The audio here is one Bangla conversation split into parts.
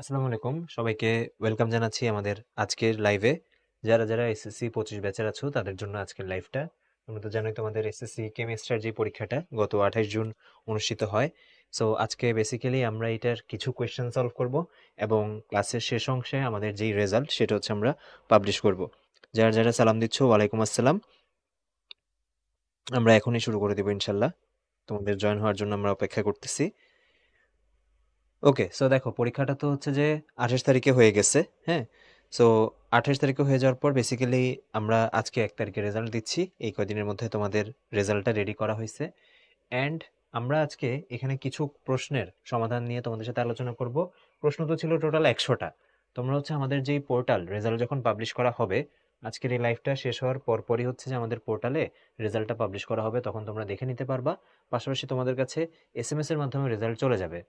আসসালামু আলাইকুম সবাইকে ওয়েলকাম জানাচ্ছি আমাদের আজকের লাইভে। যারা যারা এসএসসি 25 ব্যাচের আছো তাদের জন্য আজকের লাইভটা। তোমরা তো জানোই তোমাদের এসএসসি কেমিস্ট্রির যে পরীক্ষাটা গত 28 জুন অনুষ্ঠিত হয়। সো আজকে বেসিক্যালি আমরা এটার কিছু কোয়েশ্চেন সলভ করব এবং ক্লাসের শেষ অংশে আমাদের যেই রেজাল্ট সেটা হচ্ছে আমরা পাবলিশ করব। যারা যারা সালাম দিচ্ছ ওয়ালাইকুম আসসালাম। আমরা এখনই শুরু করে দেবো ইনশাল্লাহ। তোমাদের জয়েন হওয়ার জন্য আমরা অপেক্ষা করতেছি। ওকে, সো দেখো পরীক্ষাটা তো হচ্ছে যে 28 তারিখে হয়ে গেছে। হ্যাঁ, সো 28 তারিখে হয়ে যাওয়ার পর বেসিক্যালি আমরা আজকে 1 তারিখে রেজাল্ট দিচ্ছি। এই কয়দিনের মধ্যে তোমাদের রেজাল্টটা রেডি করা হয়েছে। অ্যান্ড আমরা আজকে এখানে কিছু প্রশ্নের সমাধান নিয়ে তোমাদের সাথে আলোচনা করব। প্রশ্ন তো ছিল টোটাল 100টা। তোমরা হচ্ছে আমাদের যেই পোর্টাল রেজাল্ট যখন পাবলিশ করা হবে, আজকের এই লাইভটা শেষ হওয়ার পরপরই হচ্ছে যে আমাদের পোর্টালে রেজাল্টটা পাবলিশ করা হবে, তখন তোমরা দেখে নিতে পারবা। পাশাপাশি তোমাদের কাছে এসএমএস এর মাধ্যমে রেজাল্ট চলে যাবে।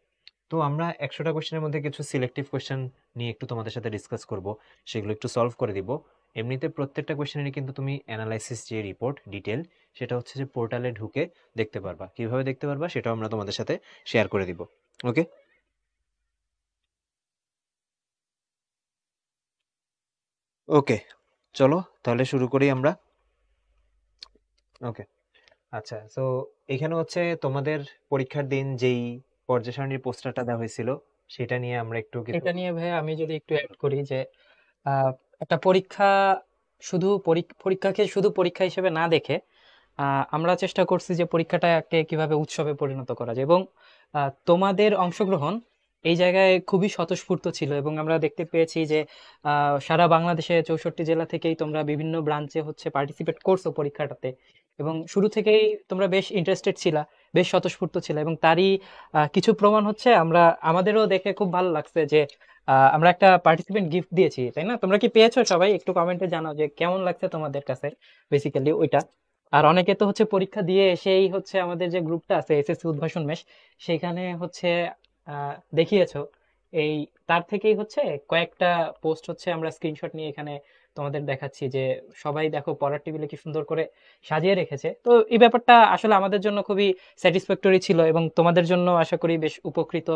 তো আমরা 100টা কোয়েশ্চেনের মধ্যে কিছু সিলেক্টিভ কোয়েশ্চেন নিয়ে একটু তোমাদের সাথে ডিসকাস করব, সেগুলো একটু সলভ করে দিব। এমনিতে প্রত্যেকটা কোয়েশ্চেনেরই কিন্তু তুমি অ্যানালাইসিস যে রিপোর্ট ডিটেল, সেটা হচ্ছে যে পোর্টালে ঢুকে দেখতে পারবা। কিভাবে দেখতে পারবা সেটাও আমরা তোমাদের সাথে শেয়ার করে দিব। ওকে, ওকে, চলো তাহলে শুরু করি আমরা। ওকে, আচ্ছা, সো এখানে হচ্ছে তোমাদের পরীক্ষার দিন যেই পর্যায় সারণীর পোস্টারটা দেওয়া হয়েছিল সেটা নিয়ে আমরা একটু কিছু। এটা নিয়ে ভাই আমি যদি একটু অ্যাড করি যে আহ, একটা পরীক্ষা শুধু পরীক্ষাকে শুধু পরীক্ষা হিসেবে না দেখে আমরা চেষ্টা করছি যে পরীক্ষাটাকে কিভাবে উৎসবে পরিণত করা যায় এবং তোমাদের অংশগ্রহণ এই জায়গায় খুবই স্বতঃস্ফূর্ত ছিল এবং আমরা দেখতে পেয়েছি যে সারা বাংলাদেশে 64 জেলা থেকেই তোমরা বিভিন্ন ব্রাঞ্চে হচ্ছে পার্টিসিপেট করছো পরীক্ষাটাতে এবং শুরু থেকেই তোমরা বেশ ইন্টারেস্টেড ছিলা, বেশ স্বতঃস্ফূর্ত ছিল এবং তারই কিছু প্রমাণ হচ্ছে আমরা আমাদেরও দেখে খুব ভালো লাগছে যে আমরা একটা পার্টিসিপেন্ট গিফট দিয়েছি, তাই না? তোমরা কি পেয়েছো? সবাই একটু কমেন্টে জানাও যে কেমন লাগছে তোমাদের কাছে বেসিক্যালি ওইটা। আর অনেকে তো হচ্ছে পরীক্ষা দিয়ে এসেই হচ্ছে আমাদের যে গ্রুপটা আছে এসএসসি উদ্ভাসন মেশ, সেখানে হচ্ছে দেখিয়েছো এই, তার থেকেই হচ্ছে কয়েকটা পোস্ট হচ্ছে আমরা স্ক্রিনশট নিয়ে এখানে তোমাদের দেখাচ্ছি যে সবাই দেখো পড়ার টেবিলে কি সুন্দর করে সাজিয়ে রেখেছে। তো এই ব্যাপারটা আসলে আমাদের জন্য খুবই স্যাটিসফ্যাক্টরি ছিল এবং তোমাদের জন্য আশা করি বেশ উপকৃত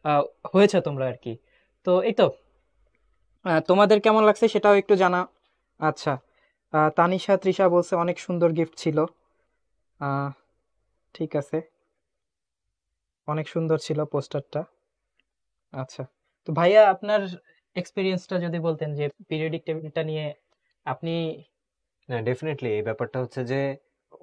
আহ, হয়েছে তোমরা আর কি। তো এই তো তোমাদের কেমন লাগছে সেটাও একটু জানা। আচ্ছা, তানিশা তৃষা বলছে অনেক সুন্দর গিফট ছিল। আহ, ঠিক আছে, অনেক সুন্দর ছিল পোস্টারটা। আচ্ছা, তো ভাইয়া আপনার এক্সপিরিয়েন্সটা যদি বলতেন যে পিরিয়ডিক টেবিলটা নিয়ে আপনি। হ্যাঁ, ডেফিনেটলি এই ব্যাপারটা হচ্ছে যে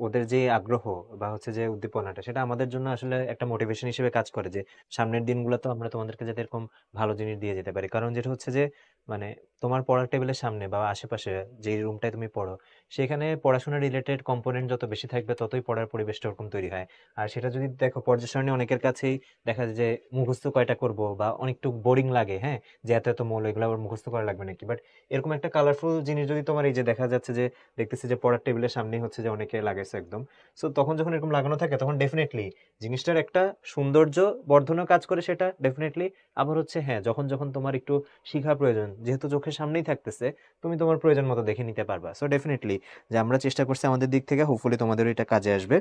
ওদের যে আগ্রহ বা হচ্ছে যে উদ্দীপনাটা, সেটা আমাদের জন্য আসলে একটা মোটিভেশন হিসেবে কাজ করে যে সামনের দিনগুলো তো আমরা তোমাদেরকে যাতে এরকম ভালো জিনিস দিয়ে যেতে পারি। কারণ যেটা হচ্ছে যে মানে তোমার পড়ার টেবিলের সামনে বা আশেপাশে যে রুমটায় তুমি পড়ো, সেখানে পড়াশোনা রিলেটেড কম্পোনেন্ট যত বেশি থাকবে ততই পড়ার পরিবেশটা ওরকম তৈরি হয়। আর সেটা যদি দেখো পর্যায় সারণী অনেকের কাছেই দেখা যায় যে মুখস্থ কয়টা করব বা অনেকটু বোরিং লাগে। হ্যাঁ, যে এত এত মৌল এগুলো আবার মুখস্থ করা লাগবে নাকি, বাট এরকম একটা কালারফুল জিনিস যদি তোমার এই যে দেখা যাচ্ছে যে দেখতেছি যে পড়ার টেবিলের সামনেই হচ্ছে যে অনেকে লাগাইছে একদম। সো তখন যখন এরকম লাগানো থাকে তখন ডেফিনেটলি জিনিসটার একটা সৌন্দর্য বর্ধনও কাজ করে সেটা ডেফিনেটলি। আবার হচ্ছে হ্যাঁ, যখন যখন তোমার একটু শিখা প্রয়োজন, যেহেতু চোখের সামনেই থাকতেছে, তুমি তোমার প্রয়োজন মতো দেখে নিতে পারবা। সো ডেফিনেটলি যে আমরা চেষ্টা করছি আমাদের দিক থেকে, হোপফুলি তোমাদের এটা কাজে আসবে।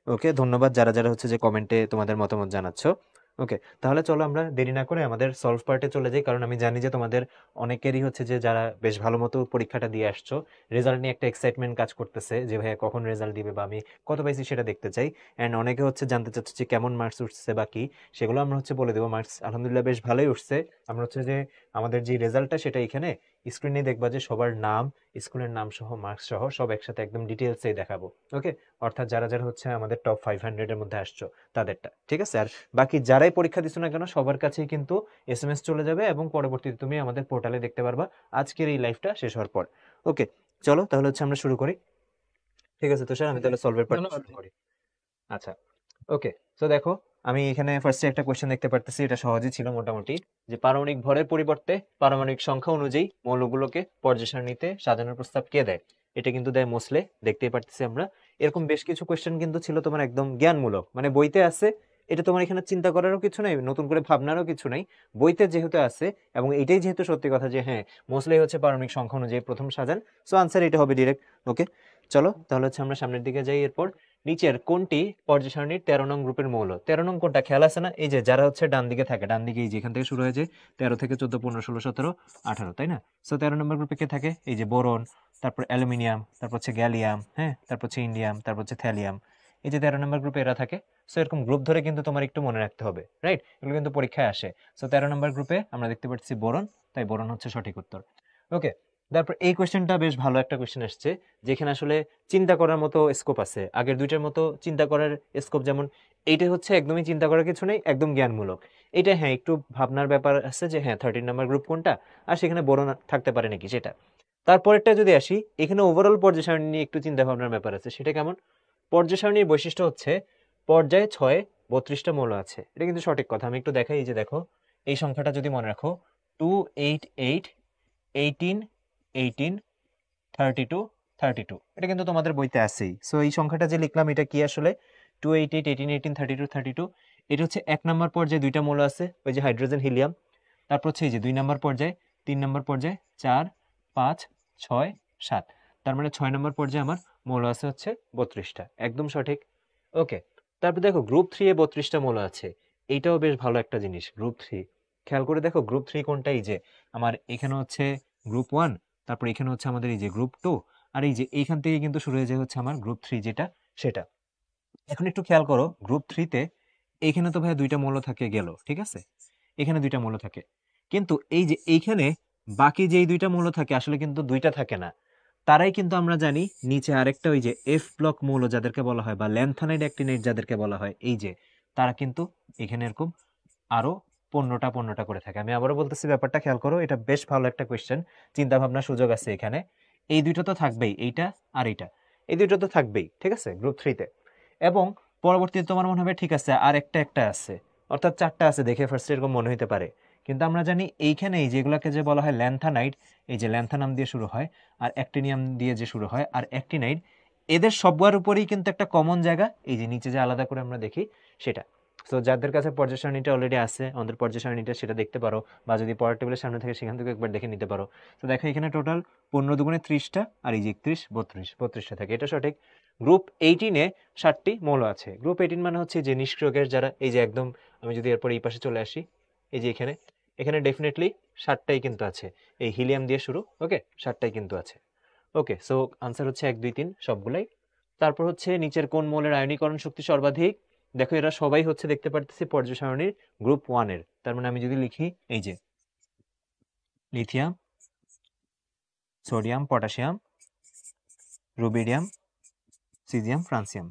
ওকে, ধন্যবাদ যারা যারা হচ্ছে যে কমেন্টে তোমাদের মতামত জানাচ্ছ। ওকে, তাহলে চলো আমরা দেরি না করে আমাদের সলভ পার্টে চলে যাই, কারণ আমি জানি যে তোমাদের অনেকেরই হচ্ছে যে যারা বেশ ভালো মতো পরীক্ষাটা দিয়ে আসছো, রেজাল্ট নিয়ে একটা এক্সাইটমেন্ট কাজ করতেছে যে ভাইয়া কখন রেজাল্ট দিবে বা আমি কত পাইছি সেটা দেখতে চাই। অ্যান্ড অনেকে হচ্ছে জানতে চাচ্ছে যে কেমন মার্কস উঠছে বা কি, সেগুলো আমরা হচ্ছে বলে দেবো। মার্কস আলহামদুলিল্লাহ বেশ ভালোই উঠছে। আমরা হচ্ছে যে আমাদের যে রেজাল্টটা সেটা এখানে স্ক্রিনে দেখবা যে সবার নাম, স্কুলের নাম সহ মার্কস সহ সব একসাথে একদম ডিটেলসেই দেখাবো। ওকে, অর্থাৎ যারা যারা হচ্ছে আমাদের টপ 500 এর মধ্যে আসছো তাদেরটা, ঠিক আছে? আর বাকি যারাই পরীক্ষা দিছো না কেন সবার কাছেই কিন্তু এসএমএস চলে যাবে এবং পরবর্তীতে তুমি আমাদের পোর্টালে দেখতে পারবা আজকের এই লাইভটা শেষ হওয়ার পর। ওকে, চলো তাহলে হচ্ছে আমরা শুরু করি। ঠিক আছে তুষার, আমি তাহলে সলভের পার্ট ধন্যবাদ শুরু ভাই। করি। আচ্ছা, ওকে, তো দেখো আমি এখানে ফার্স্টে একটা কোশ্চেন দেখতে পারতেছি, এটা সহজই ছিল মোটামুটি। যে পারমাণবিক ভরের পরিবর্তে পারমাণবিক সংখ্যা অনুযায়ী মৌলগুলোকে পর্যায় সারণীতে সাজানোর প্রস্তাব কে দেয়? এটা কিন্তু দেয় মোসলে, দেখতেই পারতেছি আমরা। এরকম বেশ কিছু কোশ্চেন কিন্তু ছিল তোমার একদম জ্ঞানমূলক, মানে বইতে আছে। এটা তোমার এখানে চিন্তা করারও কিছু নাই, নতুন করে ভাবনারও কিছু নাই। বইতে যেহেতু আছে এবং এটাই যেহেতু সত্যি কথা যে হ্যাঁ, মোসলে হচ্ছে পারমাণবিক সংখ্যা অনুযায়ী প্রথম সাজান, সো আনসার এটা হবে ডিরেক্ট। ওকে, চলো তাহলে হচ্ছে আমরা সামনের দিকে যাই এরপর। নিচের কোনটি পর্যায় সারণীর 13 নং গ্রুপের মৌল? 13 নং কোনটা খেয়াল আছে না? এই যে যারা হচ্ছে ডান দিকে থাকে, ডান দিকে এই যে এখান থেকে শুরু হয়ে যায় 13 থেকে 14 15 16 17 18, তাই না? সো 13 নম্বর গ্রুপে কে থাকে? এই যে বোরন, তারপর অ্যালুমিনিয়াম, তারপর হচ্ছে গ্যালিয়াম, হ্যাঁ, তারপর হচ্ছে ইন্ডিয়াম, তারপর হচ্ছে থ্যালিয়াম। এই যে 13 নম্বর গ্রুপে এরা থাকে। সো এরকম গ্রুপ ধরে কিন্তু তোমার একটু মনে রাখতে হবে, রাইট? এগুলো কিন্তু পরীক্ষায় আসে। সো 13 নম্বর গ্রুপে আমরা দেখতে পাচ্ছি বোরন, তাই বোরন হচ্ছে সঠিক উত্তর। ওকে, তারপর এই কোয়েশ্চেনটা বেশ ভালো একটা কোয়েশ্চেন আসছে, যেখানে আসলে চিন্তা করার মতো স্কোপ আছে। আগের দুইটার মতো চিন্তা করার স্কোপ যেমন, এইটা হচ্ছে একদমই চিন্তা করার কিছু নেই, একদম জ্ঞানমূলক। এটা হ্যাঁ একটু ভাবনার ব্যাপার আছে যে হ্যাঁ 13 নাম্বার গ্রুপ কোনটা, আর সেখানে বোরন থাকতে পারে নাকি সেটা। তারপরেরটা যদি আসি, এখানে ওভারঅল পর্যায় সারণী নিয়ে একটু চিন্তা ভাবনার ব্যাপার আছে। সেটা কেমন? পর্যায় সারণীর বৈশিষ্ট্য হচ্ছে পর্যায়ে 6 32টা মৌল আছে। এটা কিন্তু সঠিক কথা। আমি একটু দেখাই, এই যে দেখো, এই সংখ্যাটা যদি মনে রাখো, 2 8 8 18 18 32 32, এটা কিন্তু তোমাদের বইতে আছেই। সো এই সংখ্যাটা যে লিখলাম এটা কি আসলে? 2 8 8 18 18 32 32। এটা হচ্ছে 1 নম্বর পর্যায়ে দুইটা মৌল আছে, ওই যে হাইড্রোজেন হিলিয়াম। তারপর হচ্ছে এই যে 2 নম্বর পর্যায়ে, 3 নম্বর পর্যায়ে 4 5 6 7, তার মানে 6 নম্বর পর্যায়ে আমার মৌল আছে হচ্ছে 32টা, একদম সঠিক। ওকে, তারপর দেখো গ্রুপ 3 এ 32টা মৌল আছে। এইটাও বেশ ভালো একটা জিনিস। গ্রুপ 3 খেয়াল করে দেখো, গ্রুপ 3 কোনটা? এই যে আমার এখানে হচ্ছে গ্রুপ 1, তারপর এখানে হচ্ছে আমাদের এই যে গ্রুপ 2, আর এই যে এইখান থেকে কিন্তু শুরু হয়ে যায় হচ্ছে আমার গ্রুপ 3 যেটা, সেটা। এখন একটু খেয়াল করো, গ্রুপ 3 তে এইখানে তো ভাই দুইটা মৌল থাকে গেল, ঠিক আছে? এখানে দুইটা মৌল থাকে, কিন্তু এই যে এইখানে বাকি যেই দুইটা মৌল থাকে আসলে কিন্তু দুইটা থাকে না। তারাই কিন্তু আমরা জানি নিচে আরেকটা ওই যে এফ ব্লক মৌল যাদেরকে বলা হয়, বা ল্যান্থানাইড অ্যাক্টিনাইড যাদেরকে বলা হয়, এই যে তারা কিন্তু এখানে এরকম আরো 15টা করে থাকে। আমি আবারও বলতেছি, ব্যাপারটা খেয়াল করো, এটা বেশ ভালো একটা কোয়েশ্চেন, চিন্তা ভাবনার সুযোগ আছে এখানে। এই দুইটা তো থাকবেই, এইটা আর এইটা, এই দুইটা তো থাকবেই, ঠিক আছে, গ্রুপ 3 তে। এবং পরবর্তীতে তোমার মনে হবে ঠিক আছে আর একটা আছে, অর্থাৎ 4টা আছে, দেখে ফার্স্টে এরকম মনে হতে পারে। কিন্তু আমরা জানি এইখানে এই যেগুলোকে যে বলা হয় ল্যান্থানাইড, এই যে ল্যান্থানাম দিয়ে শুরু হয়, আর অ্যাক্টিনিয়াম দিয়ে যে শুরু হয়, আর অ্যাক্টিনাইড, এদের সবার উপরেই কিন্তু একটা কমন জায়গা, এই যে নিচে যে আলাদা করে আমরা দেখি সেটা। সো যাদের কাছে পর্যায় সারণীটা অলরেডি আছে, আমাদের পর্যায় সারণীটা, সেটা দেখতে পারো, বা যদি পরের টেবিলের সামনে থেকে সেখান থেকে একবার দেখে নিতে পারো। তো দেখো এখানে টোটাল 15 দুগুণে 30টা, আর এই যে 31 32টা থাকে, এটা সঠিক। গ্রুপ 18-এ 60টি মৌল আছে। গ্রুপ 18 মানে হচ্ছে যে নিষ্ক্রিয় গ্যাস যারা, এই যে একদম, আমি যদি এরপর এই পাশে চলে আসি, এই যে এখানে, এখানে ডেফিনেটলি 60টাই কিন্তু আছে, এই হিলিয়াম দিয়ে শুরু। ওকে, 60টাই কিন্তু আছে। ওকে, সো আনসার হচ্ছে 1 2 3 সবগুলাই। তারপর হচ্ছে নিচের কোন মৌলের আয়নীকরণ শক্তি সর্বাধিক? দেখো এরা সবাই হচ্ছে দেখতে পারতেছি পর্যায় সারণীর গ্রুপ 1 এর। তার মানে আমি যদি লিখি, এই যে lithium, sodium, potassium, rubidium, caesium, francium.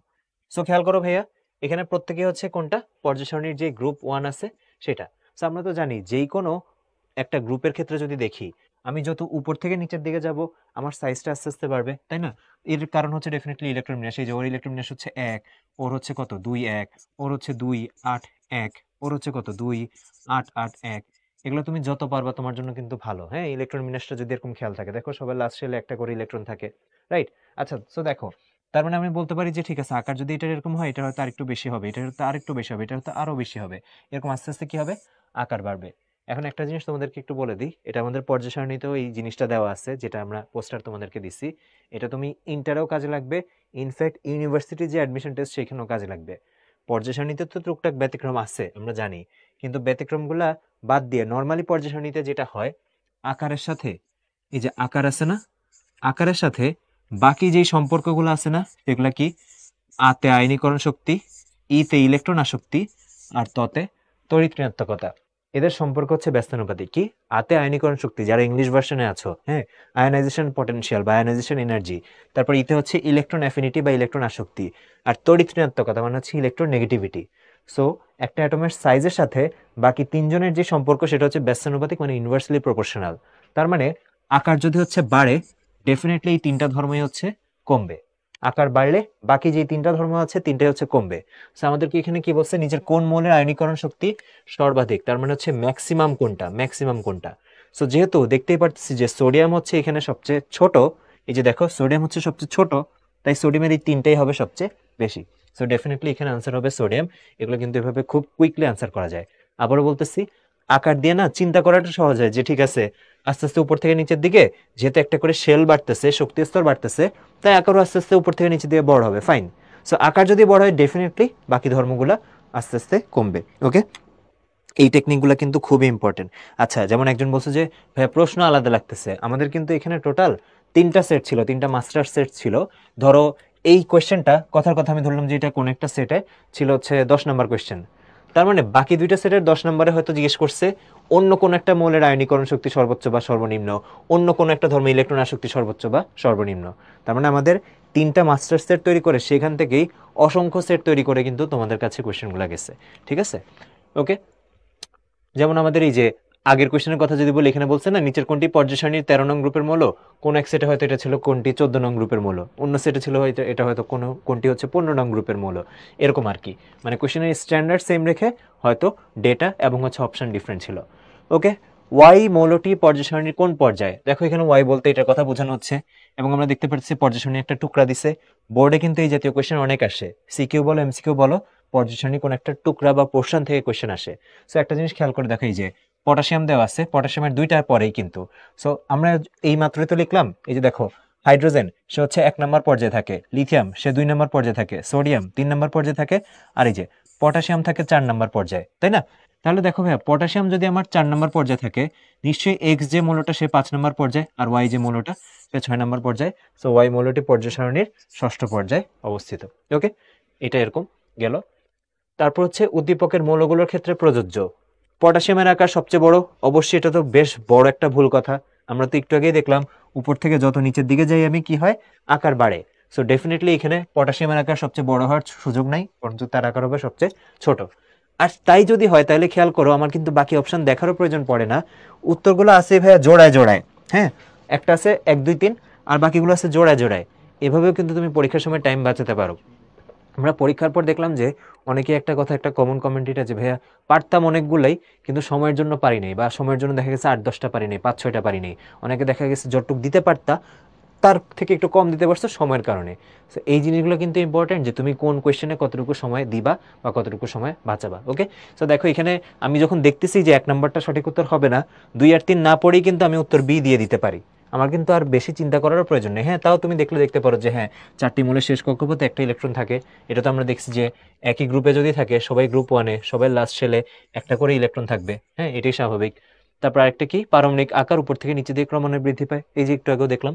So খেয়াল করো ভাইয়া, এখানে প্রত্যেকে হচ্ছে কোনটা পর্যায় সারণীর যে গ্রুপ 1 আছে সেটা। সো আমরা তো জানি যেই কোনো একটা গ্রুপের ক্ষেত্রে যদি দেখি, আমি যত উপর থেকে নিচের দিকে যাব আমার সাইজটা আস্তে আস্তে বাড়বে, তাই না? এর কারণ হচ্ছে ডেফিনেটলি ইলেকট্রন বিন্যাস। এই যে ওর ইলেকট্রন বিন্যাস হচ্ছে 1, ওর হচ্ছে কত 2 1, ওর হচ্ছে 2 8 1, ওর হচ্ছে কত 2 8 8 1। এগুলো তুমি যত পারবা তোমার জন্য কিন্তু ভালো। হ্যাঁ, ইলেকট্রন বিন্যাসটা যদি এরকম খেয়াল থাকে, দেখো সবার লাস্ট শেলে একটা করে ইলেকট্রন থাকে, রাইট? আচ্ছা, সো দেখো, তার মানে আমি বলতে পারি যে ঠিক আছে, আকার যদি এটা এরকম হয়, এটা হয়তো আরেকটু বেশি হবে, এটা হয়তো আরেকটু বেশি হবে, এটা হয়তো আরো বেশি হবে। এরকম আস্তে আস্তে কি হবে, আকার বাড়বে। এখন একটা জিনিস তোমাদেরকে একটু বলে দিই, এটা আমাদের পর্যায় সারণীতেও এই জিনিসটা দেওয়া আছে, যেটা আমরা পোস্টার তোমাদেরকে দিছি। এটা তুমি ইন্টারেও কাজে লাগবে, ইনফ্যাক্ট ইউনিভার্সিটি যে অ্যাডমিশন টেস্ট সেখানেও কাজে লাগবে। পর্যায় সারণীতে তো টুকটাক ব্যতিক্রম আছে আমরা জানি, কিন্তু ব্যতিক্রমগুলা বাদ দিয়ে নর্মালি পর্যায় সারণীতে যেটা হয়, আকারের সাথে, এই যে আকার আছে না, আকারের সাথে বাকি যেই সম্পর্কগুলো আছে না, সেগুলা কি? আতে আয়নীকরণ শক্তি, ইতে ইলেকট্রন আসক্তি, আর ততে তড়িৎ ঋণাত্মকতা। এদের সম্পর্ক হচ্ছে ব্যস্তানুপাতিক। কি? আতে আয়নীকরণ শক্তি, যারা ইংলিশ ভার্সনে আছো, হ্যাঁ, আয়নাইজেশন পটেনশিয়াল বা আয়নাইজেশন এনার্জি। তারপর ইতে হচ্ছে ইলেকট্রন অ্যাফিনিটি বা ইলেকট্রন আসক্তি। আর তড়িৎ ঋণাত্মকতা মানে হচ্ছে ইলেকট্রন নেগেটিভিটি। সো একটা অ্যাটমের সাইজের সাথে বাকি তিনজনের যে সম্পর্ক সেটা হচ্ছে ব্যস্তানুপাতিক, মানে ইনভার্সলি প্রপোর্শনাল। তার মানে আকার যদি হচ্ছে বাড়ে, ডেফিনেটলি এই তিনটা ধর্মই হচ্ছে কমবে। আকার বাড়লে বাকি যে তিনটা ধর্ম আছে তিনটাই হচ্ছে কমবে। সো আমাদেরকে এখানে কি বলছে, নিজের কোন মৌলের আয়নীকরণ শক্তি সর্বাধিক, তার মানে হচ্ছে ম্যাক্সিমাম কোনটা, ম্যাক্সিমাম কোনটা। সো যেহেতু দেখতেই পাচ্ছি যে সোডিয়াম হচ্ছে এখানে সবচেয়ে ছোট, এই যে দেখো সোডিয়াম হচ্ছে সবচেয়ে ছোট, তাই সোডিয়ামের এই তিনটাই হবে সবচেয়ে বেশি। সো ডেফিনেটলি এখানে আনসার হবে সোডিয়াম। এগুলো কিন্তু এভাবে খুব কুইকলি আনসার করা যায়। আবারও বলতেছি, আকার দিয়ে না চিন্তা করাটা সহজ হয়, যে ঠিক আছে আস্তে আস্তে উপর থেকে নিচের দিকে, যেহেতু একটা করে শেল বাড়তেছে, শক্তি স্তর বাড়তেছে, তাই আকারও আস্তে আস্তে উপর থেকে নিচের দিকে বড় হবে, ফাইন। সো আকার যদি বড় হয় ডেফিনেটলি বাকি ধর্মগুলা আস্তে আস্তে কমবে। ওকে, এই টেকনিকগুলো কিন্তু খুবই ইম্পর্টেন্ট। আচ্ছা, যেমন একজন বলছে যে ভাইয়া প্রশ্ন আলাদা লাগতেছে, আমাদের কিন্তু এখানে টোটাল 3টা সেট ছিল, 3টা মাস্টার সেট ছিল। ধরো এই কোয়েশ্চেনটা, কথার কথা আমি ধরলাম যে এটা কোন একটা সেটে ছিল হচ্ছে 10 নাম্বার কোয়েশ্চেন, তার মানে বাকি 2টা সেটের 10 নম্বরে হয়তো জিজ্ঞেস করছে অন্য কোন একটা মৌলের আয়নীকরণ শক্তি সর্বোচ্চ বা সর্বনিম্ন, অন্য কোন একটা ধর্মে ইলেকট্রন আসক্তি সর্বোচ্চ বা সর্বনিম্ন। তার মানে আমাদের 3টা মাস্টার সেট তৈরি করে সেখান থেকেই অসংখ্য সেট তৈরি করে কিন্তু তোমাদের কাছে কোয়েশ্চেনগুলো গেছে। ঠিক আছে, ওকে। যেমন আমাদের এই যে আগের কোয়েশ্চেনের কথা যদি বলি, এখানে বলছে না নিচের কোনটি পর্যায় সারণীর 13 নং গ্রুপের মৌল, কোন এক সেটে হয়তো এটা ছিল কোনটি 14 নং গ্রুপের মৌল, অন্য সেটে ছিল হয়তো এটা হয়তো কোনটি হচ্ছে 15 নং গ্রুপের মৌল, এরকম আর কি। মানে কোয়েশ্চেনের স্ট্যান্ডার্ড সেম রেখে হয়তো ডেটা এবং হচ্ছে অপশন ডিফারেন্ট ছিল। ওকে, ওয়াই মৌলটি পর্যায় সারণীর কোন পর্যায়ে? দেখো এখানে ওয়াই বলতে এটার কথা বোঝানো হচ্ছে, এবং আমরা দেখতে পাচ্ছি পর্যায় সারণীর একটা টুকরা দিছে। বোর্ডে কিন্তু এই জাতীয় কোয়েশ্চেন অনেক আসে, সিকিউ বলো এমসিকিউ বলো, পর্যায় সারণীর কোন একটা টুকরা বা পোর্শন থেকে কোয়েশ্চেন আসে। সো একটা জিনিস খেয়াল করে দেখো, এই যে পটাশিয়াম দেওয়া আছে, পটাশিয়ামের 2টা পরেই কিন্তু। সো আমরা এই মাত্রই তো লিখলাম, এই যে দেখো হাইড্রোজেন সে হচ্ছে 1 নম্বর পর্যায়ে থাকে, লিথিয়াম সে 2 নম্বর পর্যায়ে থাকে, সোডিয়াম 3 নম্বর পর্যায়ে থাকে, আর এই যে পটাশিয়াম থাকে 4 নম্বর পর্যায়ে, তাই না? তাহলে দেখো ভাইয়া, পটাশিয়াম যদি আমার 4 নম্বর পর্যায়ে থাকে, নিশ্চয়ই এক্স যে মৌলটা সে 5 নম্বর পর্যায়ে, আর ওয়াই যে মৌলটা সে 6 নম্বর পর্যায়ে। সো ওয়াই মৌলটি পর্যায় সারণীর 6ষ্ঠ পর্যায়ে অবস্থিত। ওকে, এটা এরকম গেল। তারপর হচ্ছে উদ্দীপকের মৌলগুলোর ক্ষেত্রে প্রযোজ্য। পটাশিয়ামের আকার সবচেয়ে বড়, অবশ্যই এটা তো বেশ বড় একটা ভুল কথা। আমরা তো একটু আগেই দেখলাম উপর থেকে যত নিচের দিকে যাই আমি কি হয়, আকার বাড়ে। সো ডেফিনেটলি এখানে পটাশিয়ামের আকার সবচেয়ে বড় হওয়ার সুযোগ নাই, বরঞ্চ তার আকার হবে সবচেয়ে ছোট। আর তাই যদি হয় তাহলে খেয়াল করো, আমার কিন্তু বাকি অপশন দেখারও প্রয়োজন পড়ে না, উত্তরগুলো আছে ভাইয়া জোড়ায় জোড়ায়। হ্যাঁ, একটা আছে 1 2 3, আর বাকিগুলো আছে জোড়ায় জোড়ায়। এভাবেও কিন্তু তুমি পরীক্ষার সময় টাইম বাঁচাতে পারো। আমরা পরীক্ষার পর দেখলাম যে অনেকে একটা কথা, একটা কমন কমেন্ট এটা যে ভাইয়া পারতাম অনেকগুলাই, কিন্তু সময়ের জন্য পারি নাই, বা সময়ের জন্য দেখা গেছে 8 10টা পারি নাই, 5 6টা পারি নাই। অনেকে দেখা গেছে যতটুকু দিতে পারতা তার থেকে একটু কম দিতে পারছো সময়ের কারণে। তো এই জিনিসগুলো কিন্তু ইম্পর্টেন্ট, যে তুমি কোন কোয়েশ্চেনে কতটুকু সময় দিবা বা কতটুকু সময় বাঁচাবা। ওকে, তো দেখো এখানে আমি যখন দেখতেছি যে 1 নম্বরটা সঠিক উত্তর হবে না, 2 আর 3 না পড়েই কিন্তু আমি উত্তর বি দিয়ে দিতে পারি, আমার কিন্তু আর বেশি চিন্তা করারও প্রয়োজন নেই। হ্যাঁ, তাও তুমি দেখলে দেখতে পারো যে হ্যাঁ, 4টি মৌলের শেষ কক্ষপথে একটা ইলেকট্রন থাকে। এটা তো আমরা দেখছি যে একই গ্রুপে যদি থাকে, সবাই গ্রুপ 1-এ, সবাই লাস্ট শেলে একটা করে ইলেকট্রন থাকবে। হ্যাঁ, এটাই স্বাভাবিক। তারপর আরেকটা কি, পারমাণবিক আকার উপর থেকে নিচে দিয়ে ক্রমান্বয়ে বৃদ্ধি পায়, এই যে একটু আগেও দেখলাম।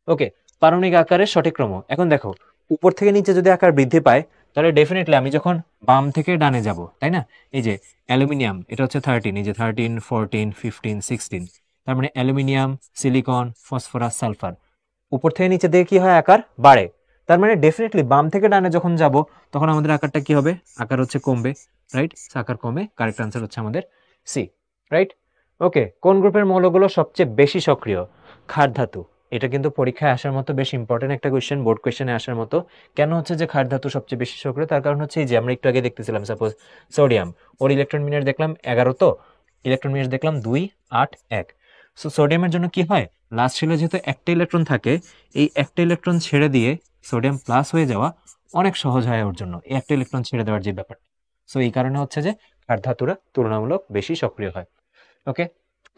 ওকে, পারমাণবিক আকারের সঠিক ক্রম। এখন দেখো উপর থেকে নিচে যদি আকার বৃদ্ধি পায়, তাহলে ডেফিনেটলি আমি যখন বাম থেকে ডানে যাব, তাই না? এই যে অ্যালুমিনিয়াম এটা হচ্ছে 13, এই যে 13 14 15 16, তার মানে অ্যালুমিনিয়াম, সিলিকন, ফসফরাস, সালফার, উপর থেকে নিচে দিয়ে কি হয়, আকার বাড়ে। তার মানে ডেফিনেটলি বাম থেকে ডানে যখন যাব তখন আমাদের আকারটা কি হবে, আকার হচ্ছে কমবে, রাইট? আকার কমে, কারেক্ট আনসার হচ্ছে আমাদের সি, রাইট? ওকে, কোন গ্রুপের মৌলগুলো সবচেয়ে বেশি সক্রিয়? ক্ষার ধাতু। এটা কিন্তু পরীক্ষায় আসার মতো বেশ ইম্পর্টেন্ট একটা কোয়েশ্চেন, বোর্ড কোয়েশ্চেনে আসার মতো। কেন হচ্ছে যে ক্ষার ধাতু সবচেয়ে বেশি সক্রিয়? তার কারণ হচ্ছে এই যে আমরা একটু আগে দেখতেছিলাম, সাপোজ সোডিয়াম, ওর ইলেকট্রন মিনার দেখলাম 11, তো ইলেকট্রন মিনার দেখলাম 2 8 1। সো সোডিয়ামের জন্য কি হয়, লাস্ট শেলে যেহেতু একটা ইলেকট্রন থাকে, এই একটা ইলেকট্রন ছেড়ে দিয়ে সোডিয়াম প্লাস হয়ে যাওয়া অনেক সহজ হয় ওর জন্য, এই একটা ইলেকট্রন ছেড়ে দেওয়ার যে ব্যাপার। সো এই কারণে হচ্ছে যে ক্ষার ধাতুরা তুলনামূলক বেশি সক্রিয় হয়। ওকে,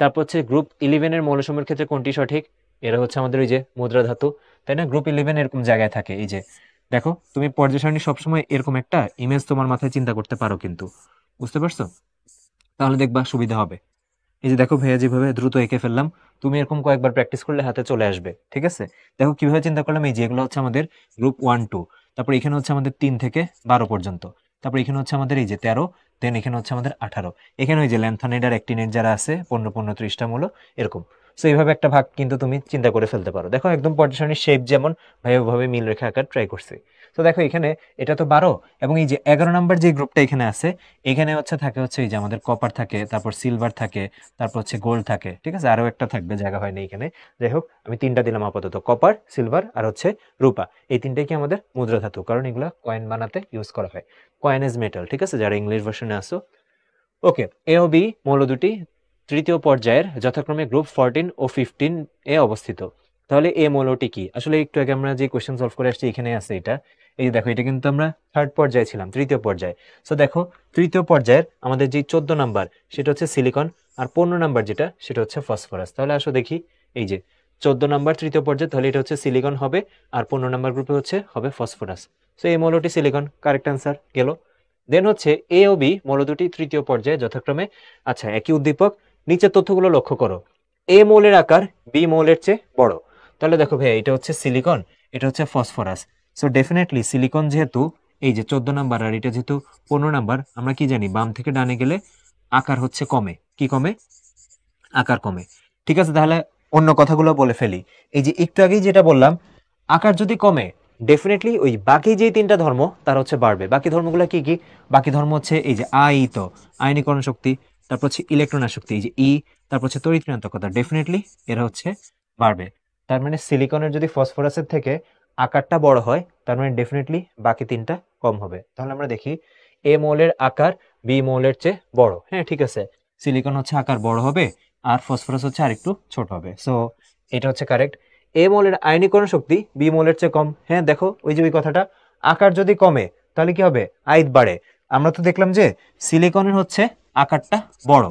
তারপর হচ্ছে গ্রুপ 11-এর মৌলসমূহের ক্ষেত্রে কোনটি সঠিক? এরা হচ্ছে আমাদের ওই যে মুদ্রা ধাতু, তাই না? গ্রুপ 11 এরকম জায়গায় থাকে। এই যে দেখো তুমি পর্যায় সারণী সবসময় এরকম একটা ইমেজ তোমার মাথায় চিন্তা করতে পারো কিন্তু, বুঝতে পারছো? তাহলে দেখবা সুবিধা হবে। এই যে দেখো ভাইয়া যেভাবে দ্রুত এঁকে ফেললাম, তুমি এরকম কয়েকবার প্র্যাকটিস করলে হাতে চলে আসবে। ঠিক আছে, দেখো কিভাবে চিন্তা করলাম, এই যে এগুলো হচ্ছে আমাদের গ্রুপ 1 2, তারপর এখানে হচ্ছে আমাদের 3 থেকে 12 পর্যন্ত, তারপর এখানে হচ্ছে আমাদের এই যে 13, দেন এখানে হচ্ছে আমাদের 18, এখানে ওই যে ল্যান্থানাইড আর অ্যাক্টিনাইড যারা আছে 15 15 30টা মূল, এরকম। সো এইভাবে একটা ভাগ কিন্তু তুমি চিন্তা করে ফেলতে পারো। দেখো একদম পর্যায় সারণীর শেপ যেমন, ভাই ওভাবে মিল রেখে আঁকার ট্রাই করছি। তো দেখো এখানে এটা তো 12, এবং এই যে 11 নাম্বার যে গ্রুপটা এখানে আছে, এখানে হচ্ছে থাকে হচ্ছে এই যে আমাদের কপার থাকে, তারপর সিলভার থাকে, তারপর হচ্ছে গোল্ড থাকে। ঠিক আছে, আরো একটা থাকবে, জায়গা হয়নি এখানে। যাই হোক, আমি 3টা দিলাম আপাতত, কপার, সিলভার আর হচ্ছে রূপা। এই 3টাই কি আমাদের মুদ্রা ধাতু, কারণ এগুলা কয়েন বানাতে ইউজ করা হয়, কয়েন এজ মেটাল। ঠিক আছে, যারা ইংলিশ ভার্সনে আসো। ওকে, এ ও বি মৌল দুটি তৃতীয় পর্যায়ের যথাক্রমে গ্রুপ 14 ও 15 এ অবস্থিত। তাহলে এ মৌলটি কি? আসলে একটু আগে আমরা যে কোয়েশ্চেন সলভ করে আসছি এখানে আছে এটা। এই যে দেখো, এটা কিন্তু আমরা থার্ড পর্যায়ে ছিলাম, তৃতীয় পর্যায়ে। সো দেখো তৃতীয় পর্যায়ের আমাদের যে 14 নাম্বার সেটা হচ্ছে সিলিকন, আর 15 নাম্বার যেটা সেটা হচ্ছে ফসফরাস। তাহলে আসো দেখি, এই যে নাম্বার তৃতীয় পর্যায়ে, তাহলে এটা হচ্ছে সিলিকন হবে, আর 15 নাম্বার গ্রুপে হবে ফসফরাস। সো এই মৌলটি সিলিকন, কারেক্ট অ্যান্সার গেল। দেন হচ্ছে এ ও বি মৌল দুটি তৃতীয় পর্যায়ে যথাক্রমে। আচ্ছা, একই উদ্দীপক, নিচের তথ্যগুলো লক্ষ্য করো। এ মৌলের আকার বি মৌলের চেয়ে বড়। তাহলে দেখো ভাই, এটা হচ্ছে সিলিকন, এটা হচ্ছে ফসফরাস। সো ডেফিনেটলি সিলিকন যেহেতু এই যে 14 নাম্বার, আর এটা যেহেতু 15 নাম্বার, আমরা কি জানি বাম থেকে ডানে গেলে আকার হচ্ছে কমে। কি কমে? আকার কমে। ঠিক আছে, তাহলে অন্য কথাগুলো বলে ফেলি। এই যে একটু আগেই যেটা বললাম, আকার যদি কমে ডেফিনেটলি ওই বাকি যে তিনটা ধর্ম তার হচ্ছে বাড়বে। বাকি ধর্মগুলো কি কি? বাকি ধর্ম হচ্ছে এই যে আয়িত, আয়নীকরণ শক্তি, তারপর হচ্ছে ইলেকট্রন আসক্তি, এই যে ই, তারপর হচ্ছে তড়িৎ ঋণাত্মকতা, ডেফিনেটলি এরা হচ্ছে বাড়বে। তার মানে সিলিকনের যদি ফসফরাসের থেকে আকারটা বড় হয়, তার মানে ডেফিনেটলি বাকি তিনটা কম হবে। তাহলে আমরা দেখি, এ মৌলের আকার বি মৌলের চেয়ে বড়। হ্যাঁ ঠিক আছে, সিলিকন হচ্ছে আকার বড় হবে, আর ফসফরাস হচ্ছে আরেকটু ছোট হবে। সো এটা হচ্ছে কারেক্ট। এ মৌলের আয়নীকরণ শক্তি বি মৌলের চেয়ে কম। হ্যাঁ দেখো, ওই যে ওই কথাটা, আকার যদি কমে তাহলে কি হবে? আয়িত বাড়ে। আমরা তো দেখলাম যে সিলিকনের হচ্ছে আকারটা বড়,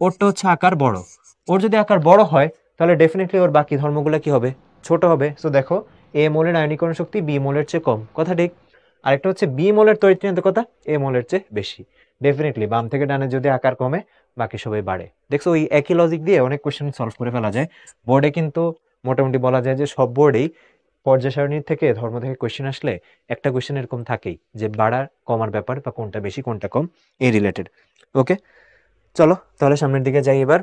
ওরটা হচ্ছে আকার বড়। ওর যদি আকার বড় হয় তাহলে ডেফিনেটলি ওর বাকি ধর্মগুলো কি হবে? ছোট হবে। সো দেখো, এ মৌলের আয়নীকরণ শক্তি বি মৌলের চেয়ে কম, কথা ঠিক। আরেকটা হচ্ছে বি মৌলের তড়িৎ ঋণাত্মকতা এ মৌলের চেয়ে বেশি। ডেফিনেটলি বাম থেকে ডানে যদি আকার কমে বাকি সবাই বাড়ে। দেখছো, ওই একই লজিক দিয়ে অনেক কোশ্চেন সলভ করে ফেলা যায় বোর্ডে। কিন্তু মোটামুটি বলা যায় যে সব বোর্ডেই পর্যায় সারণীর থেকে ধর্ম থেকে কোশ্চেন আসলে একটা কোশ্চেন এরকম থাকেই, যে বাড়ার কমার ব্যাপার বা কোনটা বেশি কোনটা কম এই রিলেটেড। ওকে, চলো তাহলে সামনের দিকে যাই এবার।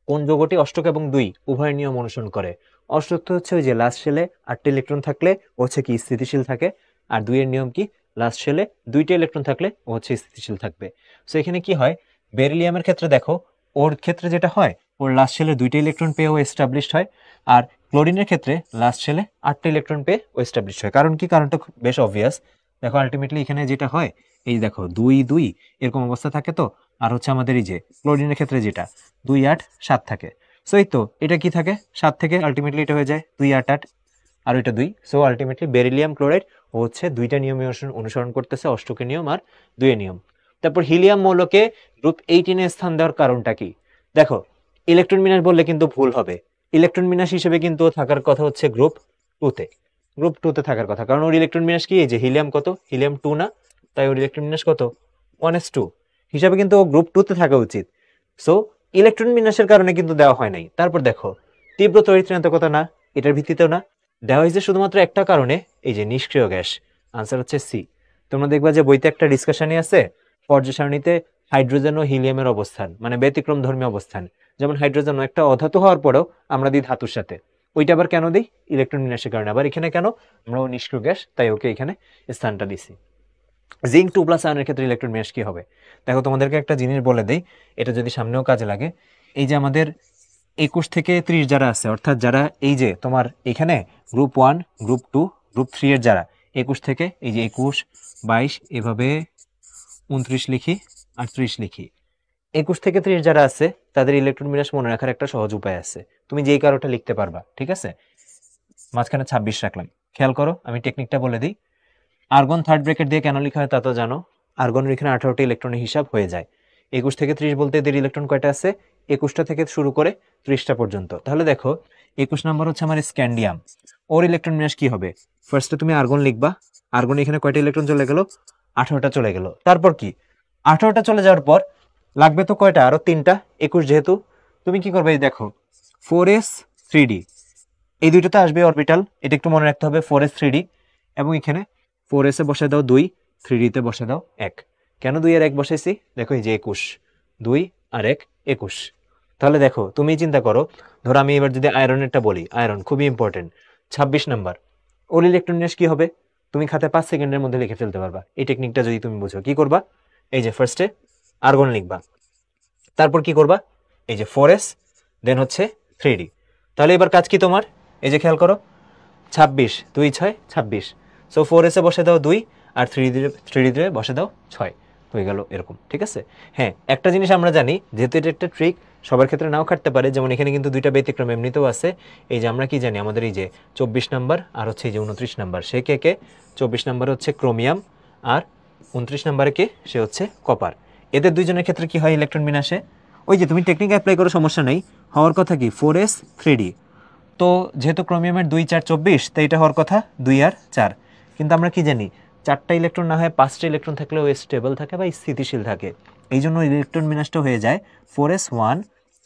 কোন যৌগটি অষ্টক এবং 2 উভয় নিয়ম অনুসরণ করে? অষ্টক তো হচ্ছে ওই যে লাস্ট শেলে 8টা ইলেকট্রন থাকলে ও হচ্ছে কি স্থিতিশীল থাকে, আর 2 এর নিয়ম কি? লাস্ট শেলে 2টা ইলেকট্রন থাকলে ও হচ্ছে স্থিতিশীল থাকবে। সো এখানে কি হয়, বেরিলিয়ামের ক্ষেত্রে দেখো, ওর ক্ষেত্রে যেটা হয়, ওর লাস্ট শেলে 2টা ইলেকট্রন পেয়ে ও এস্টাবলিশড হয়, আর ক্লোরিনের ক্ষেত্রে লাস্ট শেলে 8টা ইলেকট্রন পেয়ে ও এস্টাবলিশড হয়। কারণ কি? কারণটা বেশ অবভিয়াস। দেখো আলটিমেটলি এখানে যেটা হয়, এই দেখো 2 2 এরকম অবস্থা থাকে তো, আর হচ্ছে আমাদের এই যে ক্লোরিনের ক্ষেত্রে যেটা 2 8 7 থাকে। সো এই তো এটা কি থাকে, 7 থেকে আলটিমেটলি এটা হয়ে যায় 2 8 8, আর ওইটা 2। সো আলটিমেটলি বেরিলিয়াম ক্লোরাইড ও হচ্ছে 2টা নিয়ম অনুসরণ করতেছে, অষ্টকের নিয়ম আর 2 এর নিয়ম। তারপর হিলিয়াম মৌলকে গ্রুপ 18 এ স্থান দেওয়ার কারণটা কি? দেখো, ইলেকট্রন বিন্যাস বললে কিন্তু ভুল হবে। ইলেকট্রন বিন্যাস হিসেবে কিন্তু থাকার কথা হচ্ছে গ্রুপ 2 তে। গ্রুপ 2 তে থাকার কথা, কারণ ওর ইলেকট্রন বিন্যাস কি? এই যে হিলিয়াম কত? হিলিয়াম 2 না? তাই ওর ইলেকট্রন বিন্যাস কত? 1s2 হিসাবে কিন্তু ও গ্রুপ 2 তে থাকা উচিত। সো ইলেকট্রন বিন্যাসের কারণে কিন্তু দেওয়া হয় নাই। তারপর দেখো, তীব্র তড়িৎ ঋণাত্মকতা না, এটার ভিত্তিতেও না। দেওয়া হয়েছে শুধুমাত্র একটা কারণে, এই যে নিষ্ক্রিয় গ্যাস। আনসার হচ্ছে সি। তোমরা দেখবা যে বইতে একটা ডিসকাশনই আছে, পর্যায় সারণীতে হাইড্রোজেন ও হিলিয়ামের অবস্থান, মানে ব্যতিক্রম ধর্মী অবস্থান। যেমন হাইড্রোজেন একটা অধাতু হওয়ার পরেও আমরা দিই ধাতুর সাথে, ওইটা আবার কেন দিই? ইলেকট্রন বিন্যাসের কারণে। আবার এখানে কেন? আমরা ও নিষ্ক্রিয় গ্যাস, তাই ওকে এখানে স্থানটা দিছি। জিঙ্ক 2+ আয়নের ক্ষেত্রে ইলেকট্রন বিন্যাস কি হবে? দেখো তোমাদেরকে একটা জিনিস বলে দেই, এটা যদি সামনেও কাজে লাগে। এই যে আমাদের 21 থেকে 30 যারা আছে, অর্থাৎ যারা এই যে তোমার এখানে গ্রুপ 1, গ্রুপ 2, গ্রুপ 3 এর যারা 21 থেকে, এই যে 21, 22 এভাবে 29 লিখি আর 30 লিখি। 21 থেকে 30 যারা আছে তাদের ইলেকট্রন বিন্যাস মনে রাখার একটা সহজ উপায় আছে। তুমি যেই কারোটা লিখতে পারবা, ঠিক আছে? মাঝখানে 26 রাখলাম। খেয়াল করো, আমি টেকনিকটা বলে দিই। আর্গন থার্ড ব্র্যাকেট দিয়ে কেন লেখা হয় তা তো জানো। আর্গনের এখানে 18টি ইলেকট্রনের হিসাব হয়ে যায়। 21 থেকে 30 বলতে এদের ইলেকট্রন কয়টা আছে? 21টা থেকে শুরু করে 30টা পর্যন্ত। তাহলে দেখো, 21 নম্বর হচ্ছে আমার স্ক্যান্ডিয়াম। ওর ইলেকট্রন বিন্যাস কি হবে? ফার্স্টে তুমি আর্গন লিখবা। আর্গন এখানে কয়টা ইলেকট্রন চলে গেল? 18টা চলে গেল। তারপর কি? 18টা চলে যাওয়ার পর লাগবে তো কয়টা? আরো 3টা। 21 যেহেতু, তুমি কি করবে? এই দেখো 4s 3d, এই দুইটাতে আসবে অরবিটাল, এটা একটু মনে রাখতে হবে। 4s 3d, এবং এখানে 4s এ বসে দাও 2, 3d তে বসে দাও 1। কেন 2 আর 1 বসাইছি? দেখো এই যে 21, 2 আর 1 21। তাহলে দেখো, তুমি চিন্তা করো, ধরো আমি এবার যদি আয়রনেরটা বলি, আয়রন খুবই ইম্পর্টেন্ট। 26 নাম্বার, ওর ইলেকট্রন বিন্যাস কি হবে? তুমি খাতে 5 সেকেন্ডের মধ্যে লিখে ফেলতে পারবা এই টেকনিকটা যদি তুমি বুঝো। কি করবা? এই যে ফার্স্টে আর্গন লিখবা, তারপর কি করবা? এই যে 4s, দেন হচ্ছে 3d। তাহলে এবার কাজ কি তোমার? এই যে খেয়াল করো, 26, 2 6 26। সো 4s এ বসে দাও 2, আর 3d তে বসে দাও 6, হয়ে গেল এরকম। ঠিক আছে? হ্যাঁ, একটা জিনিস আমরা জানি, যেহেতু এটা একটা ট্রিক, সবার ক্ষেত্রে নাও খাটতে পারে। যেমন এখানে কিন্তু দুইটা ব্যতিক্রম এমনিতেও আছে। এই যে আমরা কি জানি, আমাদের এই যে 24 নাম্বার আর হচ্ছে এই যে 29 নাম্বার, সে কে কে? 24 নাম্বার হচ্ছে ক্রোমিয়াম, আর 29 নাম্বারে কে? সে হচ্ছে কপার। এদের দুইজনের ক্ষেত্রে কি হয় ইলেকট্রন বিন্যাসে? ওই যে তুমি টেকনিক অ্যাপ্লাই করো, সমস্যা নেই। হওয়ার কথা কি? 4s 3d, তো যেহেতু ক্রোমিয়ামের 2 4 24, তাই এটা হওয়ার কথা 2 আর 4। কিন্তু আমরা কি জানি 4টা ইলেকট্রন না হয় 5টা ইলেকট্রন থাকলেও স্টেবল থাকে বা স্থিতিশীল থাকে। এই জন্য ইলেকট্রন বিন্যাসটা হয়ে যায় 4s1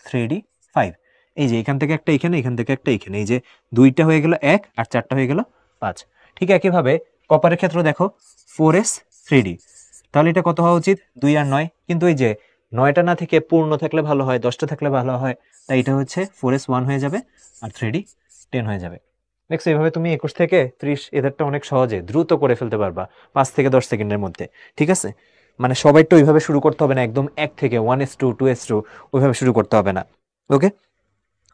3d5। এই যে এখান থেকে একটা এখানে, এখান থেকে একটা এখানে, এই যে 2টা হয়ে গেল 1 আর 4টা হয়ে গেল 5। ঠিক একইভাবে কপারের ক্ষেত্রে দেখো 4s3d, তাহলে এটা কত হওয়া উচিত 2 আর 9। কিন্তু এই যে 9টা না থেকে পূর্ণ থাকলে ভালো হয়, 10টা থাকলে ভালো হয়, তাই এটা হচ্ছে 4s1 হয়ে যাবে আর 3d10 হয়ে যাবে। দেখছো এইভাবে তুমি 21 থেকে 30 এদেরটা অনেক সহজে দ্রুত করে ফেলতে পারবা 5 থেকে 10 সেকেন্ডের মধ্যে। ঠিক আছে, মানে সবাইটা ওইভাবে শুরু করতে হবে না, একদম 1 থেকে 1s2 2s2 ওইভাবে শুরু করতে হবে না। ওকে,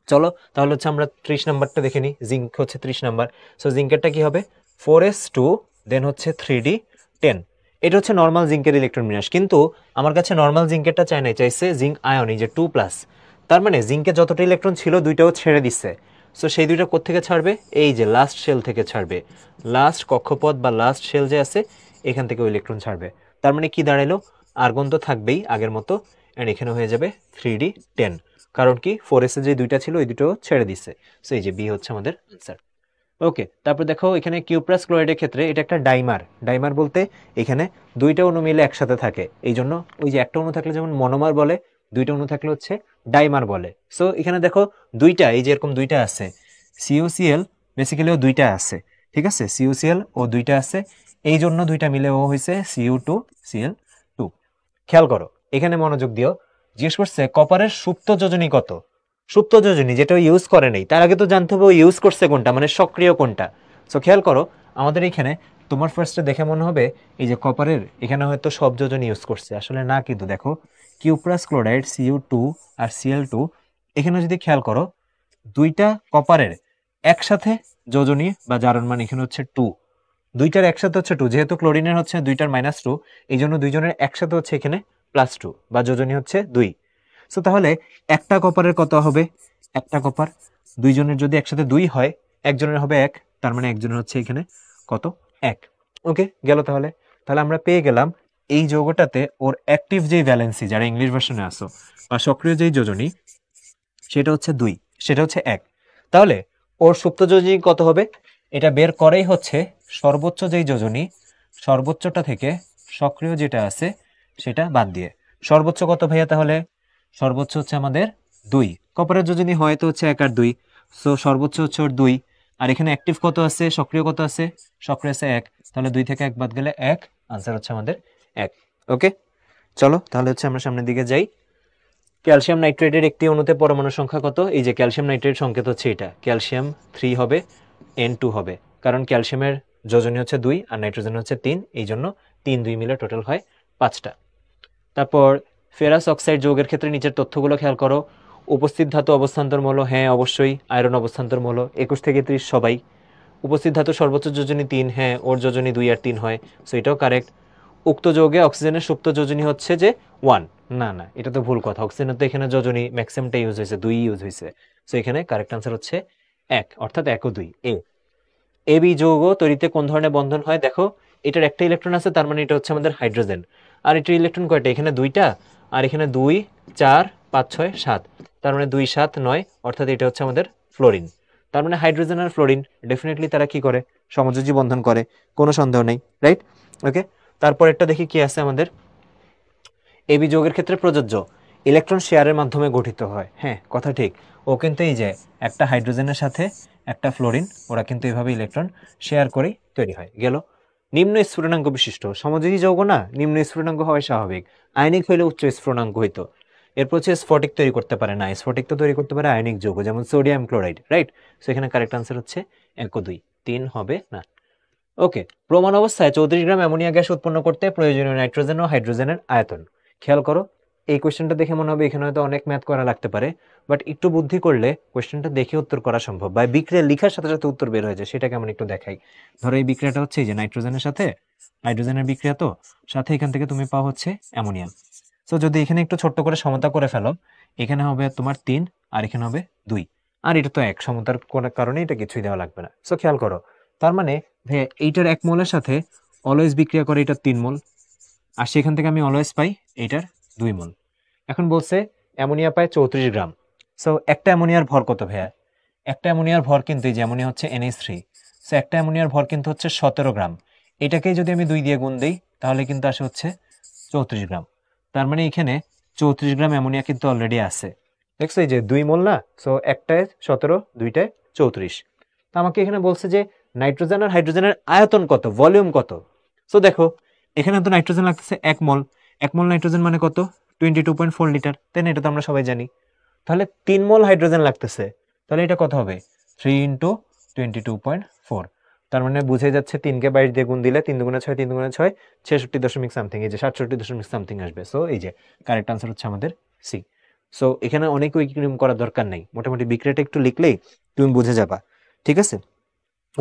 চলো তাহলে হচ্ছে আমরা 30 নাম্বারটা দেখে নিই। জিঙ্ক হচ্ছে 30 নাম্বার। সো জিঙ্কেরটা কি হবে 4s2 দেন হচ্ছে 3d10। এটা হচ্ছে নর্মাল জিঙ্কের ইলেকট্রন বিন্যাস, কিন্তু আমার কাছে নর্মাল জিঙ্কেরটা চাই নাই, চাইছে জিঙ্ক আয়ন, এই যে 2+। তার মানে জিঙ্কে যতটা ইলেকট্রন ছিল দুইটাও ছেড়ে দিচ্ছে। সো সেই দুইটা কোত্থেকে ছাড়বে, এই যে লাস্ট শেল থেকে ছাড়বে, লাস্ট কক্ষপথ বা লাস্ট শেল যে আছে এখান থেকে ওই ইলেকট্রন ছাড়বে। তার মানে কি দাঁড়াইলো, আর্গন তো থাকবেই আগের মতো, অ্যান্ড এখানে হয়ে যাবে 3d10, কারণ কি 4s যে দুইটা ছিল ওই দুটো ছেড়ে দিচ্ছে। সো এই যে বি হচ্ছে আমাদের আনসার। ওকে, তারপর দেখো এখানে কিউপ্রাস ক্লোরাইডের ক্ষেত্রে এটা একটা ডাইমার। ডাইমার বলতে এখানে দুইটা অণু মিলে একসাথে থাকে, এই জন্য ওই যে একটা অণু থাকলে যেমন মনোমার বলে, দুইটা অণু থাকলে হচ্ছে ডাইমার বলে। সো এখানে দেখো দুইটা, এই যে এরকম দুইটা আছে, সিওসিএল বেসিক্যালিও দুইটা আছে। ঠিক আছে, সিওসিএল ও দুইটা আছে, এই জন্য দুইটা মিলে ও হয়েছে Cu2Cl2। খেয়াল করো এখানে মনোযোগ দিও, জিজ্ঞেস করছে কপারের সুপ্ত যোজনী কত। সুপ্ত যোজনী যেটা ইউজ করে নেই, তার আগে তো জানতে হবে ইউজ করছে কোনটা, মানে সক্রিয় কোনটা। সো খেয়াল করো আমাদের এখানে তোমার ফার্স্টে দেখে মনে হবে এই যে কপারের এখানে হয়তো সব যোজনী ইউজ করছে, আসলে না। কিন্তু দেখো কিউপ্রাস ক্লোরাইড Cu2 আর Cl2, এখানে যদি খেয়াল করো দুইটা কপারের একসাথে যোজনী বা জারণ মান এখানে হচ্ছে 2, দুইটার একসাথে হচ্ছে 2, যেহেতু ক্লোরিনের হচ্ছে দুইটার -2, এই জন্য দুইজনের একসাথে হচ্ছে এখানে +2 বা যোজনী হচ্ছে 2। সো তাহলে একটা কপারের কত হবে, একটা কপার দুইজনের যদি একসাথে 2 হয়, একজনের হবে 1, তার মানে একজনের হচ্ছে এখানে কত 1। ওকে গেল, তাহলে তাহলে আমরা পেয়ে গেলাম এই যৌগটাতে ওর অ্যাক্টিভ যেই ভ্যালেন্সি, যারা ইংলিশ ভার্সনে আসো, বা সক্রিয় যেই যোজনী সেটা হচ্ছে 2, সেটা হচ্ছে 1। তাহলে ওর সুপ্ত যোজনী কত হবে, এটা বের করেই হচ্ছে সর্বোচ্চ যেই যোজনী, সর্বোচ্চটা থেকে সক্রিয় যেটা আছে সেটা বাদ দিয়ে সর্বোচ্চ কত ভাইয়া, তাহলে সর্বোচ্চ হচ্ছে আমাদের 2। কপারের যোজনী হয় তো হচ্ছে 1 আর 2, সো সর্বোচ্চ হচ্ছে ওর 2। আর এখানে অ্যাক্টিভ কত আছে, সক্রিয় কত আছে, সক্রিয় আছে 1, তাহলে 2 থেকে 1 বাদ গেলে 1, আনসার হচ্ছে আমাদের 1। ওকে, চলো তাহলে হচ্ছে আমরা সামনের দিকে যাই। ক্যালসিয়াম নাইট্রেটের একটি অণুতে পরমাণু সংখ্যা কত, এই যে ক্যালসিয়াম নাইট্রেট সংকেত হচ্ছে এটা, ক্যালসিয়াম 3 হবে, N2 হবে, কারণ ক্যালসিয়ামের যোজনী হচ্ছে 2 আর নাইট্রোজেন হচ্ছে 3, এই জন্য 3 2 মিলে টোটাল হয় 5টা। তারপর ফেরাস অক্সাইড যৌগের ক্ষেত্রে নিচের তথ্যগুলো খেয়াল করো। উপস্থিত ধাতু অবস্থান্তর মৌল, হ্যাঁ অবশ্যই আয়রন অবস্থান্তর মৌল, 21 থেকে 30 সবাই। উপস্থিত ধাতু সর্বোচ্চ যোজনী 3, হ্যাঁ ওর যোজনী 2 আর 3 হয়, সো এটাও কারেক্ট। উক্ত যৌগে অক্সিজেনের সুপ্ত যোজনী হচ্ছে যে 1, না না এটা তো ভুল কথা, অক্সিজেনের তো এখানে যোজনী ম্যাক্সিমামটা ইউজ হয়েছে, 2 ইউজ হয়েছে, সো এখানে কারেক্ট আনসার হচ্ছে 1, অর্থাৎ 1 ও 2 এ। এবি যৌগ তৈরিতে কোন ধরনের বন্ধন হয়, দেখো এটার একটা ইলেকট্রন আছে, তার মানে এটা হচ্ছে আমাদের হাইড্রোজেন। আর এটার ইলেকট্রন কয়টা, এখানে 2টা, আর এখানে 2 4 5 6 7, তার মানে 2 7 9, অর্থাৎ এটা হচ্ছে আমাদের ফ্লোরিন। তার মানে হাইড্রোজেন আর ফ্লোরিন ডেফিনেটলি তারা কি করে, সমযোজী বন্ধন করে, কোনো সন্দেহ নেই, রাইট। ওকে, তারপর একটা দেখি কি আছে আমাদের। এবি যৌগের ক্ষেত্রে প্রযোজ্য, ইলেকট্রন শেয়ারের মাধ্যমে গঠিত হয়, হ্যাঁ কথা ঠিক। ও কিন্তু এই যে একটা হাইড্রোজেনের সাথে একটা ফ্লোরিন, ওরা কিন্তু এইভাবে ইলেকট্রন শেয়ার করেই তৈরি হয়। গেল, নিম্ন স্ফুটনাঙ্ক বিশিষ্ট, সমযোজী যৌগ না, নিম্ন স্ফুটনাঙ্ক হয় স্বাভাবিক, আয়নিক হইলে উচ্চ স্ফুটনাঙ্ক হইতো। এরপর হচ্ছে স্ফটিক তৈরি করতে পারে না, স্ফটিক তো তৈরি করতে পারে আয়নিক যৌগ, যেমন সোডিয়াম ক্লোরাইড, রাইট। সো এখানে কারেক্ট আনসার হচ্ছে 1 ও 2, 3 হবে না। ওকে, প্রমাণ অবস্থায় 34 গ্রাম অ্যামোনিয়া গ্যাস উৎপন্ন করতে প্রয়োজনীয় নাইট্রোজেন ও হাইড্রোজেনের আয়তন। খেয়াল করো এই কোয়েশ্চেনটা দেখে মনে হবে এখানে হয়তো অনেক ম্যাথ করা লাগতে পারে, বাট একটু বুদ্ধি করলে কোয়েশ্চেনটা দেখে উত্তর করা সম্ভব, বা বিক্রিয়া লেখার সাথে সাথে উত্তর বের হয়ে যায়, সেটা কেমন একটু দেখাই। ধরো এই বিক্রিয়াটা হচ্ছে এই যে নাইট্রোজেনের সাথে হাইড্রোজেনের বিক্রিয়া, তো সাথে এখান থেকে তুমি পাও হচ্ছে অ্যামোনিয়া। সো যদি এখানে একটু ছোট্ট করে সমতা করে ফেলো, এখানে হবে তোমার 3 আর এখানে হবে 2, আর এটা তো এক, সমতার কোনো কারণে এটা কিছুই দেওয়া লাগবে না। সো খেয়াল করো, তার মানে এইটার 1 মোলের সাথে অলওয়েজ বিক্রিয়া করে এটার 3 মোল, আর সেখান থেকে আমি অলওয়েজ পাই এইটার 2 মোল। এখন বলছে অ্যামোনিয়া পায় 34 গ্রাম। সো একটা অ্যামোনিয়ার ভর কত ভাইয়া, একটা অ্যামোনিয়ার ভর কিন্তু এই যে অ্যামোনিয়া হচ্ছে NH3, সো একটা অ্যামোনিয়ার ভর কিন্তু হচ্ছে 17 গ্রাম। এটাকেই যদি আমি 2 দিয়ে গুণ দিই তাহলে কিন্তু আসে হচ্ছে 34 গ্রাম। তার মানে এখানে 34 গ্রাম অ্যামোনিয়া কিন্তু অলরেডি আছে। দেখছো এই যে 2 মোল না, সো একটায় 17, দুইটায় 34। তো আমাকে এখানে বলছে যে নাইট্রোজেন আর হাইড্রোজেনের আয়তন কত, ভলিউম কত। সো দেখো এখানে তো নাইট্রোজেন লাগতেছে 1 মোল, 1 মোল নাইট্রোজেন মানে কত, 22.4 লিটার, তাই না? এটা তো আমরা সবাই জানি। তাহলে 3 মোল হাইড্রোজেন লাগতেছে, তাহলে এটা কত হবে, 3 × 22.4। তার মানে বুঝে যাচ্ছে 3কে 22 দিয়ে গুণ দিলে 3 দুগুণে 6, 3 দুগুণে 6, 66 দশমিক সামথিং, এই যে 67 দশমিক সামথিং আসবে। সো এই যে কারেক্ট আনসার হচ্ছে আমাদের সি। সো এখানে অনেক উইকিং করার দরকার নেই, মোটামুটি বিক্রিয়াটা একটু লিখলেই তুমি বুঝে যাবা। ঠিক আছে,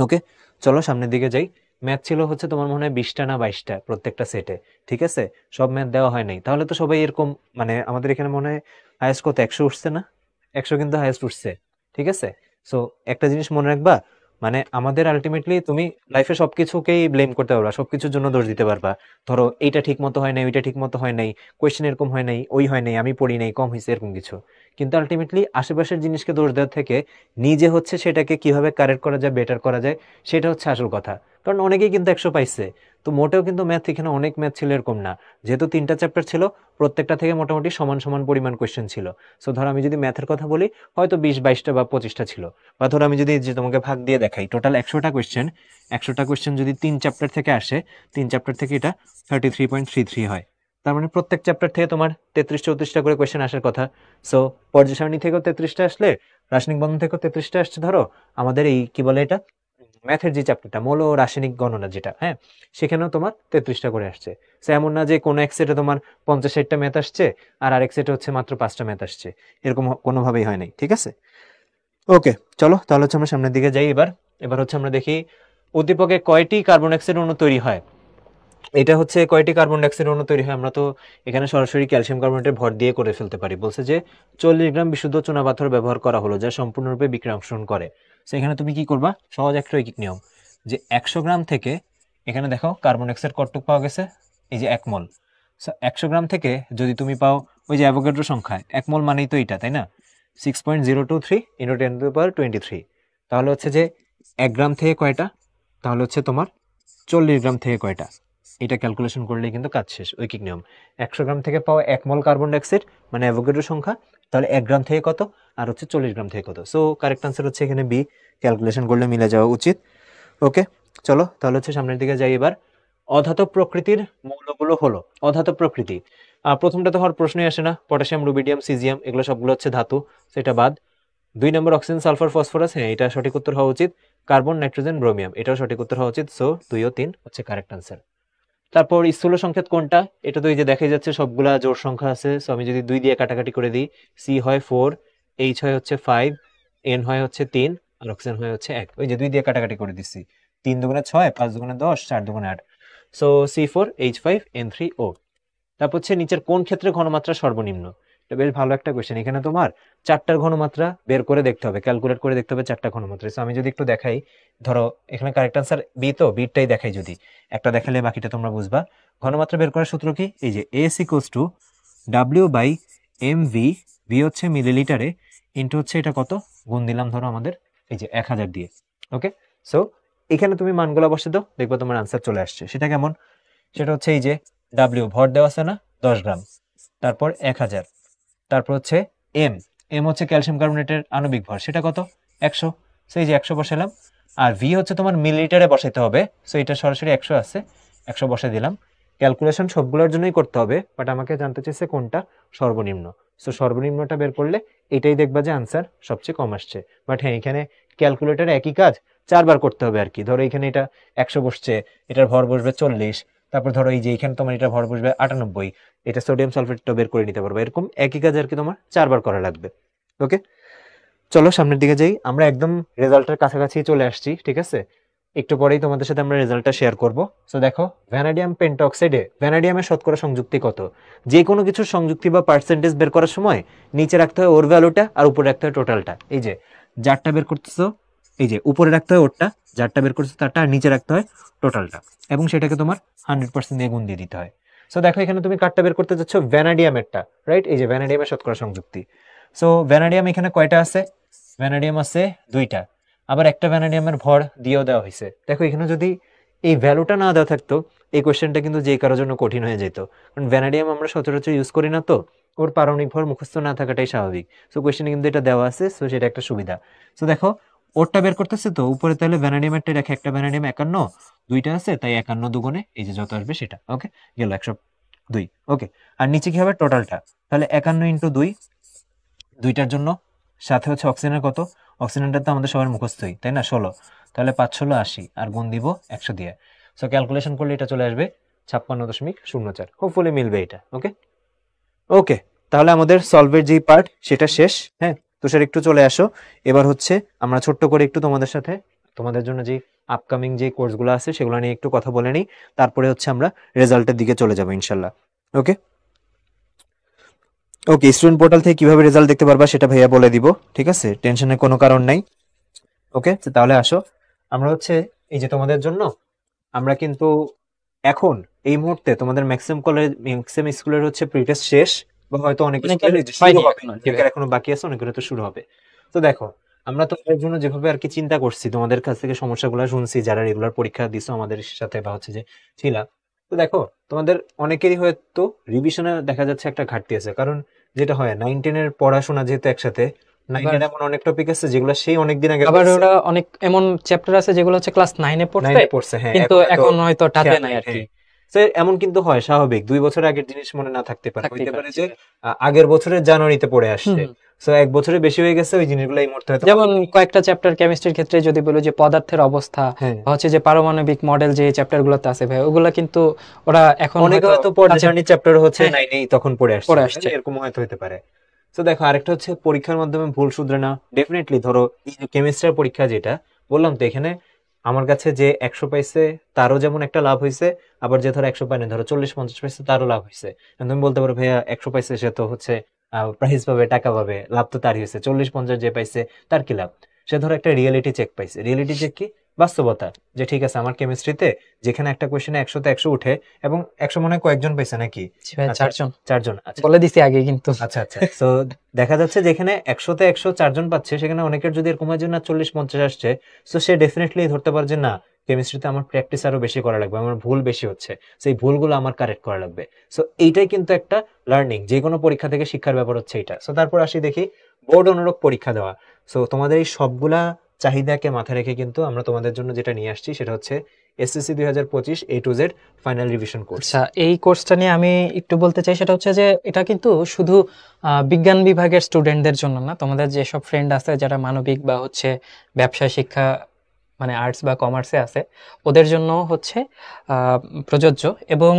ওকে, চলো সামনের দিকে যাই। ম্যাথ ছিল হচ্ছে তোমার মনে হয় 20টা না 22টা প্রত্যেকটা সেটে। ঠিক আছে, সব ম্যাথ দেওয়া হয় নাই, তাহলে তো সবাই এরকম, মানে আমাদের এখানে মনে হয় হায়েস্ট কত, 100 উঠছে না? 100 কিন্তু হায়েস্ট উঠছে। ঠিক আছে, সো একটা জিনিস মনে রাখবা, মানে আমাদের আলটিমেটলি তুমি লাইফে সবকিছুকেই ব্লেম করতে পারবা, সবকিছুর জন্য দোষ দিতে পারবা। ধরো এইটা ঠিক মতো হয় নাই, ওইটা ঠিক মতো হয় নাই, কোয়েশ্চেন এরকম হয় নাই, ওই হয় নাই, আমি পড়ি নাই, কম হয়েছে, এরকম কিছু। কিন্তু আলটিমেটলি আশেপাশের জিনিসকে দোষ দেওয়ার থেকে নিজে হচ্ছে সেটাকে কিভাবে কারেক্ট করা যায়, বেটার করা যায়, সেটা হচ্ছে আসল কথা। কারণ অনেকেই কিন্তু 100 পাইছে, তো মোটেও কিন্তু ম্যাথ এখানে অনেক ম্যাথ ছিল এরকম না। যেহেতু 3টা চ্যাপ্টার ছিল, প্রত্যেকটা থেকে মোটামুটি সমান সমান পরিমাণ কোয়েশ্চেন ছিল। সো ধরো আমি যদি ম্যাথের কথা বলি, হয়তো 20, 22টা বা 25টা ছিল। বা ধরো আমি যদি যে তোমাকে ভাগ দিয়ে দেখাই, টোটাল 100টা কোয়েশ্চেন, 100টা কোয়েশ্চেন যদি 3 চ্যাপ্টার থেকে আসে, 3 চ্যাপ্টার থেকে এটা 33.33 হয়। তার মানে প্রত্যেক চ্যাপ্টার থেকে তোমার 33-34টা করে কোয়েশ্চেন আসার কথা। সো পর্যায় সারণী থেকেও 33টা আসলে, রাসায়নিক বন্ধন থেকেও 33টা আসছে। ধরো আমাদের এই কি বলে এটা, ম্যাথের যে চ্যাপ্টারটা মৌল ও রাসায়নিক গণনা যেটা, হ্যাঁ, সেখানেও তোমার 33টা করে আসছে। সো এমন না যে কোনো এক সেটে তোমার 50-60টা ম্যাথ আসছে আর আরেক সেটে হচ্ছে মাত্র 5টা ম্যাথ আসছে, এরকম কোনোভাবেই হয় নাই। ঠিক আছে, ওকে, চলো তাহলে হচ্ছে আমরা সামনের দিকে যাই। এবার এবার হচ্ছে আমরা দেখি উদ্দীপকে কয়টি কার্বন ডাইঅক্সাইড অণু তৈরি হয়। এটা হচ্ছে কয়টি কার্বন ডাইঅক্সাইড অণু তৈরি হয়, আমরা তো এখানে সরাসরি ক্যালসিয়াম কার্বনেটের ভর দিয়ে করে ফেলতে পারি। বলছে যে 40 গ্রাম বিশুদ্ধ চুনাপাথর ব্যবহার করা হলো যা সম্পূর্ণরূপে বিক্রিয়া অংশগ্রহণ করে। সেখানে তুমি কি করবা, সহজ একটা রৈখিক নিয়ম, যে 100 গ্রাম থেকে, এখানে দেখো কার্বন ডাইঅক্সাইড কতটুকু পাওয়া গেছে, এই যে 1 মোল। 100 গ্রাম থেকে যদি তুমি পাও ওই যে অ্যাভোগাড্রো সংখ্যা, 1 মোল মানেই তো এটা, তাই না? 6.023 × 10⁻23। তাহলে হচ্ছে যে 1 গ্রাম থেকে কয়টা, তাহলে হচ্ছে তোমার 40 গ্রাম থেকে কয়টা, এটা ক্যালকুলেশন করলেই কিন্তু কাজ শেষ। ঐকিক নিয়ম, 100 গ্রাম থেকে পাওয়া 1 মোল কার্বন ডাইঅক্সাইড মানে অ্যাভোগাড্রো সংখ্যা, তাহলে 1 গ্রাম থেকে কত, আর হচ্ছে 40 গ্রাম থেকে কত। সো কারেক্ট আনসার হচ্ছে এখানে বি, ক্যালকুলেশন করলে মিলে যাওয়া উচিত। ওকে, চলো তাহলে হচ্ছে সামনের দিকে যাই। এবার অধাতব প্রকৃতির মৌলগুলো হলো অধাতব প্রকৃতি। প্রথমটা তো হওয়ার প্রশ্নই আসে না, পটাশিয়াম, রুবিডিয়াম, সিজিয়াম, এগুলো সবগুলো হচ্ছে ধাতু, সেটা বাদ। 2 নম্বর অক্সিজেন, সালফার, ফসফরাস, হ্যাঁ এটা সঠিক উত্তর হওয়া উচিত। কার্বন, নাইট্রোজেন, ব্রোমিয়াম, এটাও সঠিক উত্তর হওয়া উচিত। সো 2 ও 3 হচ্ছে কারেক্ট আনসার। তারপর স্থূল সংকেত কোনটা, এটা তো এই যে দেখাই যাচ্ছে সবগুলা জোড় সংখ্যা আছে। সো আমি যদি 2 দিয়ে কাটাকাটি করে দিই, সি হয় 4, এইচ হয় হচ্ছে 5, এন হয় হচ্ছে 3, আর অক্সিজেন হয় হচ্ছে 1। ওই যে 2 দিয়ে কাটাকাটি করে দিচ্ছি, 3 দুগুণে 6, 5 দুগুণে 10, 4 দুগুণে 8। So C4H5N3O। তারপর হচ্ছে নিচের কোন ক্ষেত্রে ঘনমাত্রা সর্বনিম্ন। এটা বেশ ভালো একটা কোয়েশ্চেন, এখানে তোমার 4টার ঘনমাত্রা বের করে দেখতে হবে, ক্যালকুলেট করে দেখতে হবে 4টা ঘনমাত্রা। সো আমি যদি একটু দেখাই, ধরো এখানে কারেক্ট আনসার বি, তো বিটাই দেখাই, যদি একটা দেখালে বাকিটা তোমরা বুঝবা। ঘনমাত্রা বের করার সূত্র কি, এই যে S equals to W/mv, V হচ্ছে মিলিলিটারে, ইন্টু হচ্ছে এটা কত, গুণ দিলাম ধরো আমাদের এই যে 1000 দিয়ে। ওকে, সো এখানে তুমি মানগুলো বসে দাও, দেখবো তোমার আনসার চলে আসছে। সেটা কেমন, সেটা হচ্ছে এই যে ডাব্লিউ ভর দেওয়া আছে না 10 গ্রাম, তারপর 1000, তারপর হচ্ছে এম, এম হচ্ছে ক্যালসিয়াম কার্বনেটের আণবিক ভর, সেটা কত, 100। সো এই যে 100 বসালাম। আর ভি হচ্ছে তোমার মিলিলিটারে বসাইতে হবে, সো এটা সরাসরি 100 আছে, 100 বসাই দিলাম। ক্যালকুলেশন সবগুলোর জন্যই করতে হবে, বাট আমাকে জানতে চাইছে কোনটা সর্বনিম্ন। সো সর্বনিম্নটা বের করলে এটাই দেখবা যে আনসার সবচেয়ে কম আসছে। বাট হ্যাঁ, এখানে ক্যালকুলেটার একই কাজ 4বার করতে হবে আর কি। ধরো এখানে এটা 100 বসছে, এটার ভর বসবে 40, তারপর ধরো এই যে এখানে তোমার এটা ভর বসবে 98, এটা সোডিয়াম সালফেটটা বের করে নিতে পারবো। এরকম একই কাজ আর কি তোমার 4বার করা লাগবে। ওকে, চলো সামনের দিকে যাই, আমরা একদম রেজাল্টের কাছাকাছি চলে আসছি। ঠিক আছে, একটু পরেই তোমাদের সাথে আমরা রেজাল্টটা শেয়ার করব। সো দেখো, ভ্যানাডিয়াম পেন্টঅক্সাইডে ভ্যানাডিয়ামের শতকরা সংযুক্তি কত। যে কোনো কিছুর সংযুক্তি বা পার্সেন্টেজ বের করার সময় নিচে রাখতে হয় ওর ভ্যালুটা, আর উপরে রাখতে হয় টোটালটা। এই যে যারটা বের করতেছো, এই যে উপরে রাখতে হয় ওরটা, যারটা বের করছো তারটা, আর নিচে রাখতে হয় টোটালটা, এবং সেটাকে তোমার 100% দিয়ে গুণ দিয়ে দিতে হয়। সো দেখো এখানে তুমি কার্ডটা বের করতে যাচ্ছ ভ্যানাডিয়ামেরটা, রাইট, এই যে ভ্যানাডিয়ামের শতকরা সংযুক্তি। সো ভ্যানাডিয়াম এখানে কয়টা আছে, ভ্যানাডিয়াম আছে 2টা, আবার একটা ভ্যানাডিয়ামের ভর দিয়েও দেওয়া হয়েছে। দেখো এখানে যদি এই ভ্যালুটা না দেওয়া থাকতো, এই কোয়েশ্চেনটা কিন্তু যে কারোর জন্য কঠিন হয়ে যেত, কারণ ভ্যানাডিয়াম আমরা সচরাচর ইউজ করি না, তো ওর পারমাণবিক ভর মুখস্থ না থাকাটাই স্বাভাবিক। সো কোয়েশ্চেনে কিন্তু এটা দেওয়া আছে, সো সেটা একটা সুবিধা। সো দেখো ওরটা বের করতেছে তো উপরে, তাহলে ভ্যানাডিয়ামেরটা রেখে, একটা ভ্যানাডিয়াম 51, 2টা আছে, তাই 51 দুগুণে এই যে যত আসবে সেটা, ওকে গেল 102। ওকে, আর নিচে কি হবে টোটালটা, তাহলে 51 × 2, 2টার জন্য, সাথে হচ্ছে অক্সিজেনের কত, অক্সিজেনটা তো আমাদের সবার মুখস্থই তাই না, 16, তাহলে 5 × 16 = 80, আর গুণ দিব 100 দিয়ে। সো ক্যালকুলেশন করলে এটা চলে আসবে 56.04, হোপফুলি মিলবে এটা। ওকে ওকে, তাহলে আমাদের সলভের যেই পার্ট সেটা শেষ। হ্যাঁ, তুষার একটু চলে আসো। এবার হচ্ছে আমরা ছোট্ট করে একটু তোমাদের সাথে তোমাদের জন্য যে আপকামিং যে কোর্সগুলো আছে সেগুলো নিয়ে একটু কথা বলে নিই, তারপরে হচ্ছে আমরা রেজাল্টের দিকে চলে যাবো ইনশাল্লাহ। ওকে ওকে, স্টুডেন্ট পোর্টাল থেকে কিভাবে রেজাল্ট দেখতে পারবা সেটা ভাইয়া বলে দিব, ঠিক আছে, টেনশনের কোনো কারণ নাই। ওকে, তাহলে আসো, আমরা হচ্ছে এই যে তোমাদের জন্য আমরা কিন্তু এখন এই মুহূর্তে তোমাদের ম্যাক্সিমাম কলেজ, ম্যাক্সিমাম স্কুলের হচ্ছে প্রিটেস্ট শেষ, বা হয়তো অনেক অনেকের স্কুলের শুরু হয়নি হবে, এখনো, জি ভাই। অনেকের এখনো বাকি আছে, অনেকের তো শুরু হবে। তো দেখো আমরা তোমাদের জন্য যেভাবে আর কি চিন্তা করছি, তোমাদের কাছ থেকে সমস্যাগুলো শুনছি, যারা রেগুলার পরীক্ষা দিছো আমাদের সাথে বা হচ্ছে যে ছিলা, তো দেখো তোমাদের অনেকেরই হয়তো রিভিশনে দেখা যাচ্ছে একটা ঘাটতি আছে, কারণ যেটা হয় 9-10-এর পড়াশোনা যেহেতু একসাথে, আবার 9-10 এমন অনেক টপিক আছে যেগুলো সেই অনেকদিন আগে আবার পড়ছে, ওরা অনেক এমন চ্যাপ্টার আছে যেগুলো হচ্ছে ক্লাস 9-এ পড়ছে, 9-এ পড়ছে, হ্যাঁ, কিন্তু এখন হয়তো এখন হয়তো টাচে খেয়াল নাই নাই। আর কি। হ্যাঁ, তো এমন কিন্তু হয়, স্বাভাবিক, 2 বছর আগের জিনিস মনে না থাকতে পারে, থাকতেই হইতে পারে, পারে জি যে ভাই। আগের বছরের জানুয়ারিতে পড়ে হুম আসছে, হুম। সো 1 বছরের বেশি হয়ে গেছে, ওই জিনিসগুলো এই মুহূর্তে হয়তো যেমন মনে নেই। কয়েকটা চ্যাপ্টার কেমিস্ট্রির ক্ষেত্রে যদি বলো যে পদার্থের অবস্থা হ্যাঁ, বা হচ্ছে যে পারমাণবিক মডেল যে চ্যাপ্টার গুলোতে আছে ভাই, ওগুলা কিন্তু ওরা এখন অনেকে হয়তো হয়তো টাচে, পর্যায়সারণী চ্যাপ্টার হচ্ছে হ্যাঁ হ্যাঁ, 9-এই তখন পড়ে আসছে, পড়ে তাই আসছে। না, এরকম হয়তো হতে পারে। তো দেখো আরেকটা হচ্ছে পরীক্ষার মাধ্যমে ভুল শুধরে না, ডেফিনেটলি ধরো এই যে কেমিস্ট্রির পরীক্ষা যেটা বললাম, তো এখানে আমার কাছে যে 100 পাইছে তারও যেমন একটা লাভ হয়েছে, আবার যে ধরো 100 পায়নি, ধরো 40-50 পাইছে তারও লাভ হয়েছে। এখন তুমি বলতে পারো ভাইয়া 100 পাইছে সে তো হচ্ছে প্রাইজ পাবে, টাকা পাবে, লাভ তো তারই হয়েছে, 40-50 যে পাইছে তার কি লাভ, সে ধরো একটা রিয়েলিটি চেক পাইছে। রিয়েলিটি চেক কি, বাস্তবতা, যে ঠিক আছে আমার কেমিস্ট্রিতে যেখানে একটা কোয়েশ্চেনে 100-তে 100 উঠে, এবং 100 মনে হয় কয়েকজন পাইছে নাকি, জি ভাই, আচ্ছা 4 জন 4 জন, আচ্ছা বলে দিছি আগে কিন্তু। আচ্ছা আচ্ছা, তো দেখা যাচ্ছে যেখানে 100-তে 100 4 জন পাচ্ছে, সেখানে অনেকের যদি এরকম হয় যে না 40-50 আসছে, তো সে ডেফিনেটলি ধরতে পারে যে না, কেমিস্ট্রিতে আমার প্র্যাকটিস আরো বেশি করা লাগবে, আমার ভুল বেশি হচ্ছে, সেই ভুলগুলো আমার কারেক্ট করা লাগবে। সো এইটাই কিন্তু একটা লার্নিং, যে কোনো পরীক্ষা থেকে শিক্ষার ব্যাপার হচ্ছে এটা। সো তারপর আসি দেখি বোর্ড অনুরূপ পরীক্ষা দেওয়া। সো তোমাদের এই সবগুলা চাহিদাকে মাথায় রেখে কিন্তু আমরা তোমাদের জন্য যেটা নিয়ে আসছি সেটা হচ্ছে SSC 2025 A to Z final revision course. আচ্ছা, এই কোর্সটা নিয়ে আমি একটু বলতে চাই, সেটা হচ্ছে যে এটা কিন্তু শুধু বিজ্ঞান বিভাগের স্টুডেন্টদের জন্য না, তোমাদের যেসব ফ্রেন্ড আছে যারা মানবিক বা হচ্ছে ব্যবসায় শিক্ষা মানে আর্টস বা কমার্সে আছে, ওদের জন্য হচ্ছে প্রযোজ্য। এবং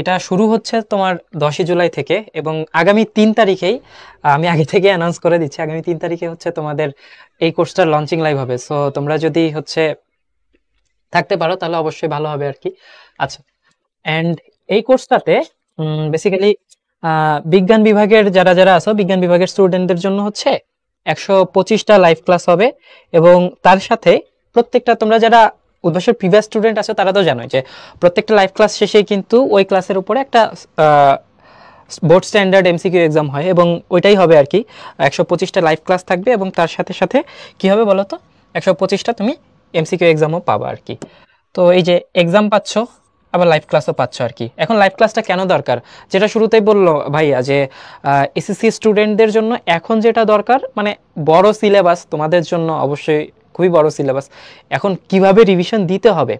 এটা শুরু হচ্ছে তোমার 10ই জুলাই থেকে, এবং আগামী 3 তারিখেই, আমি আগে থেকে অ্যানাউন্স করে দিচ্ছি, আগামী 3 তারিখে হচ্ছে তোমাদের এই কোর্সটার লঞ্চিং লাইভ হবে। সো তোমরা যদি হচ্ছে থাকতে পারো তাহলে অবশ্যই ভালো হবে আর কি। আচ্ছা, অ্যান্ড এই কোর্সটাতে বেসিক্যালি বিজ্ঞান বিভাগের যারা যারা আছো, বিজ্ঞান বিভাগের স্টুডেন্টদের জন্য হচ্ছে 125টা লাইভ ক্লাস হবে। এবং তার সাথে প্রত্যেকটা, তোমরা যারা উদ্ভাসের প্রিভিয়াস স্টুডেন্ট আছো তারা তো জানোই যে প্রত্যেকটা লাইভ ক্লাস শেষেই কিন্তু ওই ক্লাসের উপরে একটা বোর্ড স্ট্যান্ডার্ড এমসিকিউ এক্সাম হয়, এবং ওইটাই হবে আর কি। 125টা লাইভ ক্লাস থাকবে, এবং তার সাথে সাথে কি হবে বলো তো, 125টা তুমি এমসিকিউ এক্সামও পাবা আর কি। তো এই যে এক্সাম পাচ্ছ, আবার লাইভ ক্লাসও পাচ্ছ আর কি। এখন লাইভ ক্লাসটা কেন দরকার, যেটা শুরুতেই বললো ভাইয়া যে এসএসসি স্টুডেন্টদের জন্য এখন যেটা দরকার, মানে বড় সিলেবাস তোমাদের জন্য, অবশ্যই খুবই বড় সিলেবাস। এখন কিভাবে রিভিশন দিতে হবে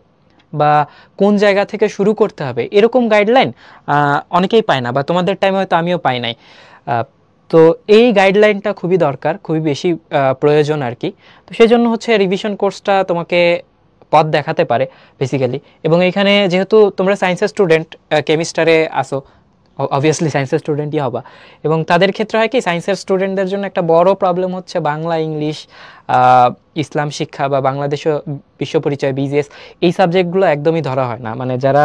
বা কোন জায়গা থেকে শুরু করতে হবে, এরকম গাইডলাইন অনেকেই পায় না, বা তোমাদের টাইমে হয়তো আমিও পাই নাই। আহ, তো এই গাইডলাইনটা খুবই দরকার, খুবই বেশি প্রয়োজন আর কি। তো সেই জন্য হচ্ছে রিভিশন কোর্সটা তোমাকে পথ দেখাতে পারে বেসিক্যালি। এবং এখানে যেহেতু তোমরা সায়েন্সের স্টুডেন্ট, কেমিস্টারে আসো, অবভিয়াসলি সায়েন্সের স্টুডেন্টই হবা। এবং তাদের ক্ষেত্রে হয় কি, সায়েন্সের স্টুডেন্টদের জন্য একটা বড় প্রবলেম হচ্ছে বাংলা, ইংলিশ, ইসলাম শিক্ষা বা বাংলাদেশ বিশ্ব পরিচয়, বিজিএস, এই সাবজেক্টগুলো একদমই ধরা হয় না, মানে যারা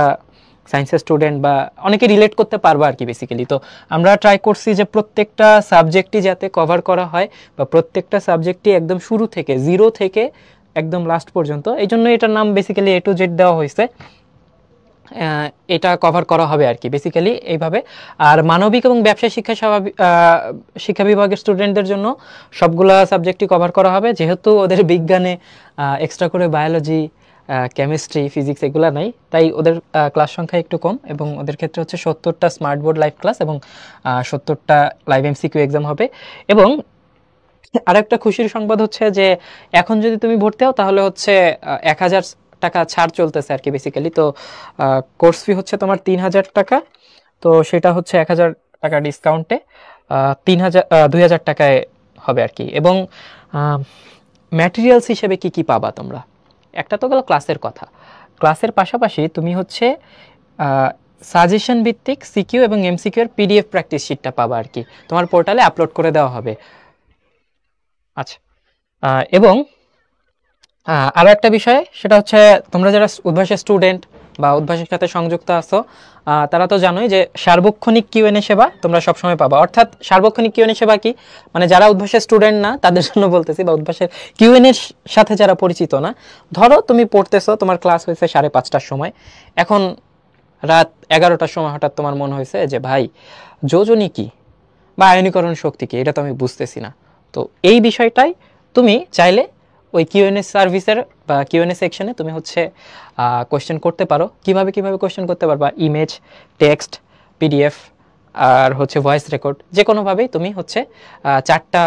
সায়েন্সের স্টুডেন্ট বা অনেকে রিলেট করতে পারবে আর কি বেসিক্যালি। তো আমরা ট্রাই করছি যে প্রত্যেকটা সাবজেক্টই যাতে কভার করা হয়, বা প্রত্যেকটা সাবজেক্টই একদম শুরু থেকে, জিরো থেকে একদম লাস্ট পর্যন্ত। এই জন্য এটার নাম বেসিক্যালি A to Z দেওয়া হয়েছে। আহ, এটা কভার করা হবে আর কি বেসিক্যালি এইভাবে। আর মানবিক এবং ব্যবসায় শিক্ষা বিভাগের স্টুডেন্টদের জন্য সবগুলা সাবজেক্টই কভার করা হবে, যেহেতু ওদের বিজ্ঞানে এক্সট্রা করে বায়োলজি, কেমিস্ট্রি, ফিজিক্স এগুলা নাই, তাই ওদের ক্লাস সংখ্যা একটু কম, এবং ওদের ক্ষেত্রে হচ্ছে 70টা স্মার্ট বোর্ড লাইভ ক্লাস এবং 70টা লাইভ এমসিকিউ এক্সাম হবে। এবং আরেকটা খুশির সংবাদ হচ্ছে যে এখন যদি তুমি ভর্তি হও তাহলে হচ্ছে 1000 টাকা ছাড় চলতেছে আর কি বেসিক্যালি। তো কোর্স ফি হচ্ছে তোমার 3000 টাকা, তো সেটা হচ্ছে 1000 টাকা ডিসকাউন্টে 2000 টাকায় হবে আর কি। এবং ম্যাটেরিয়ালস হিসেবে কি কি পাবা তোমরা, একটা তো গেল ক্লাসের কথা, ক্লাসের পাশাপাশি তুমি হচ্ছে সাজেশন ভিত্তিক সিকিউ এবং এমসিকিউ এর পিডিএফ প্র্যাকটিস শিটটা পাবা আর কি, তোমার পোর্টালে আপলোড করে দেওয়া হবে। আচ্ছা, এবং আরও একটা বিষয়, সেটা হচ্ছে তোমরা যারা উদ্ভাসের স্টুডেন্ট বা উদ্ভাসের সাথে সংযুক্ত আছো, তারা তো জানোই যে সার্বক্ষণিক কিউএনএ সেবা তোমরা সবসময় পাবা। অর্থাৎ সার্বক্ষণিক কিউএনএ সেবা কি, মানে যারা উদ্ভাসের স্টুডেন্ট না তাদের জন্য বলতেছি, বা উদ্ভাসের কিউএনএর সাথে যারা পরিচিত না, ধরো তুমি পড়তেছো, তোমার ক্লাস হয়েছে 5:30টার সময়, এখন রাত 11টার সময় হঠাৎ তোমার মনে হয়েছে যে ভাই যোজনী কি বা আয়নীকরণ শক্তি কি, এটা তো আমি বুঝতেছি না। তো এই বিষয়টাই তুমি চাইলে ওই কিউএনএ সার্ভিসের বা কিউএনএ সেকশনে তুমি হচ্ছে কোয়েশ্চেন করতে পারো। কিভাবে কোয়েশ্চেন করতে পারবা, ইমেজ, টেক্সট, পিডিএফ আর হচ্ছে ভয়েস রেকর্ড, যে কোনোভাবেই তুমি হচ্ছে 4টা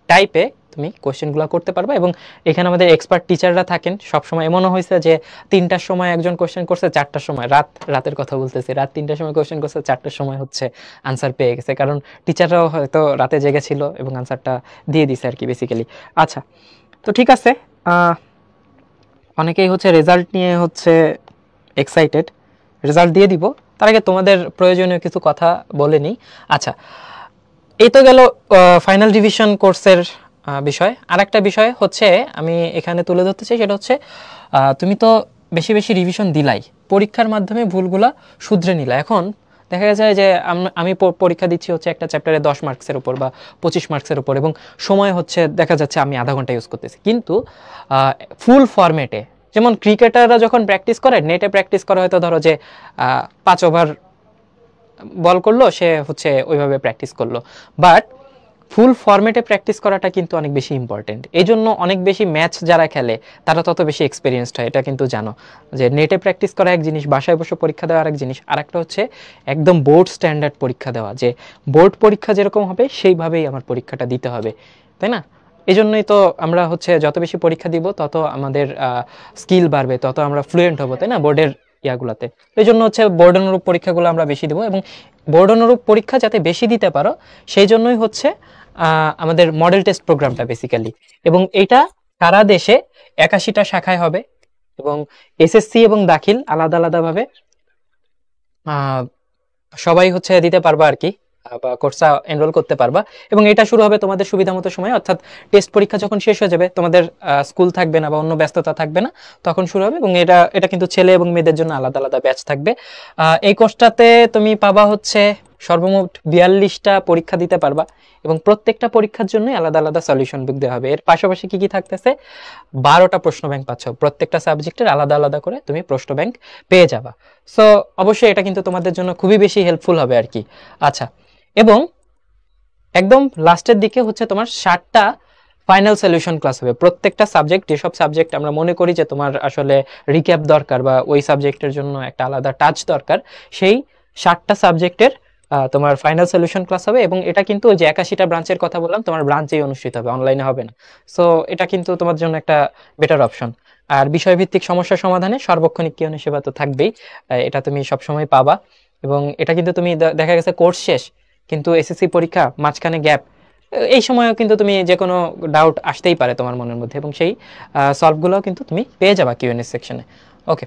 টাইপে তুমি কোশ্চেনগুলো করতে পারবা। এবং এখানে আমাদের এক্সপার্ট টিচাররা থাকেন সবসময়। এমনও হয়েছে যে 3টার সময় একজন কোশ্চেন করছে, 4টার সময়, রাতের কথা বলতেছি, রাত 3টার সময় কোশ্চেন করছে, 4টার সময় হচ্ছে আনসার পেয়ে গেছে, কারণ টিচাররাও হয়তো রাতে জেগেছিল এবং আনসারটা দিয়ে দিছে আর কি বেসিক্যালি। আচ্ছা, তো ঠিক আছে, অনেকেই হচ্ছে রেজাল্ট নিয়ে হচ্ছে এক্সাইটেড, রেজাল্ট দিয়ে দিব, তার আগে তোমাদের প্রয়োজনীয় কিছু কথা বলে নিই। আচ্ছা, এই তো গেল ফাইনাল রিভিশন কোর্সের বিষয়। আর একটা বিষয় হচ্ছে আমি এখানে তুলে ধরতে চাই, সেটা হচ্ছে তুমি তো বেশি বেশি রিভিশন দিলাই, পরীক্ষার মাধ্যমে ভুলগুলা শুধরে নিলা। এখন দেখা যায় যে আমি পরীক্ষা দিচ্ছি হচ্ছে একটা চ্যাপ্টারে 10 মার্কসের উপর বা 25 মার্কসের উপর, এবং সময় হচ্ছে দেখা যাচ্ছে আমি আধা ঘন্টা ইউজ করতেছি, কিন্তু ফুল ফরম্যাটে, যেমন ক্রিকেটাররা যখন প্র্যাকটিস করে, নেটে প্র্যাকটিস করে, হয়তো ধরো যে 5 ওভার বল করলো, সে হচ্ছে ওইভাবে প্র্যাকটিস করলো, বাট ফুল ফরম্যাটে প্র্যাকটিস করাটা কিন্তু অনেক বেশি ইম্পর্টেন্ট। এই জন্য অনেক বেশি ম্যাচ যারা খেলে তারা তত বেশি এক্সপিরিয়েন্সড হয়, এটা কিন্তু জানো যে নেটে প্র্যাকটিস করা এক জিনিস, বাসায় বসে পরীক্ষা দেওয়া আরেক জিনিস, আর একটা হচ্ছে একদম বোর্ড স্ট্যান্ডার্ড পরীক্ষা দেওয়া, যে বোর্ড পরীক্ষা যেরকম হবে সেইভাবেই আমার পরীক্ষাটা দিতে হবে, তাই না? এই জন্যই তো আমরা হচ্ছে যত বেশি পরীক্ষা দিব তত আমাদের স্কিল বাড়বে, তত আমরা ফ্লুয়েন্ট হবো, তাই না, বোর্ডের ইয়াগুলাতে। এই জন্য হচ্ছে বোর্ড অনুরূপ পরীক্ষাগুলো আমরা বেশি দেবো, এবং বোর্ড অনুরূপ পরীক্ষা যাতে বেশি দিতে পারো সেই জন্যই হচ্ছে আমাদের মডেল টেস্ট প্রোগ্রামটা বেসিক্যালি। এবং এটা সারা দেশে 81টা শাখায় হবে, এবং এসএসসি এবং দাখিল আলাদা আলাদাভাবে সবাই হচ্ছে দিতে পারবা আর কি, বা কোর্সটা এনরোল করতে পারবা। এবং এটা শুরু হবে তোমাদের সুবিধা মতো সময়, অর্থাৎ টেস্ট পরীক্ষা যখন শেষ হয়ে যাবে, তোমাদের স্কুল থাকবে না বা অন্য ব্যস্ততা থাকবে না, তখন শুরু হবে। এবং এটা কিন্তু ছেলে এবং মেয়েদের জন্য আলাদা আলাদা ব্যাচ থাকবে। এই কোর্সটাতে তুমি পাবা হচ্ছে সর্বমোট 42টা পরীক্ষা দিতে পারবা, এবং প্রত্যেকটা পরীক্ষার জন্য আলাদা আলাদা সলিউশন বুক দেওয়া হবে। এর পাশাপাশি কি কি থাকতেছে, 12টা প্রশ্ন ব্যাংক পাচ্ছ, প্রত্যেকটা সাবজেক্টের আলাদা আলাদা করে তুমি প্রশ্ন ব্যাংক পেয়ে যাবা। সো অবশ্যই এটা কিন্তু তোমাদের জন্য খুবই বেশি হেল্পফুল হবে আর কি। আচ্ছা, এবং একদম লাস্টের দিকে হচ্ছে তোমার 60টা ফাইনাল সলিউশন ক্লাস হবে। প্রত্যেকটা সাবজেক্ট, যেসব সাবজেক্ট আমরা মনে করি যে তোমার আসলে রিক্যাপ দরকার বা ওই সাবজেক্টের জন্য একটা আলাদা টাচ দরকার, সেই 60টা সাবজেক্টের তোমার ফাইনাল সলিউশন ক্লাস হবে। এবং এটা কিন্তু ওই যে 81টা ব্রাঞ্চের কথা বললাম, তোমার ব্রাঞ্চেই অনুষ্ঠিত হবে, অনলাইনে হবে না। সো এটা কিন্তু তোমার জন্য একটা বেটার অপশন। আর বিষয়ভিত্তিক সমস্যা সমাধানে সার্বক্ষণিক কিউএনএ সেবা তো থাকবেই, এটা তুমি সবসময় পাবা। এবং এটা কিন্তু তুমি দেখা গেছে কোর্স শেষ কিন্তু এসএসসি পরীক্ষা, মাঝখানে গ্যাপ, এই সময়ও কিন্তু তুমি যে কোনো ডাউট আসতেই পারে তোমার মনের মধ্যে, এবং সেই সলভগুলোও কিন্তু তুমি পেয়ে যাবা কিউএনএ সেকশনে। ওকে,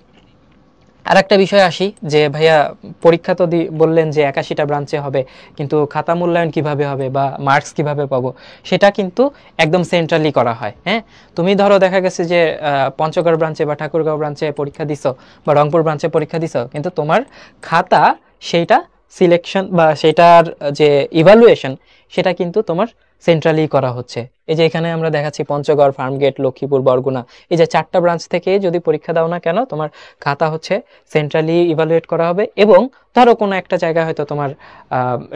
আর একটা বিষয় আসি যে ভাইয়া পরীক্ষা তো বললেন যে 81টা ব্রাঞ্চে হবে, কিন্তু খাতা মূল্যায়ন কিভাবে হবে বা মার্কস কিভাবে পাবো, সেটা কিন্তু একদম সেন্ট্রালি করা হয়। হ্যাঁ, তুমি ধরো দেখা গেছে যে পঞ্চগড় ব্রাঞ্চে বা ঠাকুরগাঁও ব্রাঞ্চে পরীক্ষা দিছো বা রংপুর ব্রাঞ্চে পরীক্ষা দিছো, কিন্তু তোমার খাতা, সেইটা সিলেকশন বা সেটার যে ইভালুয়েশন, সেটা কিন্তু তোমার সেন্ট্রালি করা হচ্ছে। এই যে এখানে আমরা দেখাচ্ছি পঞ্চগড়, ফার্মগেট, লক্ষ্মীপুর, বরগুনা, এই যে 4টা ব্রাঞ্চ থেকে যদি পরীক্ষা দাও না কেন তোমার খাতা হচ্ছে সেন্ট্রালি ইভালুয়েট করা হবে। এবং ধরো কোনো একটা জায়গায় হয়তো তোমার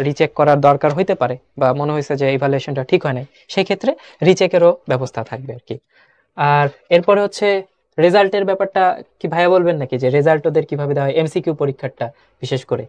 রিচেক করার দরকার হইতে পারে বা মনে হয়েছে যে ইভালুয়েশনটা ঠিক হয় নাই, সেই ক্ষেত্রে রিচেকেরও ব্যবস্থা থাকবে আর কি। আর এরপরে হচ্ছে রেজাল্টের ব্যাপারটা কি ভাইয়া বলবেন নাকি, যে রেজাল্ট ওদের কিভাবে দেওয়া হয় এমসিকিউ পরীক্ষাটা বিশেষ করে?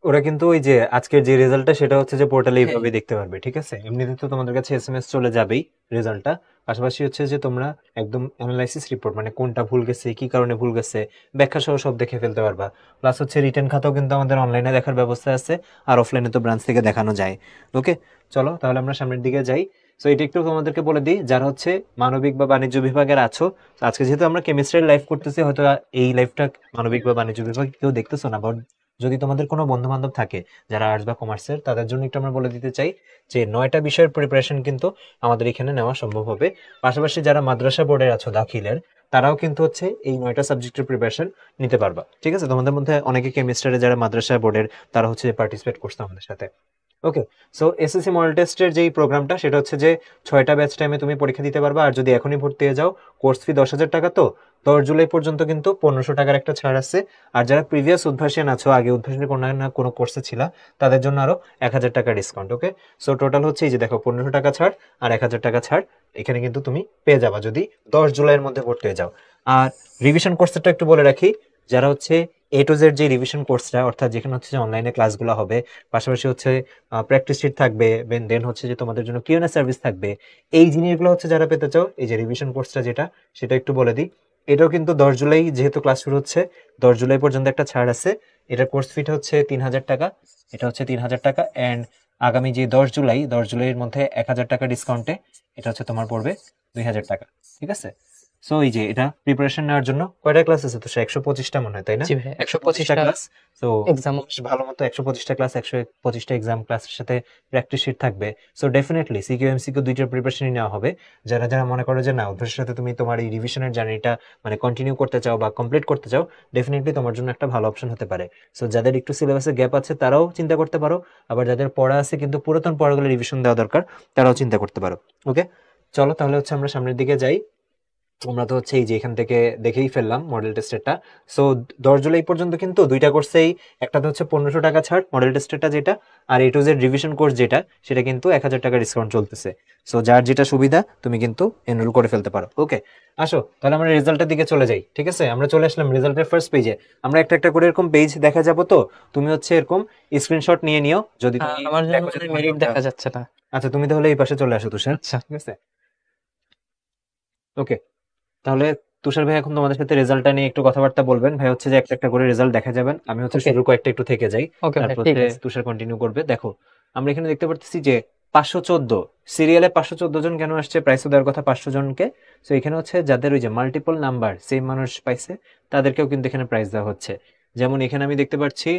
ওরা কিন্তু ওই যে আজকের যে রেজাল্টটা সেটা হচ্ছে যে পোর্টালে হ্যাঁ, এইভাবে দেখতে পারবে, ঠিক আছে? এমনিতে তো তোমাদের কাছে এসএমএস চলে যাবেই রেজাল্টটা। পাশাপাশি হচ্ছে যে তোমরা একদম অ্যানালাইসিস রিপোর্ট, মানে কোনটা ভুল গেছে, কি কারণে ভুল গেছে, ব্যাখ্যা সহ সব দেখে ফেলতে পারবা। প্লাস হচ্ছে রিটেন খাতাও কিন্তু আমাদের অনলাইনে দেখার ব্যবস্থা আছে, আর অফলাইনে তো ব্রাঞ্চ থেকে দেখানো যায়। ওকে, চলো তাহলে আমরা সামনের দিকে যাই। তো এটা একটু তোমাদেরকে বলে দিই, যারা হচ্ছে মানবিক বা বাণিজ্য বিভাগের আছো, তো আজকে যেহেতু আমরা কেমিস্ট্রির লাইভ করতেছি, হয়তো এই লাইভটা মানবিক বা বাণিজ্য বিভাগ কেউ দেখতেছো না, বা যদি তোমাদের কোনো বন্ধু বান্ধব থাকে যারা আর্টস বা কমার্সের, তাদের জন্য একটু আমরা বলে দিতে চাই যে 9টা বিষয়ের প্রিপারেশন কিন্তু আমাদের এখানে নেওয়া সম্ভব হবে। পাশাপাশি যারা মাদ্রাসা বোর্ডের আছো দাখিলের, তারাও কিন্তু হচ্ছে এই 9টা সাবজেক্টের প্রিপারেশন নিতে পারবা, ঠিক আছে? তোমাদের মধ্যে অনেকে কেমিস্ট্রির যারা মাদ্রাসা বোর্ডের, তারা হচ্ছে পার্টিসিপেট করছে আমাদের সাথে। ওকে, সো এসএসসি মডেল টেস্টের যেই প্রোগ্রামটা সেটা হচ্ছে যে 6টা ব্যাচ টাইমে তুমি পরীক্ষা দিতে পারবা। আর যদি এখনই ভর্তি হয়ে যাও, কোর্স ফি 10,000 টাকা, তো 10 জুলাই পর্যন্ত কিন্তু 1500 টাকার একটা ছাড় আছে। আর যারা প্রিভিয়াস উদ্ভাসিয়ান আছো, আগে উদ্ভাসনের কোনো না কোনো কোর্সে ছিল, তাদের জন্য আরো 1000 টাকা ডিসকাউন্ট। ওকে, সো টোটাল হচ্ছে এই যে দেখো 1500 টাকা ছাড় আর 1000 টাকা ছাড় এখানে কিন্তু তুমি পেয়ে যাবা যদি 10 জুলাইয়ের মধ্যে ভর্তি হয়ে যাও। আর রিভিশন কোর্সটা একটু বলে রাখি, যারা হচ্ছে এ টু জেড যে রিভিশন কোর্সটা, অর্থাৎ যেখানে হচ্ছে যে অনলাইনে ক্লাসগুলো হবে, পাশাপাশি হচ্ছে প্র্যাকটিস শিট থাকবে, দেন হচ্ছে যে তোমাদের জন্য কিউএনএ সার্ভিস থাকবে, এই জিনিসগুলো হচ্ছে যারা পেতে চাও, এই যে রিভিশন কোর্সটা যেটা, সেটা একটু বলে দিই। এটাও কিন্তু 10 জুলাই যেহেতু ক্লাস শুরু হচ্ছে, 10 জুলাই পর্যন্ত একটা ছাড় আছে। এটার কোর্স ফিটা হচ্ছে 3000 টাকা, এটা হচ্ছে 3000 টাকা। অ্যান্ড আগামী যে 10 জুলাইয়ের মধ্যে 1000 টাকা ডিসকাউন্টে এটা হচ্ছে তোমার পড়বে 2000 টাকা, ঠিক আছে? সো এই যে এটা প্রিপারেশন নেওয়ার জন্য কয়টা ক্লাস আছে? তো 125টা মনে হয়, তাই না? জি ভাই, 125টা 125টা ক্লাস। তো এক্সাম। ভালো মতো 125টা ক্লাস, 125টা এক্সাম ক্লাসের সাথে প্র্যাকটিস শিট থাকবে। সো ডেফিনেটলি সিকিউ এমসিকিউ দুইটার প্রিপারেশনই নেওয়া হবে। যারা যারা মনে করো যে না, অভ্যাসের সাথে তুমি তোমার এই রিভিশনের জার্নিটা মানে কন্টিনিউ করতে চাও বা কমপ্লিট করতে চাও, ডেফিনেটলি তোমার জন্য একটা ভালো অপশন হতে পারে। সো যাদের একটু সিলেবাসে গ্যাপ আছে তারাও চিন্তা করতে পারো, আবার যাদের পড়া আছে কিন্তু পুরাতন পড়াগুলো রিভিশন দেওয়া দরকার, তারাও চিন্তা করতে পারো। ওকে, চলো তাহলে হচ্ছে আমরা সামনের দিকে যাই। আমরা তো হচ্ছে এই যে এখান থেকে দেখেই ফেললাম মডেল টেস্টেরটা। সো 10 জুলাই পর্যন্ত কিন্তু দুইটা কোর্সেই, একটাতে হচ্ছে 1500 টাকা ছাড় মডেল টেস্টেরটা যেটা, আর এ টু জেড রিভিশন কোর্স যেটা, সেটা কিন্তু 1000 টাকা ডিসকাউন্ট চলতেছে। সো যার যেটা সুবিধা তুমি কিন্তু এনরোল করে ফেলতে পারো। ওকে, আসো তাহলে আমরা রেজাল্টের দিকে চলে যাই। ঠিক আছে, আমরা চলে আসলাম রেজাল্টের ফার্স্ট পেজে। আমরা একটা একটা করে এরকম পেজ দেখা যাবো, তো তুমি হচ্ছে এরকম স্ক্রিনশট নিয়ে নিও যদি তুমি আমার জন্য দেখো যে তোমার মেরিট কোনটা। দেখা যাচ্ছে না। আচ্ছা, তুমি তাহলে এই পাশে চলে আসো তুষার, আচ্ছা, ঠিক আছে? ওকে, তাহলে তুষার ভাই এখন তোমাদের সাথে রেজাল্টটা নিয়ে একটু কথাবার্তা বলবেন। ভাই হচ্ছে যে একটা একটা করে রেজাল্ট দেখা যাবেন, আমি হচ্ছে ওকে শুরু কয়েকটা একটু থেকে যাই, ওকে ভাই, তারপর ঠিক হচ্ছে আছে। তুষার কন্টিনিউ করবে। দেখো আমরা এখানে দেখতে পাচ্ছি যে 514 সিরিয়ালে 514 জন কেন আসছে, প্রাইসও দেওয়ার কথা 500 জনকে। তো এখানে হচ্ছে যাদের ওই যে মাল্টিপল নাম্বার সেম মানুষ পাইছে, তাদেরকেও কিন্তু এখানে প্রাইস দেওয়া হচ্ছে। যেমন এখানে আমি দেখতে পাচ্ছি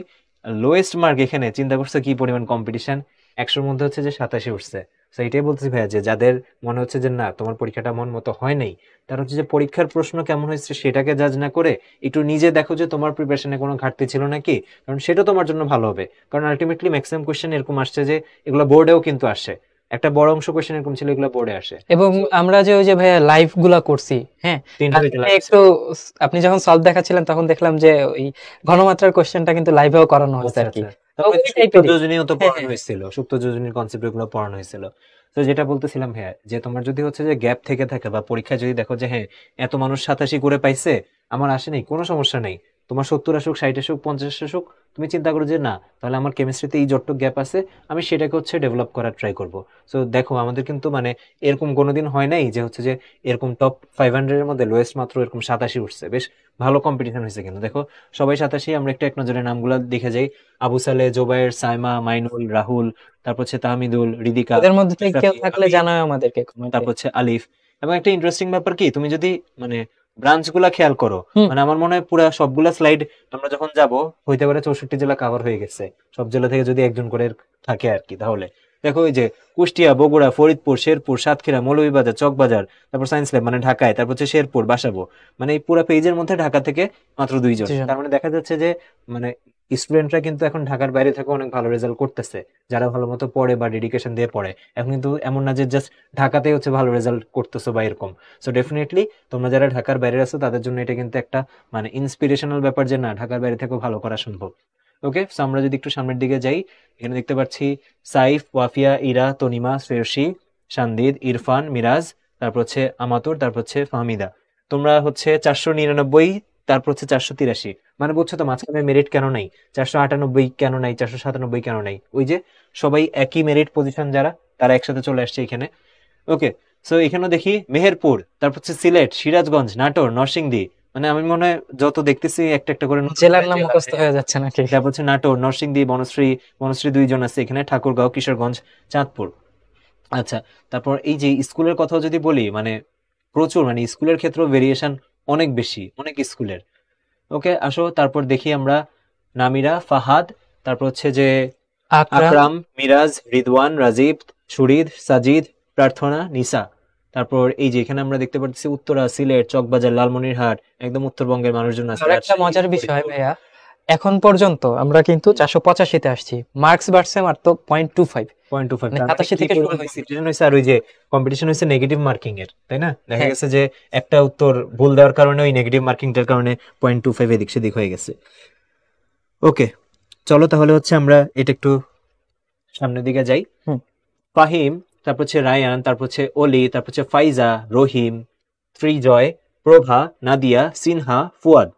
লোয়েস্ট মার্ক, এখানে চিন্তা করছে কি পরিমাণ কম্পিটিশন, 100-র মধ্যে হচ্ছে যে 87 উঠছে। তো এটাই বলতেছি ভাইয়া, যে যাদের মনে হচ্ছে যে না তোমার পরীক্ষাটা মন মতো হয় নাই, তার হচ্ছে যে পরীক্ষার প্রশ্ন কেমন হয়েছে সেটাকে জাজ না করে একটু নিজে দেখো যে তোমার প্রিপারেশনে কোনো ঘাটতি ছিল নাকি, কারণ সেটা তোমার জন্য ভালো হবে। কারণ আলটিমেটলি ম্যাক্সিমাম কোশ্চেন এরকম আসছে যে এগুলো বোর্ডেও কিন্তু আসে, একটা বড় অংশ কোশ্চেন এরকম ছিল এগুলো বোর্ডে আসে। এবং So, আমরা যে ওই যে ভাইয়া লাইভ গুলা করছি, হ্যাঁ, তিনটা দুইটা লাইভে লাগছে। একটু আপনি যখন সলভ দেখাচ্ছিলেন তখন দেখলাম যে ওই ঘনমাত্রার কোশ্চেনটা কিন্তু লাইভেও করানো হয়েছে আচ্ছা আর কি। আচ্ছা, তো তারপরে ওই সুপ্ত টাইপেরই। যোজনীও তো হ্যাঁ পড়ানো হ্যাঁ হয়েছিল, সুপ্ত যোজনীর কনসেপ্ট গুলো পড়ানো হয়েছিল। তো যেটা বলতেছিলাম ভাইয়া, যে তোমার যদি হচ্ছে যে গ্যাপ থেকে থাকে বা পরীক্ষায় যদি দেখো যে হ্যাঁ এত মানুষ 87 করে পাইছে, আমার আসেনি, কোনো সমস্যা নেই। তোমার 70 আসুক, 60 আসুক, 50 আসুক, তুমি চিন্তা করো যে না, তাহলে আমার কেমিস্ট্রিতে এই যতটুকু গ্যাপ আছে আমি সেটাকে হচ্ছে ডেভেলপ করার ট্রাই করব। সো দেখো আমাদের কিন্তু মানে এরকম কোনোদিন হয় নাই যে হচ্ছে যে এরকম টপ 500 এর মধ্যে লোয়েস্ট মাত্র এরকম 87 উঠছে। বেশ ভালো কম্পিটিশন হয়েছে কিন্তু দেখো, সবাই 87। আমরা একটু এক নজরে নামগুলো দেখে যাই। আবু সালে, জোবায়ের, সাইমা, মাইনুল, রাহুল, তারপর হচ্ছে তাহমিদুল, রিদিকা, ওদের মধ্যে থেকে কেউ আশরাফি, থাকলে আমি, জানাও আমাদেরকে কমেন্টে। তারপর হচ্ছে আলিফ। এবং একটা ইন্টারেস্টিং ব্যাপার কি, তুমি যদি মানে ব্রাঞ্চ গুলা খেয়াল করো, হুম। মানে আমার মনে হয় পুরা সবগুলা স্লাইড আমরা যখন যাব, হইতে পারে 64 জেলা কাভার হয়ে গেছে, সব জেলা থেকে যদি একজন করে থাকে আর কি। তাহলে দেখো ওই যে কুষ্টিয়া, বগুড়া, ফরিদপুর, শেরপুর, সাতক্ষীরা, মৌলভীবাজার, চকবাজার, তারপর সায়েন্স ল্যাব মানে ঢাকায়, তারপর হচ্ছে শেরপুর, বাসাবো, মানে এই পুরা পেজের মধ্যে ঢাকা থেকে মাত্র 2 জন। দুজন। তার মানে দেখা যাচ্ছে যে মানে স্টুডেন্টরা কিন্তু এখন ঢাকার বাইরে থেকে অনেক ভালো রেজাল্ট করতেছে, যারা ভালো মতো পড়ে বা ডেডিকেশন দিয়ে পড়ে। এখন কিন্তু এমন না যে জাস্ট ঢাকাতেই হচ্ছে ভালো রেজাল্ট করতেছো বা এরকম। সো ডেফিনেটলি তোমরা যারা ঢাকার বাইরে আছো তাদের জন্য এটা কিন্তু একটা মানে ইন্সপিরেশনাল ব্যাপার যে না, ঢাকার বাইরে থেকেও ভালো করা সম্ভব। ওকে, সো আমরা যদি একটু সামনের দিকে যাই, এখানে দেখতে পাচ্ছি সাইফ, ওয়াফিয়া, ইরা, তনিমা, শ্রেয়সী, সানদিদ, ইরফান, মিরাজ, তারপর হচ্ছে আমাতুর, তারপর হচ্ছে ফাহমিদা। তোমরা হচ্ছে 499, তারপর হচ্ছে 483, মানে বুঝছো তো মাঝখানে মেরিট কেন নাই, 498 কেন নাই, 497 কেন নাই? ওই যে সবাই একই মেরিট পজিশন যারা, তারা একসাথে চলে আসছে এখানে। ওকে, সো এখানেও দেখি মেহেরপুর, তারপর হচ্ছে সিলেট, সিরাজগঞ্জ, নাটোর, নরসিংদী, মানে আমি মনে হয় যত দেখতেছি একটা একটা করে নতুন জেলার করে নাম জেলা। মুখস্থ হ্যাঁ, হয়ে যাচ্ছে নাকি? তারপর হচ্ছে নাটোর, নরসিংদী, বনশ্রী, বনশ্রী 2 জন আছে এখানে, ঠাকুরগাঁও, কিশোরগঞ্জ, চাঁদপুর। আচ্ছা, তারপর এই যে স্কুলের কথাও যদি বলি, মানে প্রচুর, মানে স্কুলের ক্ষেত্রেও ভেরিয়েশন অনেক বেশি, অনেক স্কুলের। ওকে, আসো তারপর দেখি আমরা নামিরা, ফাহাদ, তারপর হচ্ছে যে আকরাম। আকরাম, মিরাজ, রিদওয়ান, রাজীব, সুরিদ, সাজিদ, প্রার্থনা, নিসা। তারপর এই যে এখানে আমরা দেখতে পাচ্ছি উত্তরা, সিলেট, চকবাজার, লালমনিরহাট, একদম উত্তরবঙ্গের মানুষজন আছে, আর একটা রাজশাহী, মজার বিষয় ফরিদপুর। ভাইয়া, এখন পর্যন্ত আমরা কিন্তু 485-তে আসছি, মার্কস বাড়ছে মাত্র 0.25, 0.25, মানে তার মানে 87 কি থেকে শুরু পরিমাণ হয়েছে। কম্পিটিশন হয়েছে, আর ওই যে কম্পিটিশন হয়েছে নেগেটিভ মার্কিং এর, তাই না? দেখা হ্যাঁ, গেছে যে একটা উত্তর ভুল দেওয়ার কারণে ওই নেগেটিভ মার্কিংটার কারণে 0.25 এদিক সেদিক হয়ে গেছে। ওকে, চলো তাহলে হচ্ছে আমরা এটা একটু সামনের দিকে যাই। হুম। ফাহিম, তারপর হচ্ছে রায়ান, তারপর হচ্ছে অলি, তারপর হচ্ছে ফাইজা, রহিম, ত্রিজয়, প্রভা, নাদিয়া, সিনহা, ফুয়াদ।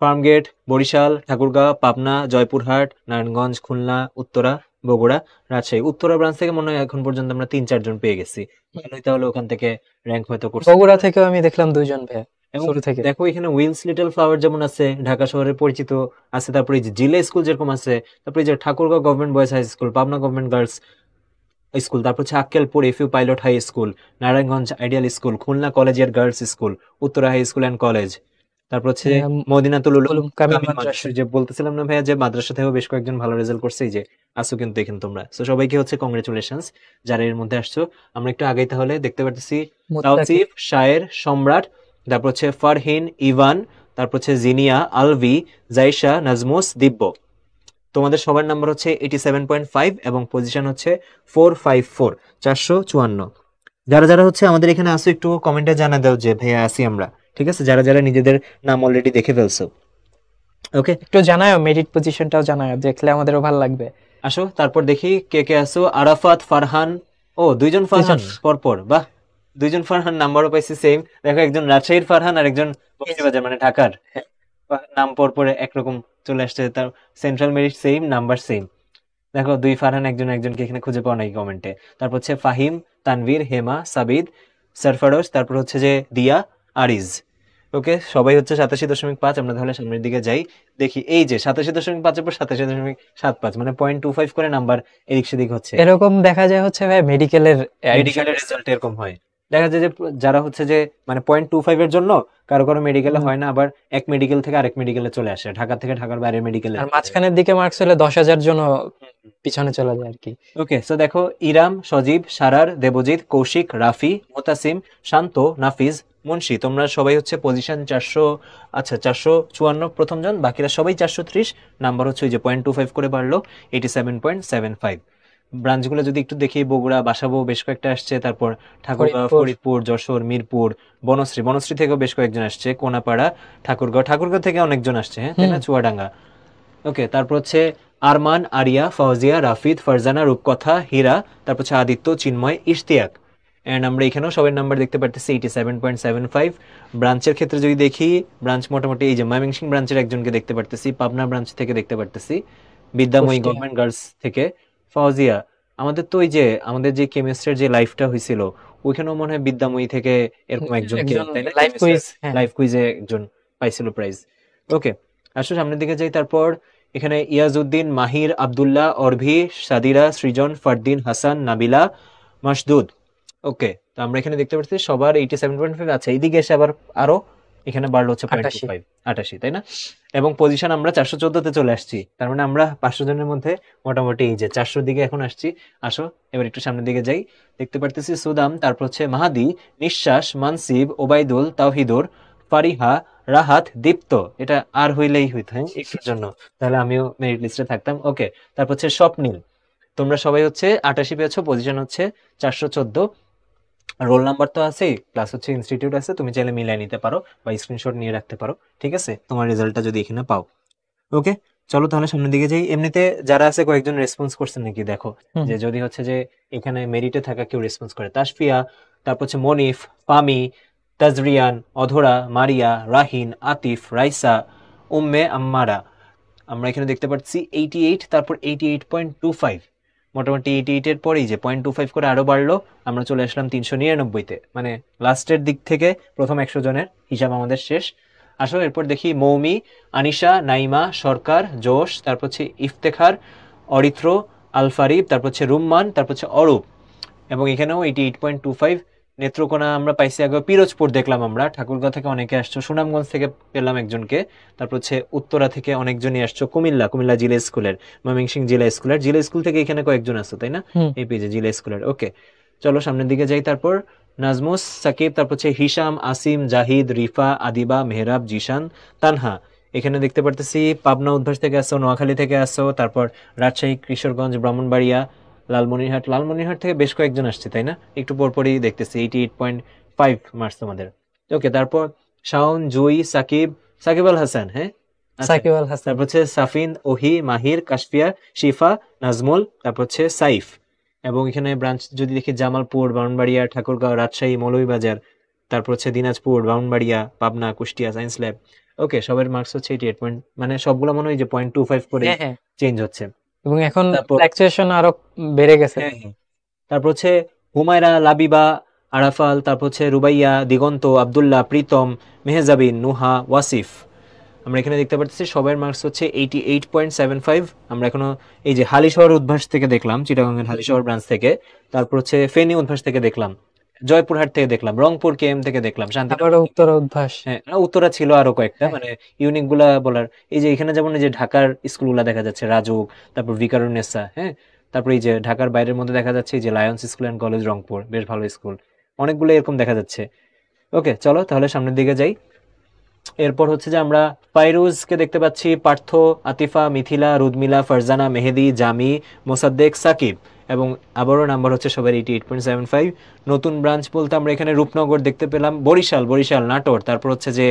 ফার্মগেট, বরিশাল, ঠাকুরগাঁও, পাবনা, জয়পুরহাট, নারায়ণগঞ্জ, খুলনা, উত্তরা, বগুড়া, রাজশাহী। উত্তরা ব্রাঞ্চ থেকে মনে হয় এখন পর্যন্ত আমরা 3-4 জন পেয়ে গেছি। ভালোই, তাহলে ওখান থেকে র্যাঙ্ক হয়তো করছে। বগুড়া থেকেও আমি দেখলাম 2 জন ভাইয়া এবং শুরু থেকে। দেখো এখানে উইলস লিটল ফ্লাওয়ার যেমন আছে, ঢাকা শহরে পরিচিত আছে, তারপরে এই যে জিলা স্কুল যেরকম আছে, তারপরে এই যে Thakurgaon government boys high school, Pabna government girls school, তারপর হচ্ছে Akkelpur FU pilot high school, Narayanganj ideal school, Khulna collegiate girls school, Uttara high school and college, তারপর হচ্ছে হ্যাঁ, মদিনাতুল উলুম উলুম কামিল কামিল মাদ্রাসা। মাদ্রাসা। যে বলতেছিলাম না ভাইয়া যে মাদ্রাসা থেকেও বেশ কয়েকজন ভালো রেজাল্ট করছে, এই যে আসো কিন্তু এখানে তোমরা। তো সবাইকে হচ্ছে কংগ্রেচুলেশনস যারা এর মধ্যে আসছো। আমরা একটু আগেই তাহলে দেখতে পাচ্ছি মুত্তাকিব। তাওসিফ, শায়ের, সম্রাট, তারপর হচ্ছে ফারহিন, ইভান, তারপর হচ্ছে জিনিয়া, আলভি, জাইশা, নাজমুস, দিব্য। তোমাদের সবার নাম্বার হচ্ছে 87.5 এবং পজিশন হচ্ছে 454, 454। যারা যারা হচ্ছে আমাদের এখানে আসো একটু কমেন্টে জানা দাও যে ভাইয়া আসি আমরা, ঠিক আছে? যারা যারা নিজেদের নাম অলরেডি দেখে ফেলছো। ওকে, একটু জানাও, মেরিট পজিশনটাও জানাও, দেখলে আমাদেরও ভালো লাগবে। আসো তারপর দেখি কে কে আসো। আরাফাত, ফারহান, ও 2 জন ফারহান 2 জন। পরপর, বাহ। 2 জন ফারহান, নাম্বারও পাইছি সেম। দেখো একজন রাজশাহীর ফারহান আর একজন বক্সিবাজার মানে ঢাকার। নাম পরপর একরকম চলে আসছে, তার central merit same, number same. দেখো 2 ফারহান, একজন একজনকে এখানে খুঁজে পাওয়া নাই কমেন্টে। তারপর হচ্ছে ফাহিম, তানভীর, হেমা, সাবিদ, সরফরোজ, তারপর হচ্ছে যে দিয়া, আরিজ। ওকে, সবাই হচ্ছে 87.5। আমরা তাহলে সামনের দিকে যাই, দেখি এই যে 87.5 এর পর 87.75, মানে 0.25 করে নাম্বার এদিক সেদিক হচ্ছে। এরকম দেখা যায় হচ্ছে ভাই মেডিকেলের অ্যাডমিশন মেডিকেলের রেজাল্ট এরকম হয়, দেখা যায় যে যারা হচ্ছে যে মানে 0.25 এর জন্য কারো কারো মেডিকেলে হয় না, আবার এক মেডিকেল থেকে আরেক মেডিকেলে চলে আসে, ঢাকা থেকে ঢাকার বাইরের মেডিকেলে। আর মাঝখানের দিকে মার্কস হলে 10,000 জন পিছনে চলে যায় আর কি। ওকে, সো দেখো ইরাম, সজীব, সারার, দেবজিৎ, কৌশিক, রাফি, মোতাসিম, শান্ত, নাফিজ, মুন্সি, তোমরা সবাই হচ্ছে পজিশন 400, আচ্ছা 454 প্রথম জন, বাকিরা সবাই 430। নাম্বার হচ্ছে ওই যে 0.25 করে বাড়লো, 87.75। ব্রাঞ্চগুলো যদি একটু দেখি, বগুড়া, বাসাবো বেশ কয়েকটা আসছে, তারপর ঠাকুরগাঁও, ফরিদপুর। ফরিদপুর, যশোর, মিরপুর, বনশ্রী, বনশ্রী থেকেও বেশ কয়েকজন আসছে, কোনাপাড়া, ঠাকুরগাঁও, ঠাকুরগাঁও থেকে অনেকজন আসছে, হ্যাঁ তাই হুম। না, চুয়াডাঙ্গা। ওকে, তারপর হচ্ছে আরমান, আরিয়া, ফাউজিয়া, রাফিদ, ফারজানা, রূপকথা, হীরা, তারপর হচ্ছে আদিত্য, চিন্ময়, ইশতিয়াক। অ্যান্ড আমরা এখানেও সবার নাম্বার দেখতে পারতেছি 87.75। ব্রাঞ্চের ক্ষেত্রে যদি দেখি, ব্রাঞ্চ মোটামুটি এই যে ময়মনসিংহ ব্রাঞ্চের একজনকে দেখতে পারতেছি, পাবনা ব্রাঞ্চ থেকে দেখতে পারতেছি, বিদ্যাময়ী কুষ্টিয়া। গভর্নমেন্ট গার্লস থেকে ফাউজিয়া। আমাদের তো ওই যে আমাদের যে কেমিস্ট্রির যে লাইফটা হয়েছিল, ওইখানেও মনে হয় বিদ্যাময়ী থেকে এরকম একজনকে, একজন তাই না, লাইভ কুইজ। হ্যাঁ। লাইফ কুইজে একজন পাইছিল প্রাইজ। ওকে, আসো সামনের দিকে যাই। তারপর এখানে ইয়াজউদ্দিন, মাহির, আব্দুল্লাহ, অরভি, সাদিরা, সৃজন, ফারদিন, হাসান, নাবিলা, মাসদুদ। ওকে, তো আমরা এখানে দেখতে পাচ্ছি সবার 87.5 আছে। এইদিকে এসে আবার আরো এখানে বাড়লো হচ্ছে 88। 0.25, 88, তাই না? এবং পজিশন আমরা 414-তে চলে আসছি, তার মানে আমরা 500 জনের মধ্যে মোটামুটি এই যে 400 দিকে এখন আসছি। আসো এবার একটু সামনের দিকে যাই, দেখতে পারতেছি সুদাম, তারপর হচ্ছে মাহাদি, নিঃশ্বাস, মানসিব, ওবায়দুল, তাওহিদুর, ফারিহা, রাহাত, দীপ্ত, এটা আর হইলেই হইতো হ্যাঁ একটুর জন্য, তাহলে আমিও মেরিট লিস্টে থাকতাম। ওকে, তারপর হচ্ছে স্বপ্নিল, তোমরা সবাই হচ্ছে 88 পেয়েছো, পজিশন হচ্ছে 414, রোল নাম্বার তো আছে, প্লাস হচ্ছে ইনস্টিটিউট আছে, তুমি চাইলে মিলাই নিতে পারো বা স্ক্রিনশট নিয়ে রাখতে পারো, ঠিক আছে, তোমার রেজাল্টটা যদি এখানে পাও। ওকে, চলো তাহলে সামনের দিকে যাই। এমনিতে যারা আছে কয়েকজন রেসপন্স করছেন নাকি দেখো, হুম। যে যদি হচ্ছে যে এখানে মেরিটে থাকা কেউ রেসপন্স করে, তাসফিয়া, তারপর হচ্ছে মনিফ, ফামি, তাজরিয়ান, অধরা, মারিয়া, রাহিন, আতিফ, রাইসা, উম্মে আম্মারা, আমরা এখানে দেখতে পাচ্ছি 88, তারপর 88.25, মোটামুটি 88 এর পরেই যে 0.25 করে আরো বাড়লো, আমরা চলে আসলাম 399-তে, মানে লাস্টের দিক থেকে প্রথম 100 জনের হিসাব আমাদের শেষ। আসো এরপর দেখি মৌমি, আনিশা, নাইমা, সরকার, জোশ, তারপর হচ্ছে ইফতেখার, অরিত্র, আলফারিব, তারপর হচ্ছে রুম্মান, তারপর হচ্ছে অরূপ, এবং এখানেও 88.25। নেত্রকোনা আমরা পাইছি আগে, পিরোজপুর দেখলাম আমরা, ঠাকুরগাঁও থেকে অনেকে আসছো, সুনামগঞ্জ থেকে পেলাম একজনকে, তারপর হচ্ছে উত্তরা থেকে অনেকজনই আসছো, কুমিল্লা জিলা স্কুলের, ময়মনসিংহ জিলা স্কুল থেকে এখানে কয়েকজন আসছো তাই না, হুম। এই পেজে জিলা স্কুলের। ওকে, চলো সামনের দিকে যাই। তারপর নাজমুস, সাকিব, তারপর হচ্ছে হিশাম, আসিম, জাহিদ, রিফা, আদিবা, মেহরাব, জিশান, তানহা, এখানে দেখতে পারতেছি পাবনা উদ্ভাস থেকে আসছো, নোয়াখালী থেকে আসছো, তারপর রাজশাহী, কিশোরগঞ্জ, ব্রাহ্মণবাড়িয়া, লালমনিরহাট থেকে বেশ কয়েকজন আসছে তাই না, একটু পরপরই দেখতেছি 88.5 মার্কস তোমাদের। ওকে, তারপর শাওন, জুই, সাকিব আল হাসান, হ্যাঁ আচ্ছা, সাকিব আল হাসান। তারপর হচ্ছে সাফিন, ওহি, মাহির, কাশফিয়া, শিফা, নাজমুল, তারপর হচ্ছে সাইফ, এবং এখানে ব্রাঞ্চ যদি দেখি জামালপুর, ব্রাহ্মণবাড়িয়া, ঠাকুরগাঁও, রাজশাহী, মৌলভীবাজার, তারপর হচ্ছে দিনাজপুর, ব্রাহ্মণবাড়িয়া, পাবনা, কুষ্টিয়া, সায়েন্স ল্যাব। ওকে, সবার মার্কস হচ্ছে 88 পয়েন্ট, মানে সবগুলো মনে হয় যে 0.25 করে হ্যাঁ, হ্যাঁ, চেঞ্জ হচ্ছে। এবং এখন তারপর ফ্ল্যাকচুয়েশন আরো বেড়ে গেছে। হ্যাঁ হ্যাঁ, তারপর হচ্ছে হুমায়রা, লাবিবা, আরাফাল, তারপর হচ্ছে রুবাইয়া, দিগন্ত, আব্দুল্লাহ, প্রীতম, মেহজাবিন, নুহা, ওয়াসিফ, আমরা এখানে দেখতে পাচ্ছি সবার মার্কস হচ্ছে 88.75। আমরা এখনো এই যে হালিশহর উদ্ভাস থেকে দেখলাম, চিটাগাংয়ের হালিশহর ব্রাঞ্চ থেকে, তারপর হচ্ছে ফেনী উদ্ভাস থেকে দেখলাম, জয়পুরহাট থেকে দেখলাম, রংপুর কেএম থেকে দেখলাম, শান্তিনগর আবারও থেকে, উত্তর উদ্ভাস। হ্যাঁ উত্তরা ছিল আরো কয়েকটা, হ্যাঁ, মানে ইউনিক গুলা বলার, এই যে এখানে যেমন এই যে ঢাকার স্কুলগুলা দেখা যাচ্ছে, রাজুক, তারপর ভিকারুননিসা, হ্যাঁ, তারপর এই যে ঢাকার বাইরের মধ্যে দেখা যাচ্ছে এই যে Lions school and college Rangpur, বেশ ভালো স্কুল, অনেকগুলো এরকম দেখা যাচ্ছে। ওকে, চলো তাহলে সামনের দিকে যাই। এরপর হচ্ছে যে আমরা ফাইরুজকে দেখতে পাচ্ছি, পার্থ, আতিফা, মিথিলা, রুদমিলা, ফারজানা, মেহেদি, জামি, মোসাদ্দেক, সাকিব, এবং আবারও নাম্বার হচ্ছে সবার 88.75। নতুন ব্রাঞ্চ বলতে আমরা এখানে রূপনগর দেখতে পেলাম, বরিশাল, নাটোর, তারপর হচ্ছে যে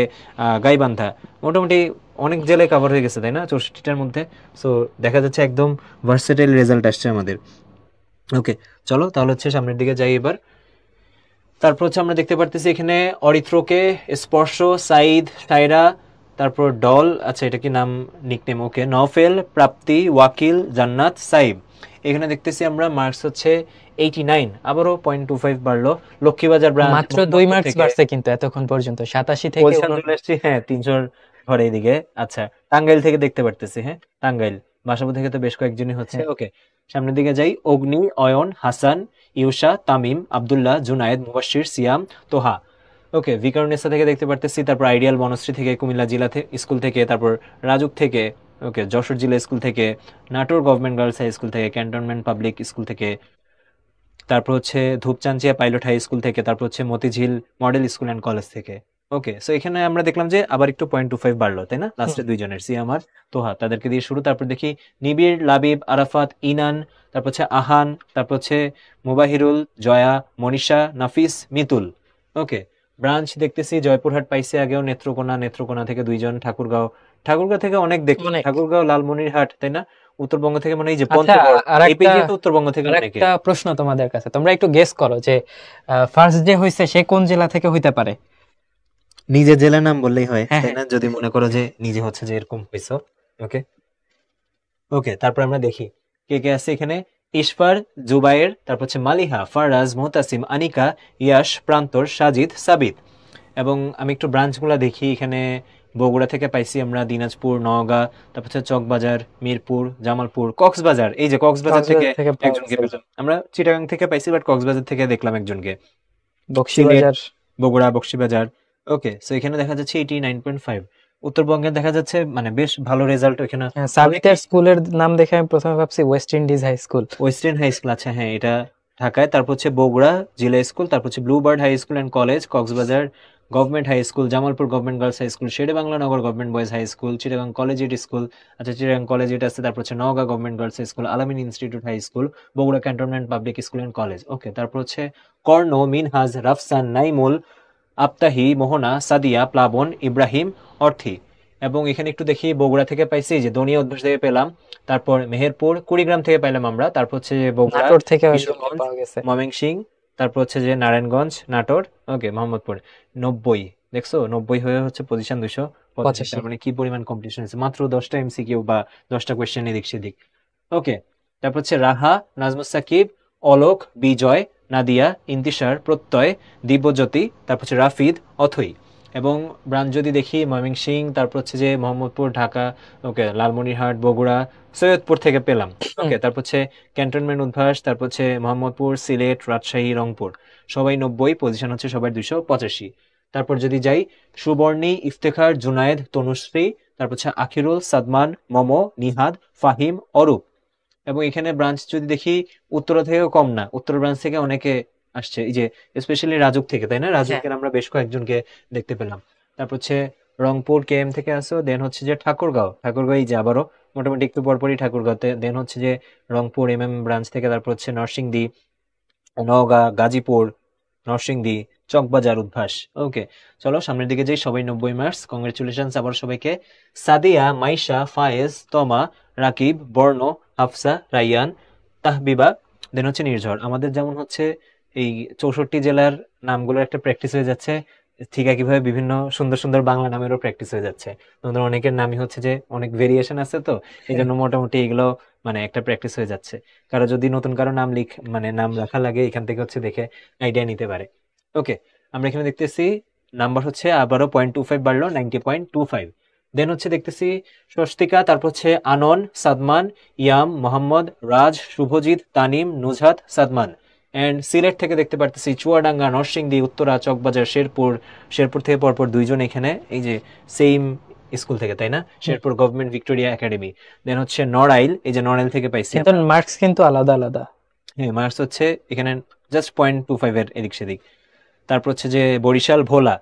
গাইবান্ধা, মোটামুটি অনেক জেলায় কভার হয়ে গেছে তাই না 64টার মধ্যে। সো দেখা যাচ্ছে একদম ভার্সেটাইল রেজাল্ট আসছে আমাদের। ওকে, চলো তাহলে হচ্ছে সামনের দিকে যাই এবার। তারপর হচ্ছে আমরা দেখতে পারতেছি এখানে অরিত্রকে, স্পর্শ, সাইদ, সাইরা, তারপর ডল, আচ্ছা এটা কি নাম, নিকনেম, ওকে, নফেল, প্রাপ্তি, ওয়াকিল, জান্নাত, সাইব, এখানে দেখতেছি আমরা মার্কস হচ্ছে 89, আবারও 0.25 বাড়লো। লক্ষ্মীবাজার ব্রাঞ্চ মাত্র 2 মার্কস বাড়ছে কিন্তু এতক্ষণ পর্যন্ত 87 থেকে পজিশন চলে আসছি, হ্যাঁ 300 ঘরে এদিকে। আচ্ছা, টাঙ্গাইল থেকে দেখতে পারতেছি, হ্যাঁ টাঙ্গাইল, বাসাবো থেকে তো বেশ কয়েকজনই হচ্ছে। হ্যাঁ। ওকে, সামনের দিকে যাই। অগ্নি, অয়ন, হাসান, ইউসা, তামিম, আব্দুল্লাহ, জুনায়েদ, মুবাশশির, সিয়াম, তোহা। ওকে, ভিকারুননিসা থেকে দেখতে পারতেছি, তারপর আইডিয়াল বনশ্রী থেকে, কুমিল্লা জিলা স্কুল থেকে, তারপর রাজুক থেকে, ওকে, যশোর জিলা স্কুল থেকে, Natore government girls high school থেকে, ক্যান্টনমেন্ট পাবলিক স্কুল থেকে, তারপর হচ্ছে ধূপচাঁচিয়া পাইলট হাই স্কুল থেকে, তারপর হচ্ছে Motijheel model school and college থেকে। ওকে, সো এখানে আমরা দেখলাম যে আবার একটু 0.25 বাড়লো তাই না, লাস্টে দুইজনের, সিয়ামার, তোহা, তাদেরকে দিয়ে শুরু। তারপর দেখি নিবিড়, লাবিব, আরাফাত, ইনান, তারপর হচ্ছে আহান, তারপর হচ্ছে মুবাহিরুল, জয়া, মনীষা, নাফিস, মিতুল। ওকে, ব্রাঞ্চ দেখতেছি জয়পুরহাট পাইছে আগেও, নেত্রকোনা থেকে দুইজন, ঠাকুরগাঁও থেকে অনেক দেখছি, অনেক। ঠাকুরগাঁও, লালমনিরহাট তাই না, উত্তরবঙ্গ থেকে মানে এই যে আচ্ছা, পঞ্চগড়, আর এই একটা পেজে তো উত্তরবঙ্গ থেকে অনেকে। আরেকটা প্রশ্ন তোমাদের কাছে, তোমরা একটু গেস করো যে ফার্স্ট যে হইছে সে কোন জেলা থেকে হইতে পারে। নিজের জেলার নাম বললেই হয় হ্যাঁ, তাই হ্যাঁ। না, যদি মনে করো যে নিজে হচ্ছে যে এরকম হইছো। ওকে, ওকে, তারপর আমরা দেখি কে কে আছে এখানে। ইশফার, জুবায়ের, তারপর হচ্ছে মালিহা, ফারাজ, মুহতাসিম, আনিকা, ইয়াশ, প্রান্তর, সাজিদ, সাবিত, এবং আমি একটু ব্রাঞ্চগুলো দেখি এখানে। বগুড়া থেকে পাইছি আমরা, দিনাজপুর, নওগাঁ, তারপর হচ্ছে চকবাজার, মিরপুর, জামালপুর, কক্সবাজার, এই যে কক্সবাজার থেকে কক্সবাজার থেকে পাওয়া একজনকে গেছে। পেলাম আমরা, চিটাগাং থেকে পাইছি বাট কক্সবাজার থেকে দেখলাম একজনকে, সিলেট, বকশিবাজার। বগুড়া, বকশীবাজার। ওকে, সো এখানে দেখা যাচ্ছে 89.5। উত্তরবঙ্গে দেখা যাচ্ছে মানে বেশ ভালো রেজাল্ট এখানে। হ্যাঁ, অনেকে সাবিতের স্কুলের নাম দেখে আমি প্রথমে ভাবছি West Indies high school. Western high school, আচ্ছা হ্যাঁ এটা ঢাকায়, তারপর হচ্ছে বগুড়া জিলা স্কুল, তারপর হচ্ছে blue bird high school and college, Cox's Bazar government high school, Jamalpur government girls high school, Shere Bangla Nagar government boys high school, Chittagong collegiate school, আচ্ছা চিটাগাং কলেজিয়েট আছে, তারপর হচ্ছে Naogaon government girls high school, Alamin institute high school, Bogura cantonment public school and college. Okay, তারপর হচ্ছে কর্ণ, মিনহাজ, রাফসান, নাইমুল, আপ্তাহি, মোহনা, সাদিয়া, প্লাবন, ইব্রাহিম, অর্থী। এবং এখানে একটু দেখি বগুড়া থেকে পাইছি যে দনিয়া অভ্যাস থেকে পেলাম, তারপর মেহেরপুর কুড়িগ্রাম থেকে পাইলাম আমরা, তারপর হচ্ছে যে বগুড়া, নাটোর থেকে একজনকে কিশোরগঞ্জ, পাওয়া গেছে। ময়মনসিংহ, তারপর হচ্ছে যে নারায়ণগঞ্জ, নাটোর, ওকে, মোহাম্মদপুর। 90, দেখছো 90 হয়ে হচ্ছে পজিশন 285। 85। তার মানে কি পরিমাণ কম্পিটিশন আছে, মাত্র 10টা এমসিকিউ বা 10টা কোয়েশ্চেন এদিক সেদিক। ওকে, তারপর হচ্ছে রাহা, নাজমুস সাকিব, অলোক, বিজয়, নাদিয়া, ইন্তিশার, প্রত্যয়, দিব্যজ্যোতি, তারপর হচ্ছে রাফিদ, অথই। এবং ব্রাঞ্চ যদি দেখি ময়মনসিংহ, তারপর হচ্ছে যে মোহাম্মদপুর, ঢাকা, ওকে, লালমনিরহাট, বগুড়া, সৈয়দপুর থেকে পেলাম। ওকে, তারপর হচ্ছে ক্যান্টনমেন্ট উদ্ভাস, তারপর হচ্ছে মোহাম্মদপুর, সিলেট, রাজশাহী, রংপুর, সবাই 90, পজিশন হচ্ছে সবার 285। তারপর যদি যাই সুবর্ণী, ইফতেখার, জুনায়েদ, তনুশ্রী, তারপর হচ্ছে আখিরুল, সাদমান, মমো, নিহাদ, ফাহিম, অরূপ। এবং এখানে ব্রাঞ্চ যদি দেখি উত্তরা থেকেও কম না, উত্তর ব্রাঞ্চ থেকে অনেকে আসছে, এই যে স্পেশালি রাজুক থেকে, তাই না, হ্যাঁ, রাজুকের আমরা বেশ কয়েকজনকে দেখতে পেলাম। তারপর হচ্ছে রংপুর কেএম থেকে আসো, দেন হচ্ছে যে ঠাকুরগাঁও, এই যে আবারও মোটামুটি একটু পরপরই ঠাকুরগাঁওতে, দেন হচ্ছে যে রংপুর এমএম ব্রাঞ্চ থেকে, তারপর হচ্ছে নরসিংদী, নওগাঁ, গাজীপুর, নরসিংদী, চকবাজার, উদ্ভাস। ওকে, চলো সামনের দিকে যাই, সবাই 90 মার্কস, কংগ্রেচুলেশন আবার সবাইকে। সাদিয়া, মাইশা, ফায়েজ, তমা, রাকিব, বর্ণ, হাফসা, রাইয়ান, তাহবিবা, দেন হচ্ছে নির্ঝর। আমাদের যেমন হচ্ছে এই 64 জেলার নামগুলোর একটা প্র্যাকটিস হয়ে যাচ্ছে, ঠিক একইভাবে বিভিন্ন সুন্দর সুন্দর বাংলা নামেরও প্র্যাকটিস হয়ে যাচ্ছে। তোমাদের অনেকের নামই হচ্ছে যে অনেক ভেরিয়েশন আছে, তো এই জন্য মোটামুটি এগুলো মানে একটা প্র্যাকটিস হয়ে যাচ্ছে। কারো যদি নতুন কারো নাম মানে নাম রাখা লাগে, এখান থেকে হচ্ছে দেখে আইডিয়া নিতে পারে। ওকে, আমরা এখানে দেখতেছি নাম্বার হচ্ছে আবারও 0.25 বাড়লো, 90.25। দেন হচ্ছে দেখতেছি স্বস্তিকা, তারপর হচ্ছে আনন, সাদমান, ইয়াম, মোহাম্মদ, রাজ, শুভজিৎ, তানিম, নুজহাত, সাদমান। এন্ড সিলেট থেকে দেখতে পারতেছি চুয়াডাঙ্গা, নরসিংদী, উত্তরা, চকবাজার, শেরপুর থেকে পরপর 2জন এখানে, এই যে সেম স্কুল থেকে, তাই না, শেরপুর গভর্নমেন্ট ভিক্টোরিয়া একাডেমি। দেন হচ্ছে নড়াইল, এই যে নড়াইল থেকে পাইছি কিন্তু মার্কস কিন্তু আলাদা আলাদা। হ্যাঁ, মার্কস হচ্ছে এখানে জাস্ট 0.25 এর এদিক সেদিক। তারপর হচ্ছে যে বরিশাল, ভোলা,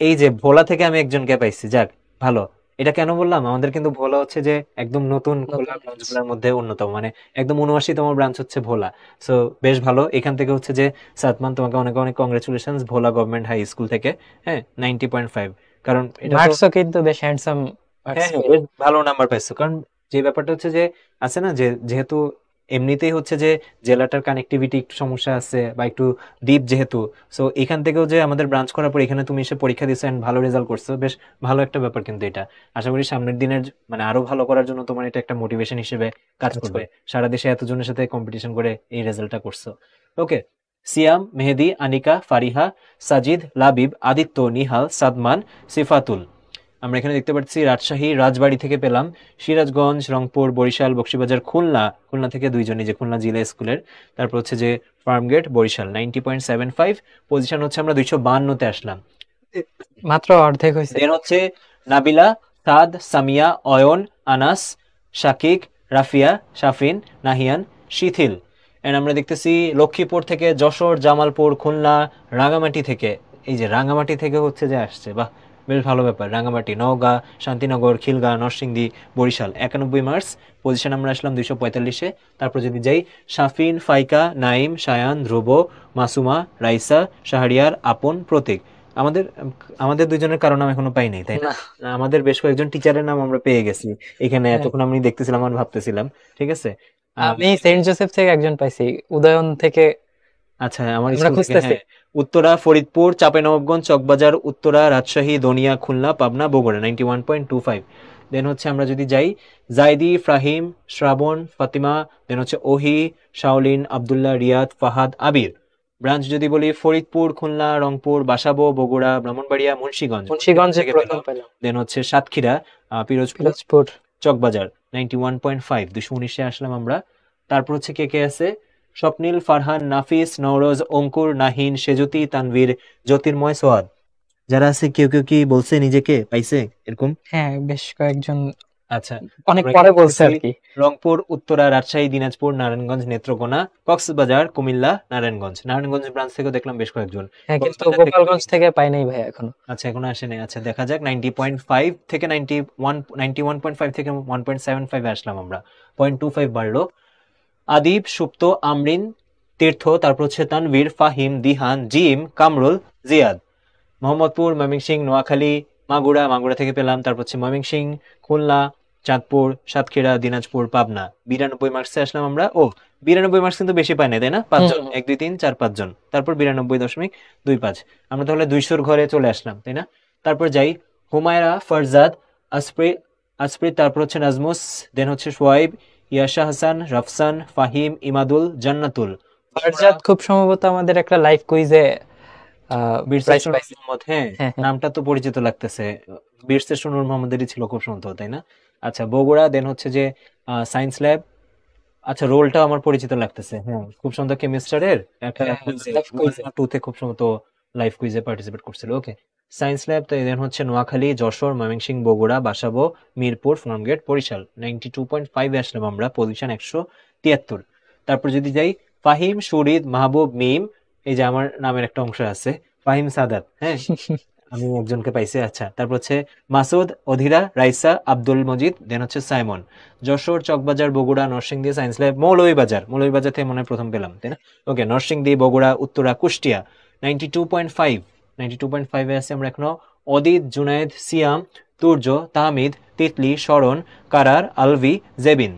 এই যে ভোলা থেকে আমি একজনকে পাইছি, যাক ভালো। এটা কেন বললাম, আমাদের কিন্তু ভোলা হচ্ছে যে একদম নতুন খোলা ব্রাঞ্চ গুলোর মধ্যে অন্যতম, মানে একদম 79তম ব্রাঞ্চ হচ্ছে ভোলা। সো বেশ ভালো, এখান থেকে হচ্ছে যে সাদমান, তোমাকে অনেক অনেক কংগ্রেচুলেশন, ভোলা গভর্নমেন্ট হাই স্কুল থেকে। হ্যাঁ, 90.5, কারণ এটা তো মার্কসও কিন্তু বেশ হ্যান্ডসাম মার্কস। হ্যাঁ, বেশ ভালো নাম্বার পাইছো, কারণ যে ব্যাপারটা হচ্ছে যে আছে না, যে যেহেতু এমনিতেই হচ্ছে যে জেলাটার কানেক্টিভিটি একটু সমস্যা আছে বা একটু ডিপ যেহেতু, সো এখান থেকেও যে আমাদের ব্রাঞ্চ করার পর এখানে তুমি এসে পরীক্ষা দিছো এন্ড ভালো রেজাল্ট করছো, বেশ ভালো একটা ব্যাপার কিন্তু এটা। আশা করি সামনের দিনের মানে আরো ভালো করার জন্য তোমার এটা একটা মোটিভেশন হিসেবে কাজ করবে, সারা দেশে এতজনের সাথে কম্পিটিশন করে এই রেজাল্টটা করছো। ওকে, সিয়াম, মেহেদি, আনিকা, ফারিহা, সাজিদ, লাবিব, আদিত্য, নিহাল, সাদমান, সিফাতুল। আমরা এখানে দেখতে পাচ্ছি রাজশাহী রাজবাড়ী থেকে পেলাম, সিরাজগঞ্জ, রংপুর, বরিশাল, বকশীবাজার, খুলনা থেকে 2জনই, যে খুলনা জিলা স্কুলের। তারপর হচ্ছে যে ফার্মগেট, বরিশাল, 90.75, পজিশন হচ্ছে আমরা 252-তে আসলাম। মাত্র অর্ধেক হয়েছে। দেন হচ্ছে নাবিলা, সাদ, সামিয়া, অয়ন, আনাস, শাকিক, রাফিয়া, শাফিন, নাহিয়ান, শিথিল। এন্ড আমরা দেখতেছি লক্ষ্মীপুর থেকে, যশোর, জামালপুর, খুলনা, রাঙামাটি থেকে, এই যে রাঙামাটি থেকে হচ্ছে যে আসছে, বাহ বেশ ভালো ব্যাপার। রাঙামাটি, নওগাঁ, শান্তিনগর, খিলগাঁও, নরসিংদী, বরিশাল, 91 মার্কস, পজিশন আমরা আসলাম 245-এ। তারপর যদি যাই শাফিন, ফাইকা, নাইম, সায়ান, ধ্রুব, মাসুমা, রাইসা, শাহরিয়ার, আপন, প্রতীক। আমাদের আমাদের 2জনের কারো নাম এখনো পাই নাই, তাই না? আমাদের বেশ কয়েকজন টিচারের নাম আমরা পেয়ে গেছি এখানে, এতক্ষণ আমি দেখতেছিলাম আর ভাবতেছিলাম। ঠিক আছে, আমি সেন্ট জোসেফ থেকে একজন পাইছি, উদয়ন থেকে। আচ্ছা, আমার আমরা স্কুল থেকে, খুঁজতেছি। হ্যাঁ, উত্তরা, ফরিদপুর, চাঁপাইনবাবগঞ্জ, চকবাজার, উত্তরা, রাজশাহী, দনিয়া, খুলনা, পাবনা, বগুড়া, 91.25। দেন হচ্ছে আমরা যদি যাই জাইদি, ফাহিম, শ্রাবণ, ফাতিমা, দেন হচ্ছে ওহি, শাওলিন, আব্দুল্লাহ, রিয়াদ, ফাহাদ, আবির। ব্রাঞ্চ যদি বলি ফরিদপুর, খুলনা, রংপুর, বাসাবো, বগুড়া, ব্রাহ্মণবাড়িয়া, মুন্সিগঞ্জ মুন্সিগঞ্জে থেকে প্রথম পেলাম। পেলাম। দেন হচ্ছে সাতক্ষীরা, পিরোজপুর, পিরোজপুর। চকবাজার, 91.5, 219-এ আসলাম আমরা। তারপর হচ্ছে কে কে আছে, স্বপ্নিল, ফারহান, নাফিস, নওরোজ, অঙ্কুর, নাহিন, সেজুতি, তানভীর, জ্যোতির্ময়, সোয়াদ। যারা আছে কেউ কেউ কি বলছে নিজেকে পাইছে এরকম? হ্যাঁ, বেশ কয়েকজন আচ্ছা, অনেক আমরা পরে কিন্তু বলছে আর দেখছি কি। রংপুর, উত্তরা, রাজশাহী, দিনাজপুর, নারায়ণগঞ্জ, নেত্রকোনা, কক্সবাজার, কুমিল্লা, নারায়ণগঞ্জ। নারায়ণগঞ্জ ব্রাঞ্চ থেকেও দেখলাম বেশ কয়েকজন। হ্যাঁ, কিন্তু কক্সবাজার থেকে গোপালগঞ্জ থেকে পাই নাই ভাই এখনো। আচ্ছা এখনো আসেনি। আচ্ছা দেখা যাক, 90.5 থেকে 91.5 থেকে 1.75 আসলাম আমরা, 0.25 বাড়লো। আদিব, সুপ্ত, আমরিন, তীর্থ, তারপর হচ্ছে তানভীর, ফাহিম, দিহান, জিম, কামরুল, জিয়াদ। মোহাম্মদপুর, ময়মনসিংহ, নোয়াখালী, মাগুরা, মাগুরা থেকে পেলাম। তারপর হচ্ছে ময়মনসিংহ, খুলনা, চাঁদপুর, সাতক্ষীরা, দিনাজপুর, পাবনা। 92 মার্কসে আসলাম আমরা। ও, 92 মার্কস কিন্তু বেশি পাই না, তাই না? হুম পাঁচজন, হুম। 1 2 3 4 5 জন, তারপর 92.25। আমরা তাহলে 200-র ঘরে চলে আসলাম, তাই না? তারপর যাই, হুমায়রা, ফারজাদ, আসপ্রিত, আসপ্রিত, তারপর হচ্ছে নাজমুস, দেন হচ্ছে সোয়াইব, ইয়াশা হাসান, রাফসান, ফাহিম, ইমাদুল, জান্নাতুল। বগুড়া, ফারজাদ খুব সম্ভবত আমাদের একটা লাইভ কুইজে প্রাইজ বীরশ্রেষ্ঠ নূর পাইছে। মোহাম্মদ, হ্যাঁ, হ্যাঁ হ্যাঁ। নামটা তো পরিচিত লাগতেছে। বীরশ্রেষ্ঠ নূর মোহাম্মদেরই ছিল খুব সম্ভবত, তাই না? আচ্ছা, বগুড়া, দেন হচ্ছে যে সায়েন্স ল্যাব। আচ্ছা, রোলটা আমার পরিচিত লাগতেছে, হ্যাঁ, খুব সুন্দর। কেমিস্টারের একটা হ্যাঁ হ্যাঁ, কুইজে লাইভ ওয়ান কুইজে। না টু তে খুব সম্ভবত লাইভ কুইজে পার্টিসিপেট করছিল। ওকে, সায়েন্স ল্যাব। তো দেন হচ্ছে নোয়াখালী, যশোর, ময়মনসিংহ, বগুড়া, বাসাবো, মিরপুর, ফার্মগেট, বরিশাল। 92.5 আসলাম আমরা, পজিশন 173। তারপর যদি যাই, ফাহিম, শরীদ, মাহবুব, মিম, এই যে আমার নামের একটা অংশ আছে, ফাহিম সাদাত, হ্যাঁ, আমি একজনকে পাইছি। আচ্ছা, তারপর হচ্ছে মাসুদ, অধীরা, রাইসা, আব্দুল মজিদ, দেন হচ্ছে Simon. Jessore, Chawkbazar, Bogura, Narsingdi, science lab, Moulvibazar. Moulvibazar থেকে মনে হয় প্রথম পেলাম, তাই না? ওকে, নরসিংদী, বগুড়া, উত্তরা, কুষ্টিয়া। 92.5, 92.5-এ আছি আমরা এখনো। অদিত, জুনায়েদ, সিয়াম, তুর্য, তাহমিদ, তিতলি, শরণ, কারার, আলভি, জেবিন।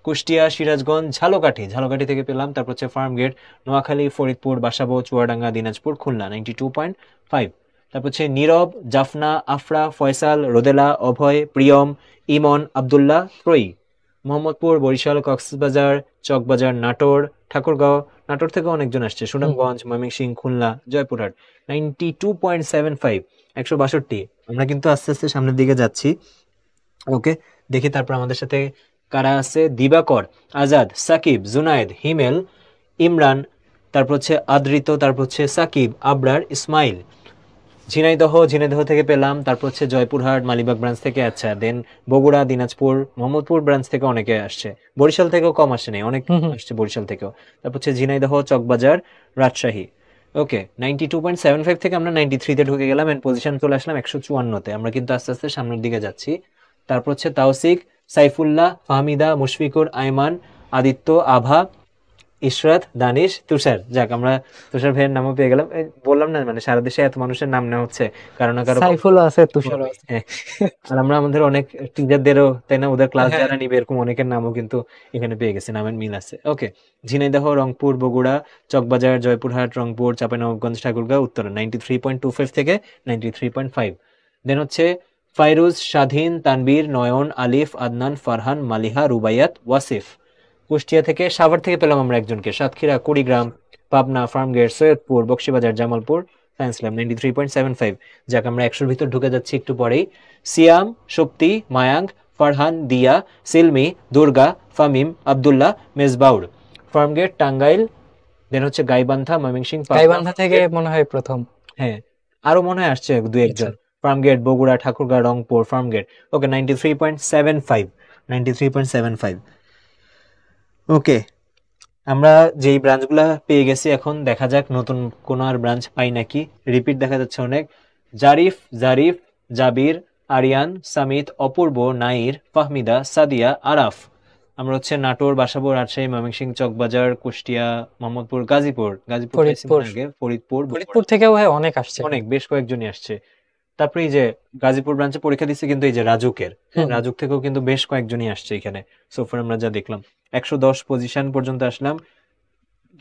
কুষ্টিয়া, সিরাজগঞ্জ, ঝালকাঠি, ঝালকাঠি থেকে পেলাম। তারপর হচ্ছে ফার্মগেট, নোয়াখালী, ফরিদপুর, বাসাবো, চুয়াডাঙ্গা, দিনাজপুর, খুলনা। 92.5। তারপর হচ্ছে নীরব, জাফনা, আফরা, ফয়সাল, রোদেলা, অভয়, প্রিয়ম, ইমন, আবদুল্লাহ, ত্রয়ী। মোহাম্মদপুর, বরিশাল, কক্সবাজার, চকবাজার, নাটোর, ঠাকুরগাঁও। নাটোর থেকে অনেকজন আসছে, হুম হুম। সুনামগঞ্জ, ময়মনসিংহ, খুলনা, জয়পুরহাট। 92.75, 162। আমরা কিন্তু আস্তে আস্তে সামনের দিকে যাচ্ছি। ওকে, দেখি তারপর আমাদের সাথে কারা আছে। দিবাকর, আজাদ, সাকিব, জুনায়েদ, হিমেল, ইমরান, তারপর হচ্ছে আদৃত, তারপর হচ্ছে সাকিব, আবরার, ইসমাইল। ঝিনাইদহ, ঝিনাইদহ থেকে পেলাম। তারপর হচ্ছে জয়পুরহাট, মালিবাগ ব্রাঞ্চ থেকে। আচ্ছা, দেন বগুড়া, দিনাজপুর, মোহাম্মদপুর ব্রাঞ্চ থেকে অনেকে আসছে। বরিশাল থেকেও কম আসে নাই, অনেক হুম হুম। আসছে বরিশাল থেকেও। তারপর হচ্ছে ঝিনাইদহ, চকবাজার, রাজশাহী। ওকে, 92.75 থেকে আমরা 93-তে ঢুকে গেলাম, এন্ড পজিশন চলে আসলাম 154-তে। আমরা কিন্তু আস্তে আস্তে সামনের দিকে যাচ্ছি। তারপর হচ্ছে তাওসিক, সাইফুল্লাহ, ফাহমিদা, মুশফিকুর, আইমান, আদিত্য, আভা, ইশরাত, দানিশ, তুষার। যাক, আমরা তুষার ভাইয়ের নামও পেয়ে গেলাম। এই বললাম না, মানে সারা দেশে এত মানুষের নাম নেওয়া হচ্ছে, কারো না কারো সাইফুলও আছে, তুষারও করবে, আছে। হ্যাঁ। আর আমরা আমাদের অনেক টিচারদেরও, তাই না, ওদের ক্লাস হ্যাঁ। যারা নিবে এরকম অনেকের নামও কিন্তু এখানে পেয়ে গেছে, নামের মিল আছে। ওকে, ঝিনাইদহ, রংপুর, বগুড়া, চকবাজার, জয়পুরহাট, রংপুর, চাঁপাইনবাবগঞ্জ, ঠাকুরগাঁও, উত্তরা। 93.25 থেকে 93.5। দেন হচ্ছে ফাইরুজ, স্বাধীন, তানবীর, নয়ন, আলিফ, আদনান, ফারহান, মালিহা, রুবাইয়াত, ওয়াসিফ। কুষ্টিয়া থেকে, সাভার থেকে পেলাম আমরা একজনকে। Satkhira, Kurigram, Pabna, Farmgate, Saidpur, Bakshibazar, Jamalpur, science lab. 93.75। যাক, আমরা 100-র ভিতর ঢুকে যাচ্ছি একটু পরেই। সিয়াম, শক্তি, মায়াঙ্ক, ফারহান, দিয়া, সিলমি, দুর্গা, ফামিম, আবদুল্লাহ, মেজবাউর। ফার্মগেট, টাঙ্গাইল, দেন হচ্ছে গাইবান্ধা, ময়মনসিংহ, পাবনা, গাইবান্ধা থেকে ফার্মগেট, মনে হয় প্রথম। হ্যাঁ, আরো মনে হয় আসছে দুই আচ্ছা। একজন। ফার্মগেট, বগুড়া, ঠাকুরগাঁও, রংপুর, ফার্মগেট। ওকে, 93.75, 93.75। ওকে, আমরা যেই ব্রাঞ্চগুলা পেয়ে গেছি, এখন দেখা যাক নতুন কোন আর ব্রাঞ্চ পাই নাকি। রিপিট দেখা যাচ্ছে অনেক। জারিফ, জারিফ, জাবির, আরিয়ান, সামিত, অপূর্ব, নাইর, ফাহমিদা, সাদিয়া, আরাফ। আমরা হচ্ছে নাটোর, বাসাবো, রাজশাহী, ময়মনসিংহ, চকবাজার, কুষ্টিয়া, মোহাম্মদপুর, গাজীপুর। গাজীপুর পাইছি ফরিদপুর। মনে হয় আগে, ফরিদপুর, ফরিদপুর বগুড়া। থেকেও ভাই অনেক আসছে অনেক, কিন্তু। বেশ কয়েকজনই আসছে। তারপরে এই যে গাজীপুর ব্রাঞ্চে পরীক্ষা দিচ্ছে কিন্তু এই যে রাজুকের, হ্যাঁ, হুম হুম। রাজুক থেকেও কিন্তু বেশ কয়েকজনই আসছে এখানে। সোফার আমরা যা দেখলাম, 110 পজিশন পর্যন্ত আসলাম।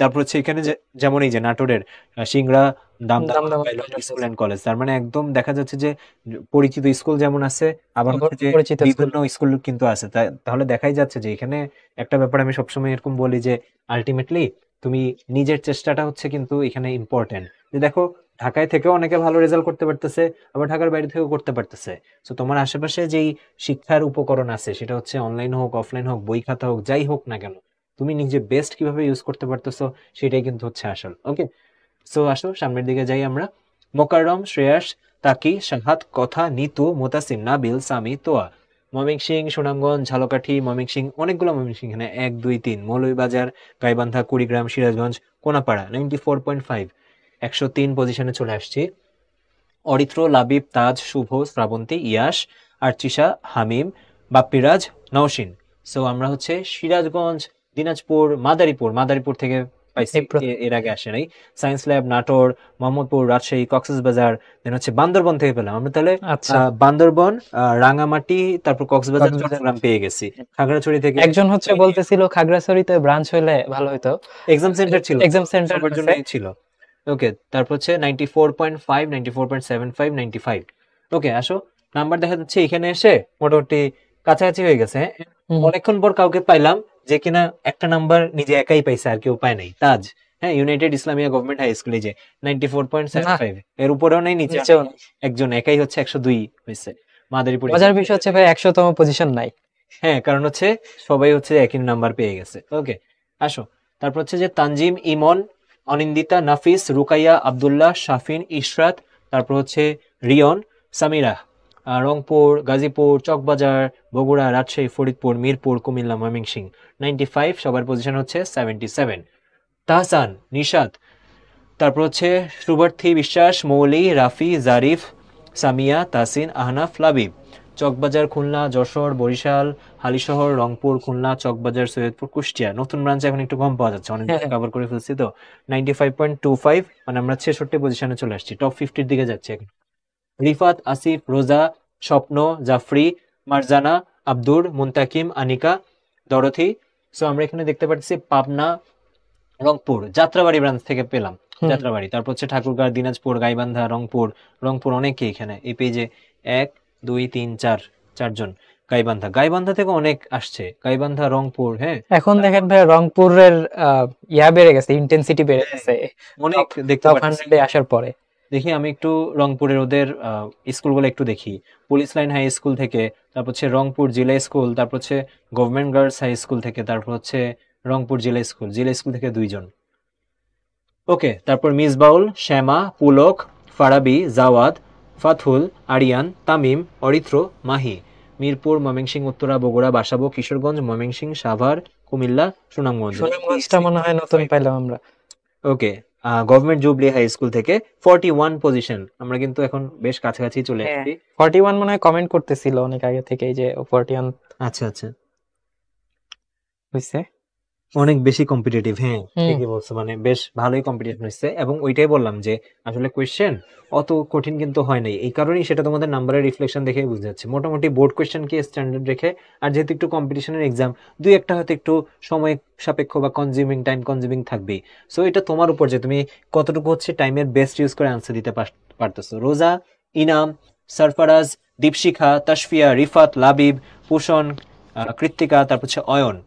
তারপর হচ্ছে এখানে যে, যেমন এই যে নাটোরের Singra, Damdama দামদমা pilot pilot school আছে। অ্যান্ড কলেজ, তার মানে একদম দেখা যাচ্ছে যে পরিচিত স্কুল যেমন আছে, আবার হচ্ছে যে পরিচিত স্কুল। বিভিন্ন স্কুল কিন্তু আছে। তাহলে দেখাই যাচ্ছে যে এখানে একটা ব্যাপার আমি সবসময় এরকম বলি যে আলটিমেটলি তুমি নিজের চেষ্টাটা হচ্ছে কিন্তু এখানে ইম্পর্টেন্ট। যে দেখো, ঢাকায় থেকেও অনেকে ভালো রেজাল্ট করতে পারতেছে, আবার ঢাকার বাইরে থেকেও করতে পারতেছে। তো তোমার আশেপাশে যেই শিক্ষার উপকরণ আছে, সেটা হচ্ছে অনলাইন হোক, অফলাইন হোক, বই খাতা হোক, যাই হোক না কেন, তুমি নিজে বেস্ট কিভাবে ইউজ করতে পারতেছো, সেটাই কিন্তু হচ্ছে আসল। ওকে, সো আসো সামনের দিকে যাই আমরা। মোকাররম, শ্রেয়াস, তাকি, সাহাত, কথা, নিতু, মুতাসিম, নাবিল, সামি, তোয়া। ময়মনসিংহ, সুনামগঞ্জ, ঝালকাঠি, ময়মনসিংহ, অনেকগুলো ময়মনসিংহ এখানে, 1 2 3, মৌলভীবাজার, গাইবান্ধা, কুড়িগ্রাম, সিরাজগঞ্জ, কোনাপাড়া 94.5, 103 পজিশনে চলে আসছি। অরিত্র, লাবিব, তাজ, শুভ, শ্রাবন্তী, ইয়াস, আরচিশা, হামিম, বাপ্পিরাজ, নওশিন। সো আমরা হচ্ছে সিরাজগঞ্জ, দিনাজপুর, মাদারীপুর থেকে পাইছি, এই প্রথম। এর আগে আসে নাই। সায়েন্স ল্যাব, নাটোর, মোহাম্মদপুর, রাজশাহী, কক্সবাজার, দেন হচ্ছে বান্দরবন থেকে পেলাম আমরা। তাহলে আচ্ছা, বান্দরবন, রাঙামাটি, তারপর কক্সবাজার, কক্সবাজার। চট্টগ্রাম পেয়ে গেছি। খাগড়াছড়ি থেকে একজন হচ্ছে বলতেছিল খাগড়াছড়িতে ব্রাঞ্চ হইলে ভালো হতো, এক্সাম সেন্টার ছিল, এক্সাম সেন্টার সবার আছে। জন্যই ছিল। ওকে, তারপর হচ্ছে 94.5, 94.75, 95। ওকে, আসো, নাম্বার দেখা যাচ্ছে এখানে এসে মোটামুটি কাছাকাছি হয়ে গেছে, হ্যাঁ। হুম। অনেকক্ষণ পর কাউকে পাইলাম যে কিনা একটা নাম্বার নিজে একাই পাইছে, আর কেউ পায় নাই। তাজ, হ্যাঁ, ইউনাইটেড ইসলামিয়া গভর্নমেন্ট হাই স্কুলে, যে 94.75, এর উপরেও নেই নিচেও নিচেও নেই, একজন একাই হচ্ছে 102 হয়েছে মাদারীপুর। মজার বিষয় হচ্ছে ভাই 100তম পজিশন নাই। হ্যাঁ, কারণ হচ্ছে সবাই হচ্ছে একই নাম্বার পেয়ে গেছে। ওকে, আসো, তারপর হচ্ছে যে তানজিম, ইমন, অনিন্দিতা, নাফিস, রুকাইয়া, আব্দুল্লাহ, শাফিন, ইশরাত, তারপর হচ্ছে রিয়ন, সামিরা, রংপুর, গাজীপুর, চকবাজার, বগুড়া, রাজশাহী, ফরিদপুর, মিরপুর, কুমিল্লা, ময়মনসিংহ 95, সবার পজিশন হচ্ছে 77। তাহসান, নিশাত, তারপর হচ্ছে শুভার্থী, বিশ্বাস, মৌলি, রাফি, জারিফ, সামিয়া, তাসিন, আহনাফ, লাবিব। চকবাজার, খুলনা, যশোর, বরিশাল, হালিশহর, রংপুর, খুলনা, চকবাজার, সৈয়দপুর, কুষ্টিয়া। নতুন ব্রাঞ্চ এখন একটু কম পাওয়া যাচ্ছে, অনেক কভার করে ফেলছি তো। 95.25, মানে আমরা 66 পজিশনে চলে আসছি, টপ 50-র দিকে যাচ্ছি এখন। রিফাত, আসিফ, রোজা, স্বপ্ন, জাফরি, মারজানা, আব্দুর, মুনতাকিম, আনিকা, দরথি। সো আমরা এখানে দেখতে পাচ্ছি পাবনা, রংপুর, যাত্রাবাড়ি ব্রাঞ্চ থেকে পেলাম, হুম। যাত্রাবাড়ি। তারপর হচ্ছে ঠাকুরগাঁও, দিনাজপুর, গাইবান্ধা, রংপুর অনেকে এখানে এই পেজে, 1 2 3 4, চারজন। গাইবান্ধা থেকে অনেক আসছে, গাইবান্ধা, রংপুর, হ্যাঁ। এখন দেখেন ভাই রংপুরের ইয়া বেড়ে গেছে, ইন্টেন্সিটি বেড়ে গেছে অনেক দেখতে টপ পাচ্ছি। 100 এ আসার পরে। দেখি আমি একটু রংপুরের ওদের স্কুলগুলো একটু দেখি। পুলিশ লাইন হাই স্কুল থেকে, তারপর হচ্ছে রংপুর জিলা স্কুল, তারপর হচ্ছে গভর্নমেন্ট গার্লস হাই স্কুল থেকে, তারপর হচ্ছে রংপুর জিলা স্কুল থেকে 2 জন। ওকে, তারপর মিসবাউল, শ্যামা, পুলক, ফারাবি, জাওয়াদ, ফাথুল, আরিয়ান, তামিম, অরিত্র, মাহি। মিরপুর, ময়মনসিংহ, উত্তরা, বগুড়া, বাসাবো, কিশোরগঞ্জ, ময়মনসিংহ, সাভার, কুমিল্লা, সুনামগঞ্জ। সুনামগঞ্জটা মনে হয় নতুন পাইলাম আমরা। ওকে, গভর্নমেন্ট জুবলি হাই স্কুল থেকে 41 পজিশন, আমরা কিন্তু এখন বেশ কাছাকাছি চলে হ্যাঁ, আসছি। 41 মনে হয় কমেন্ট করতেছিল অনেক আগে থেকে যে 41 আচ্ছা আচ্ছা, হইছে। অনেক বেশি কম্পিটিটিভ, হ্যাঁ, হুম। ঠিকই বলছো, মানে বেশ ভালোই কম্পিটিশন হচ্ছে। এবং ওইটাই বললাম যে আসলে কোয়েশ্চেন অত কঠিন কিন্তু হয় নাই, এই কারণেই সেটা তোমাদের নাম্বারের রিফ্লেকশন দেখেই বুঝতে যাচ্ছে। মোটামুটি বোর্ড কোয়েশ্চেন কি স্ট্যান্ডার্ড রেখে, আর যেহেতু একটু কম্পিটিশনের এক্সাম, দুই একটা হয়তো একটু সময় সাপেক্ষ বা টাইম কনজিউমিং থাকবেই। সো এটা তোমার উপর যে তুমি কতটুকু হচ্ছে টাইমের বেস্ট ইউজ করে আনসার দিতে পারতেছো। রোজা, ইনাম, সরফরাজ, দীপশিখা, তাসফিয়া, রিফাত, লাবিব, ভূষণ, কৃত্তিকা, তারপর হচ্ছে অয়ন।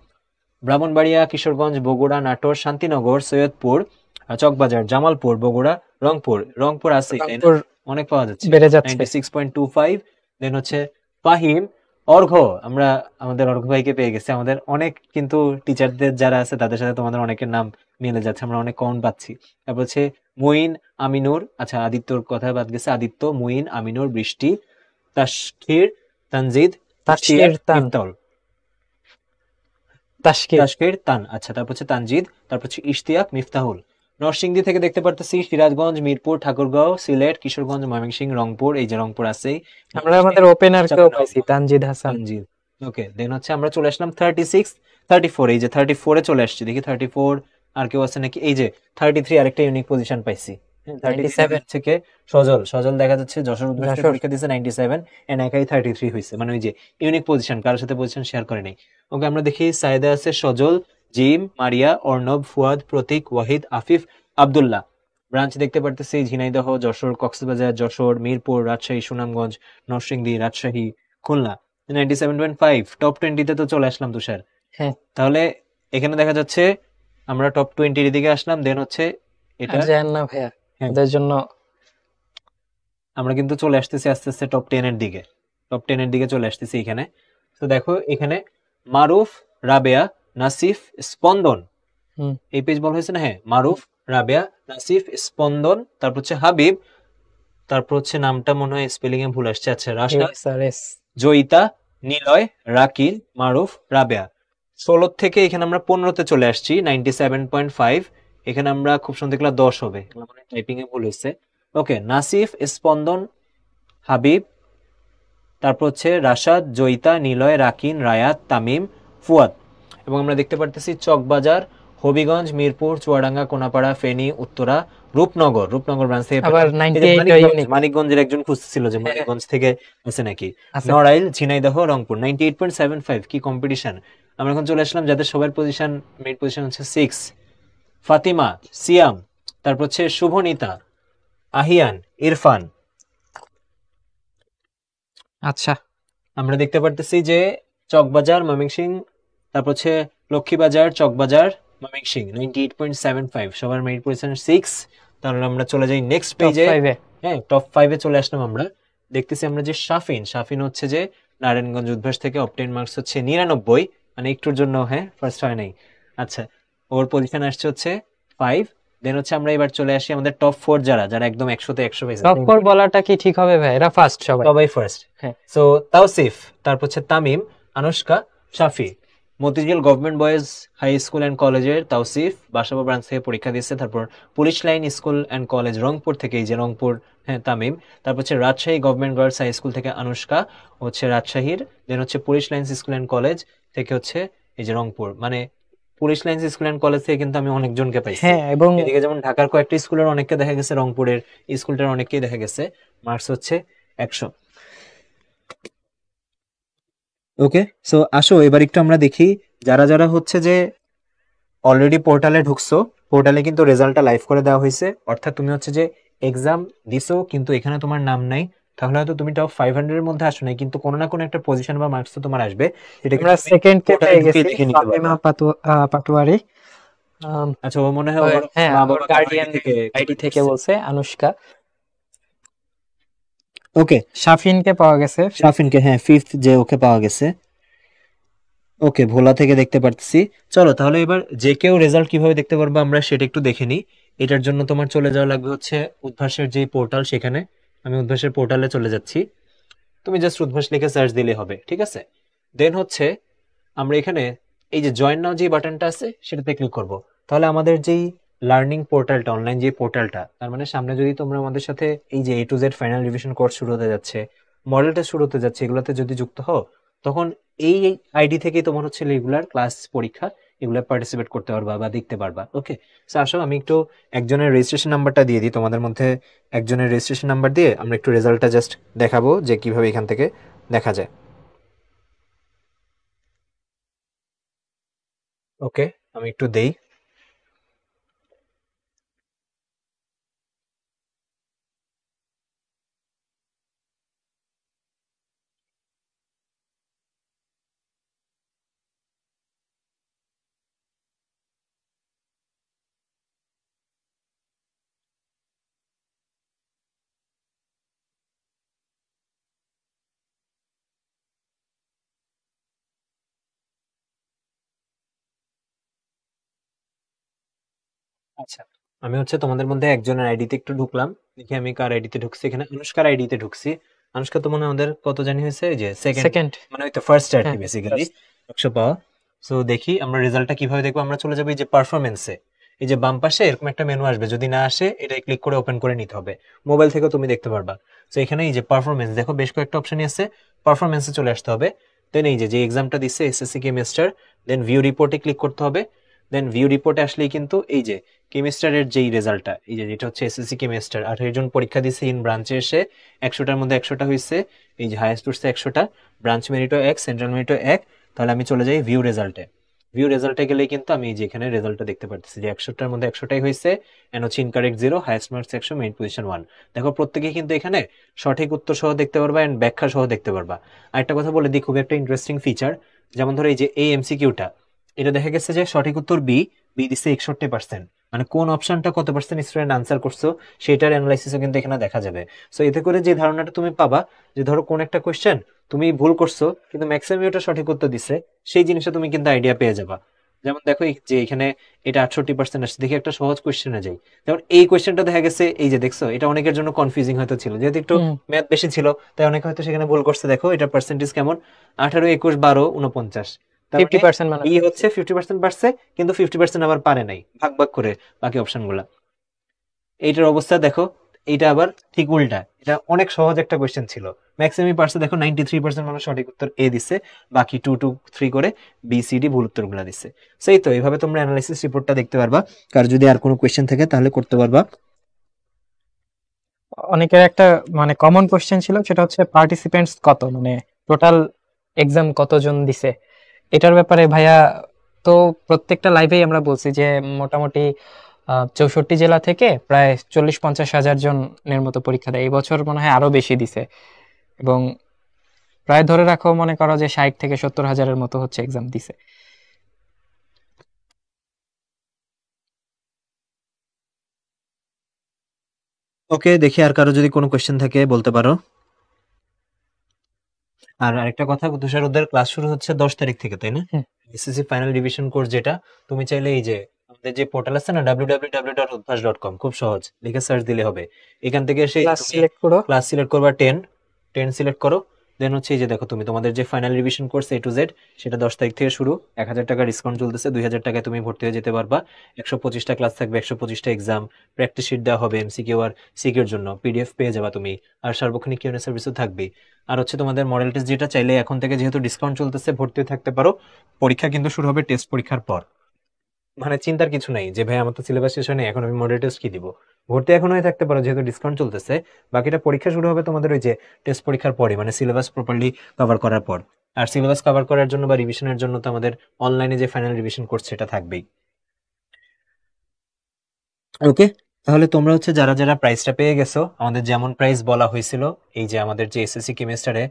ব্রাহ্মণবাড়িয়া, কিশোরগঞ্জ, বগুড়া, নাটোর, শান্তিনগর, সৈয়দপুর, চকবাজার, জামালপুর, বগুড়া, রংপুর আছে, তাই না? রংপুর অনেক পাওয়া যাচ্ছে, বেড়ে যাচ্ছে। 96.25। দেন হচ্ছে ফাহিম, অর্ঘ, আমরা আমাদের অর্ঘ ভাইকে পেয়ে গেছি। আমাদের অনেক কিন্তু টিচারদের যারা আছে তাদের সাথে তোমাদের অনেকের নাম মিলে যাচ্ছে, আমরা অনেক কমন পাচ্ছি। তারপর হচ্ছে মুইন, আমিনুর, আচ্ছা আদিত্যর কথা বাদ গেছে, আদিত্য, মুইন, আমিনুর, বৃষ্টি, তাসখির, তানজিদ, তাশকির, তান, ইফতাউল, তাশকির। তাসকির, তান, আচ্ছা, তারপর হচ্ছে তানজিদ, তারপর হচ্ছে ইশতিয়াক, মিফতাহুল। নরসিংদী থেকে দেখতে পারতেছি সিরাজগঞ্জ, মিরপুর, ঠাকুরগাঁও, সিলেট, কিশোরগঞ্জ, ময়মনসিংহ, রংপুর, এই যে রংপুর আছেই, আমরা আমাদের ওপেনার কেও পাইছি, তানজিদ হাসান। তানজিদ। ওকে, দেন হচ্ছে আমরা চলে আসলাম 36, 34, এই যে 34-এ চলে আসছি, দেখি 34 আর কেউ আছে নাকি, এই যে 33 আরেকটা ইউনিক পজিশন পাইছি। 97 থেকে সজল দেখা যাচ্ছে যশোর উদ্দেশ্যে যশোর। পরীক্ষা দিয়েছে, 97, এন্ড একাই 33 হয়েছে, মানে ওই যে ইউনিক পজিশন, কারোর সাথে পজিশন শেয়ার করে নাই। ওকে, আমরা দেখি সাইদা আছে, সজল, জিম, মারিয়া, অর্ণব, ফুয়াদ, প্রতীক, ওয়াহিদ, আফিফ, আব্দুল্লাহ। ব্রাঞ্চ দেখতে পারতেছি ঝিনাইদহ, যশোর, কক্সবাজার, যশোর, মিরপুর, রাজশাহী, সুনামগঞ্জ, নরসিংদী, রাজশাহী, খুলনা। 97.5, টপ 20-তে তো চলে আসলাম তুষার। হ্যাঁ, তাহলে এখানে দেখা যাচ্ছে আমরা টপ 20-র দিকে আসলাম, দেন হচ্ছে এটা, আর যায়েন না ভাইয়া, হ্যাঁ, ওদের জন্য। আমরা কিন্তু চলে আসতেছি আস্তে আস্তে টপ 10-এর দিকে, চলে আসতেছি এখানে। তো দেখো এখানে মারুফ, রাবেয়া, নাসিফ, স্পন্দন, হুম, এই পেজ বলা হয়েছে না, হ্যাঁ, মারুফ, রাবেয়া, নাসিফ, স্পন্দন, তারপর হচ্ছে হাবিব, তারপর হচ্ছে নামটা মনে হয় স্পেলিং এ ভুল আসছে, আচ্ছা, রাশা, SRS। জয়িতা, নিলয়, রাকিন, মারুফ, রাবেয়া। 16 থেকে এখানে আমরা 15তে চলে আসছি, 97.5। এখানে আমরা খুব সুন্দর এগুলো 10 হবে, টাইপিং এ ভুল হয়েছে। ওকে, নাসিফ, স্পন্দন, হাবিব, তারপর হচ্ছে রাশাদ, জয়িতা, নিলয়, রাকিন, রায়াত, তামিম, ফুয়াদ। এবং আমরা দেখতে পারতেছি চকবাজার, হবিগঞ্জ, মিরপুর, চুয়াডাঙ্গা, কোনাপাড়া, ফেনী, উত্তরা, রূপনগর ব্রাঞ্চ থেকে আবার পেলাম। এই যে 98 ইউনিক। মানিকগঞ্জের একজন খুঁজছিল যে মানিকগঞ্জ থেকে আছে নাকি। আছে। নড়াইল, ঝিনাইদহ, রংপুর 98.75। কি কম্পিটিশন! আমরা এখন চলে আসলাম যাদের সবার পজিশন, মেইন পজিশন হচ্ছে 6। ফাতিমা, সিয়াম, তারপর হচ্ছে শুভনিতা, আহিয়ান, ইরফান। আচ্ছা, আমরা দেখতে পারতেছি যে চকবাজার, ময়মনসিংহ, তারপর হচ্ছে লক্ষ্মীবাজার, চকবাজার, ময়মনসিংহ 98.75, সবার মেরিট পজিশন 6। তাহলে আমরা চলে যাই নেক্সট টপ পেজে। 5-এ। হ্যাঁ, টপ 5-এ চলে আসলাম আমরা। দেখতেছি আমরা যে শাফিন হচ্ছে যে নারায়ণগঞ্জ উদ্ভাস থেকে অবটেন মার্কস হচ্ছে 99, মানে একটুর জন্য হ্যাঁ ফার্স্ট হয় নাই। আচ্ছা, ওর পজিশন আসছে হচ্ছে 5। দেন হচ্ছে আমরা এবার চলে আসি আমাদের টপ 4, যারা যারা একদম 100তে 100 পেয়েছে, টপ 4 বলাটা কি ঠিক হবে ভাই? এরা ফার্স্ট সবাই। সবাই ফার্স্ট। হ্যাঁ। সো তাওসিফ, তারপর হচ্ছে Tamim, Anushka, Shafi. Motijheel government boys high school and কলেজের তাওসিফ বাসাবো ব্রাঞ্চ থেকে পরীক্ষা দিয়েছে। তারপর police line school and college Rangpur থেকে এই যে রংপুর, হ্যাঁ তামিম। তারপর হচ্ছে Rajshahi government girls high school থেকে আনুষ্কা, হচ্ছে রাজশাহীর। দেন হচ্ছে police lines school and college থেকে হচ্ছে এই যে রংপুর, মানে police lines school and college থেকে কিন্তু আমি অনেকজনকে পাইছি। হ্যাঁ, এবং এদিকে যেমন ঢাকার কয়েকটা স্কুলের অনেককে দেখা গেছে, রংপুরের স্কুলটার অনেককেই দেখা গেছে মার্কস হচ্ছে 100। ওকে, সো আসো এবার একটু আমরা দেখি যারা যারা হচ্ছে যে অলরেডি পোর্টালে ঢুকছো, পোর্টালে কিন্তু রেজাল্টটা লাইভ করে দেওয়া হয়েছে। অর্থাৎ তুমি হচ্ছে যে এক্সাম দিছো কিন্তু এখানে তোমার নাম নাই, তাহলে হয়তো তুমি টপ 500 এর মধ্যে আসো নাই, কিন্তু কোনো না কোনো একটা পজিশন বা মার্কস তো তোমার আসবে। এটা আমরা কিন্তু তুমি সেকেন্ড কে পোর্টালে পেয়ে ঢুকেই গেছি, দেখে নিতে ফাতেমা পারবা। পাটোয়ারি। আচ্ছা, ও মনে হয় ওর হ্যাঁ, মা ওর বাবা কারো আইডি গার্ডিয়ান থেকে আইডি comment থেকে করছে। বলছে আনুষ্কা। ওকে, শাফিনকে পাওয়া গেছে। শাফিনকে হ্যাঁ 5th যে ওকে পাওয়া গেছে। ওকে, ভোলা থেকে দেখতে পারতেছি। চলো তাহলে এবার যে কেউ রেজাল্ট কিভাবে দেখতে পারবো আমরা সেটা একটু দেখে নিই। এটার জন্য তোমার চলে যাওয়া লাগবে হচ্ছে উদ্ভাসের যে পোর্টাল, সেখানে। আমি উদ্ভাসের পোর্টালে চলে যাচ্ছি। তুমি জাস্ট উদ্ভাস লিখে সার্চ দিলে হবে, ঠিক আছে। দেন হচ্ছে আমরা এখানে এই যে জয়েন নাও যে বাটনটা আছে সেটাতে ক্লিক করব। তাহলে আমাদের যেই লার্নিং পোর্টালটা, অনলাইন যে পোর্টালটা, তার মানে সামনে যদি তোমরা আমাদের সাথে এই যে A to Z final revision course শুরু হতে যাচ্ছে, মডেল টেস্ট শুরু হতে যাচ্ছে, এগুলোতে যদি যুক্ত হও, তখন এই আইডি থেকেই তোমার হচ্ছে রেগুলার ক্লাস, পরীক্ষা, এগুলো পার্টিসিপেট করতে পারবা বা দেখতে পারবা। ওকে, সো আসো আমি একটু একজনের রেজিস্ট্রেশন নাম্বারটা দিয়ে দিই। তোমাদের মধ্যে একজনের রেজিস্ট্রেশন নাম্বার দিয়ে আমরা একটু রেজাল্টটা জাস্ট দেখাবো যে কিভাবে এখান থেকে দেখা যায়। ওকে, আমি একটু দেই। আচ্ছা, আমি হচ্ছে তোমাদের মধ্যে একজনের আইডিতে একটু ঢুকলাম। দেখি আমি কার আইডিতে ঢুকছি, এখানে অনুষ্কার আইডিতে ঢুকছি। অনুষ্কা তো মনে হয় আমাদের কত জানি হয়েছে, এই যে সেকেন্ড, সেকেন্ড। মানে ওই তো ফার্স্ট আর কি হ্যাঁ, বেসিক্যালি first। 100 পাওয়া। সো দেখি আমরা রেজাল্টটা কিভাবে দেখবো। আমরা চলে যাবো এই যে পারফরমেন্সে। এই যে বাম পাশে এরকম একটা মেনু আসবে, যদি না আসে এটা ক্লিক করে ওপেন করে নিতে হবে। মোবাইল থেকেও তুমি দেখতে পারবা। তো এখানে এই যে পারফরমেন্স দেখো, বেশ কয়েকটা অপশনই আছে। পারফরমেন্সে চলে আসতে হবে। দেন এই যে যে এক্সামটা দিচ্ছে এসএসসি কেমিস্টার, দেন ভিউ রিপোর্টে ক্লিক করতে হবে। দেন ভিউ রিপোর্টে আসলেই কিন্তু এই যে কেমিস্টারের যেই রেজাল্টটা, এই যে যেটা হচ্ছে এসএসসি কেমিস্টার, 18 জন পরীক্ষা দিয়েছে ইন ব্রাঞ্চে এসে, 100টার মধ্যে 100টা হয়েছে, এই যে হাইয়েস্ট উঠছে 100টা, ব্রাঞ্চ মেরিটও 1, সেন্ট্রাল মেরিটও 1। তাহলে আমি চলে যাই ভিউ রেজাল্টে। ভিউ রেজাল্টে গেলে কিন্তু আমি এই যে এখানে রেজাল্টটা দেখতে পাচ্ছি যে 100টার মধ্যে 100টাই হয়েছে, এন্ড হচ্ছে incorrect 0, highest marks 100, merit position 1। দেখো প্রত্যেকে কিন্তু এখানে সঠিক উত্তর সহ দেখতে পারবা এন্ড ব্যাখ্যা সহ দেখতে পারবা। আরেকটা কথা বলে দিই, খুব একটা ইন্টারেস্টিং ফিচার, যেমন ধরো এই যে এই এমসিকিউটা, এটা দেখা গেছে যে সঠিক উত্তর বি, বি দিচ্ছে 61%। মানে কোন অপশনটা কত পার্সেন্ট স্টুডেন্ট আনসার করছো সেটার অ্যানালাইসিসও কিন্তু এখানে দেখা যাবে। সো এতে করে যে ধারণাটা তুমি পাবা, যে ধরো কোন একটা কোয়েশ্চেন তুমি ভুল করছো কিন্তু ম্যাক্সিমাম ওটা সঠিক উত্তর দিছে, সেই জিনিসটা তুমি কিন্তু আইডিয়া পেয়ে যাবা। যেমন দেখো যে এখানে এটা 68% আসছে, দেখি একটা সহজ কোয়েশ্চেনে যাই। যেমন এই কোয়েশ্চেনটা দেখা গেছে, এই যে দেখছো, এটা অনেকের জন্য কনফিউজিং হয়তো ছিল, যেহেতু একটু হুম ম্যাথ বেশি ছিল, তাই অনেকে হয়তো সেখানে ভুল করছে। দেখো এটা পার্সেন্টেজ কেমন, 18, 21, 12, 49। তার মানে 50% মানে বি হচ্ছে 50% পারছে, কিন্তু 50% আবার পারে নাই, ভাগ ভাগ করে বাকি অপশন গুলা। এইটার অবস্থা দেখো, এইটা আবার ঠিক উল্টা। এটা অনেক সহজ একটা কোয়েশ্চেন ছিল, ম্যাক্সিমাম পারছে দেখো 93% মানুষ সঠিক উত্তর এ দিছে, বাকি 2 2 3 করে বি সি ডি ভুল উত্তর গুলা দিছে। সেই তো এইভাবে তোমরা অ্যানালাইসিস রিপোর্টটা দেখতে পারবা। কার যদি আর কোনো কোয়েশ্চেন থাকে তাহলে করতে পারবা। অনেকের একটা মানে কমন কোশ্চেন ছিল, সেটা হচ্ছে পার্টিসিপেন্টস কত, মানে টোটাল এক্সাম কতজন দিছে এটার ব্যাপারে ভাইয়া। তো প্রত্যেকটা লাইভেই আমরা বলছি যে মোটামুটি 64 জেলা থেকে প্রায় 40-50 হাজার জনের মতো পরীক্ষা দেয়। এই বছর মনে হয় আরো বেশি দিছে, এবং প্রায় ধরে রাখো, মনে করো যে 60 থেকে 70 হাজারের মতো হচ্ছে এক্সাম দিছে। ওকে, দেখি আর কারো যদি কোনো কোয়েশ্চেন থাকে বলতে পারো। আর আরেকটা কথা, তুষার, ওদের ক্লাস শুরু হচ্ছে 10 তারিখ থেকে, তাই না? হুম। এসএসসি ফাইনাল রিভিশন কোর্স যেটা, তুমি চাইলে এই যে আমাদের যে পোর্টাল আছে না, www.udbas.com, খুব সহজ, লিখে সার্চ দিলে হবে। এখান থেকে এসে ক্লাস তুমি সিলেক্ট করো। ক্লাস সিলেক্ট করবা, 10 10 সিলেক্ট করো। দেন হচ্ছে এই যে দেখো, তুমি তোমাদের যে final revision course A to Z, সেটা 10 তারিখ থেকে শুরু। 1000 টাকা ডিসকাউন্ট চলতেছে, 2000 টাকায় তুমি ভর্তি হয়ে যেতে পারবা। 125টা ক্লাস থাকবে, 125টা এক্সাম, প্র্যাকটিস শিট দেওয়া হবে এমসিকিউ আর সিকিউর জন্য, পিডিএফ পেয়ে যাবা তুমি। আর সার্বক্ষণিক কিউএনএ সার্ভিসও থাকবে। আর হচ্ছে তোমাদের মডেল টেস্ট, যেটা চাইলে এখন থেকে যেহেতু ডিসকাউন্ট চলতেছে ভর্তি হয়ে থাকতে পারো। পরীক্ষা কিন্তু শুরু হবে টেস্ট পরীক্ষার পর। মানে চিন্তার কিছু নাই যে ভাই আমার তো সিলেবাস শেষ হয়নি, এখন আমি মডেল টেস্ট কি দিব। ভর্তি এখন হয়ে থাকতে পারো যেহেতু ডিসকাউন্ট চলতেছে। বাকিটা পরীক্ষা শুরু হবে তোমাদের ওই যে টেস্ট পরীক্ষার পরে, মানে সিলেবাস প্রপারলি কভার করার পর। আর সিলেবাস কভার করার জন্য বা রিভিশনের জন্য তো আমাদের অনলাইনে যে ফাইনাল রিভিশন কোর্স সেটা থাকবেই। ওকে, তাহলে তোমরা হচ্ছে যারা যারা প্রাইসটা পেয়ে গেছো, আমাদের যেমন প্রাইস বলা হয়েছিল, এই যে আমাদের যে এসএসসি কেমিস্টারে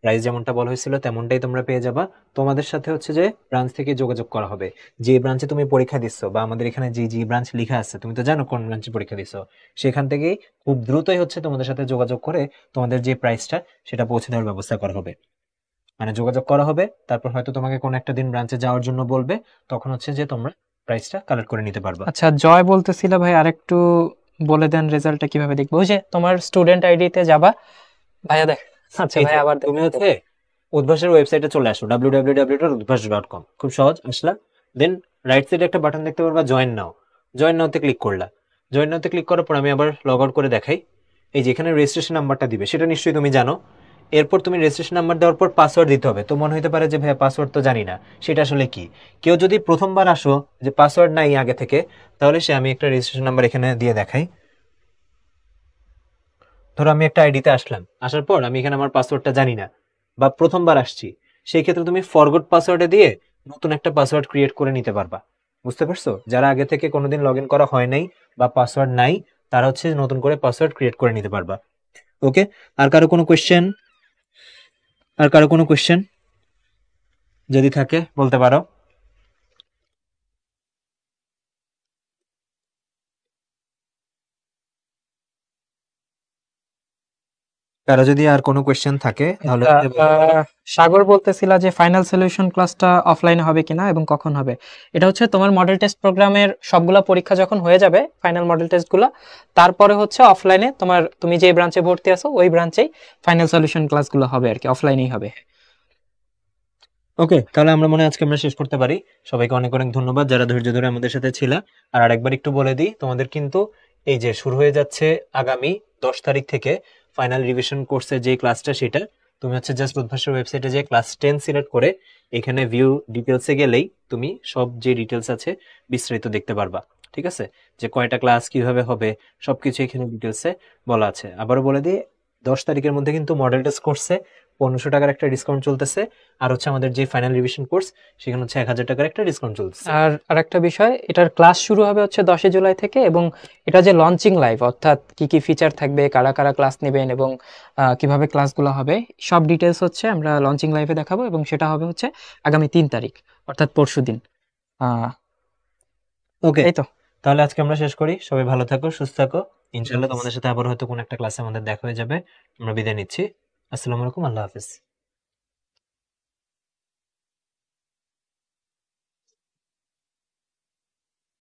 প্রাইস যেমনটা বলা হয়েছিল তেমনটাই তোমরা পেয়ে যাবা। তোমাদের সাথে হচ্ছে যে ব্রাঞ্চ থেকে যোগাযোগ করা হবে, যে ব্রাঞ্চে তুমি পরীক্ষা দিচ্ছ, বা আমাদের এখানে যে যে ব্রাঞ্চ লেখা আছে, তুমি তো জানো কোন ব্রাঞ্চে পরীক্ষা দিচ্ছ, সেখান থেকেই খুব দ্রুতই হচ্ছে তোমাদের সাথে যোগাযোগ করে তোমাদের যে প্রাইসটা সেটা পৌঁছে দেওয়ার ব্যবস্থা করা হবে। মানে যোগাযোগ করা হবে, তারপর হয়তো তোমাকে কোন একটা দিন ব্রাঞ্চে যাওয়ার জন্য বলবে, তখন হচ্ছে যে তোমরা প্রাইসটা কালেক্ট করে নিতে পারবা। আচ্ছা, জয় বলতেছিল ভাই, আরেকটু বলে দেন রেজাল্টটা কিভাবে দেখবো। ওই যে তোমার স্টুডেন্ট আইডি তে যাবা ভাইয়া, দেখ। আচ্ছা এই ভাই, যে আবার তুমি দেখো। হচ্ছে উদ্ভাসের ওয়েবসাইটে চলে আসো, www.udbas.com, খুব সহজ, আসলা। দেন রাইট সাইডে একটা বাটন দেখতে পারবা, জয়েন নাও। জয়েন নাওতে ক্লিক করলা। জয়েন নাওতে ক্লিক করার পর আমি আবার লগ আউট করে দেখাই। এই যে এখানে রেজিস্ট্রেশন নাম্বারটা দিবে, সেটা নিশ্চয়ই তুমি জানো। এরপর তুমি রেজিস্ট্রেশন নাম্বার দেওয়ার পর পাসওয়ার্ড দিতে হবে। তো মনে হতে পারে যে ভাইয়া পাসওয়ার্ড তো জানি না, সেটা আসলে কি। কেউ যদি প্রথমবার আসো, যে পাসওয়ার্ড নাই আগে থেকে, তাহলে সে, আমি একটা রেজিস্ট্রেশন নাম্বার এখানে দিয়ে দেখাই। ধরো আমি একটা আইডিতে আসলাম, আসার পর আমি এখানে আমার পাসওয়ার্ডটা জানি না, বা প্রথমবার আসছি, সেই ক্ষেত্রে তুমি ফরগট পাসওয়ার্ডে দিয়ে নতুন একটা পাসওয়ার্ড ক্রিয়েট করে নিতে পারবা। বুঝতে পারছো? যারা আগে থেকে কোনোদিন লগ ইন করা হয় নাই বা পাসওয়ার্ড নাই, তারা হচ্ছে নতুন করে পাসওয়ার্ড ক্রিয়েট করে নিতে পারবা। ওকে, আর কারো কোনো কোয়েশ্চেন? আর কারো কোনো কোয়েশ্চেন যদি থাকে বলতে পারো। কারো যদি আর কোনো কোয়েশ্চেন থাকে তাহলে আচ্ছা, হচ্ছে বলতে পারো। সাগর বলতেছিল যে ফাইনাল সলিউশন ক্লাসটা অফলাইনে হবে কিনা এবং কখন হবে। এটা হচ্ছে তোমার মডেল টেস্ট প্রোগ্রামের সবগুলা পরীক্ষা যখন হয়ে যাবে, ফাইনাল মডেল টেস্টগুলো, তারপরে হচ্ছে অফলাইনে তুমি যে ব্রাঞ্চে ভর্তি আছো ওই ব্রাঞ্চেই ফাইনাল সলিউশন ক্লাসগুলো হবে আর কি, অফলাইনেই হবে। ওকে, তাহলে আমরা মনে হয় আজকে আমরা শেষ করতে পারি। সবাইকে অনেক অনেক ধন্যবাদ যারা ধৈর্য ধরে আমাদের সাথে ছিল। আর আরেকবার একটু বলে দিই, তোমাদের কিন্তু এই যে শুরু হয়ে যাচ্ছে আগামী 10 তারিখ থেকে ফাইনাল রিভিশন কোর্সের যে ক্লাসটা, সেটা তুমি হচ্ছে জাস্ট উদ্ভাসের ওয়েবসাইটে যে ক্লাস 10 সিলেক্ট করে এখানে ভিউ ডিটেলসে গেলেই তুমি সব যে ডিটেলস আছে বিস্তারিত দেখতে পারবা। ঠিক আছে? যে কয়টা ক্লাস কিভাবে হবে সবকিছু এখানে ডিটেলসে বলা আছে। আবারও বলে দিই, 10 তারিখের মধ্যে কিন্তু মডেল টেস্ট কোর্সে 1500 টাকার একটা ডিসকাউন্ট চলতেছে। আর হচ্ছে আমাদের যে ফাইনাল রিভিশন কোর্স, সেখানে হচ্ছে 1000 টাকার একটা ডিসকাউন্ট চলতেছে। আর আরেকটা বিষয়, এটার ক্লাস শুরু হবে হচ্ছে 10 জুলাই থেকে, এবং এটা যে লঞ্চিং লাইভ, অর্থাৎ কি কি ফিচার থাকবে, কারা কারা ক্লাস নেবেন, এবং কিভাবে ক্লাসগুলো হবে, সব ডিটেলস হচ্ছে আমরা লঞ্চিং লাইভে দেখাবো, এবং সেটা হবে হচ্ছে আগামী 3 তারিখ, অর্থাৎ পরশুদিন। আহ ওকে, এই তো। তাহলে আজকে আমরা শেষ করি। সবাই ভালো থাকো, সুস্থ থাকো। ইনশাল্লাহ তোমাদের সাথে আবার হয়তো কোনো একটা ক্লাসে আমাদের দেখা হয়ে যাবে। আমরা বিদায় নিচ্ছি। আসসালামু আলাইকুম, আল্লাহ হাফিজ।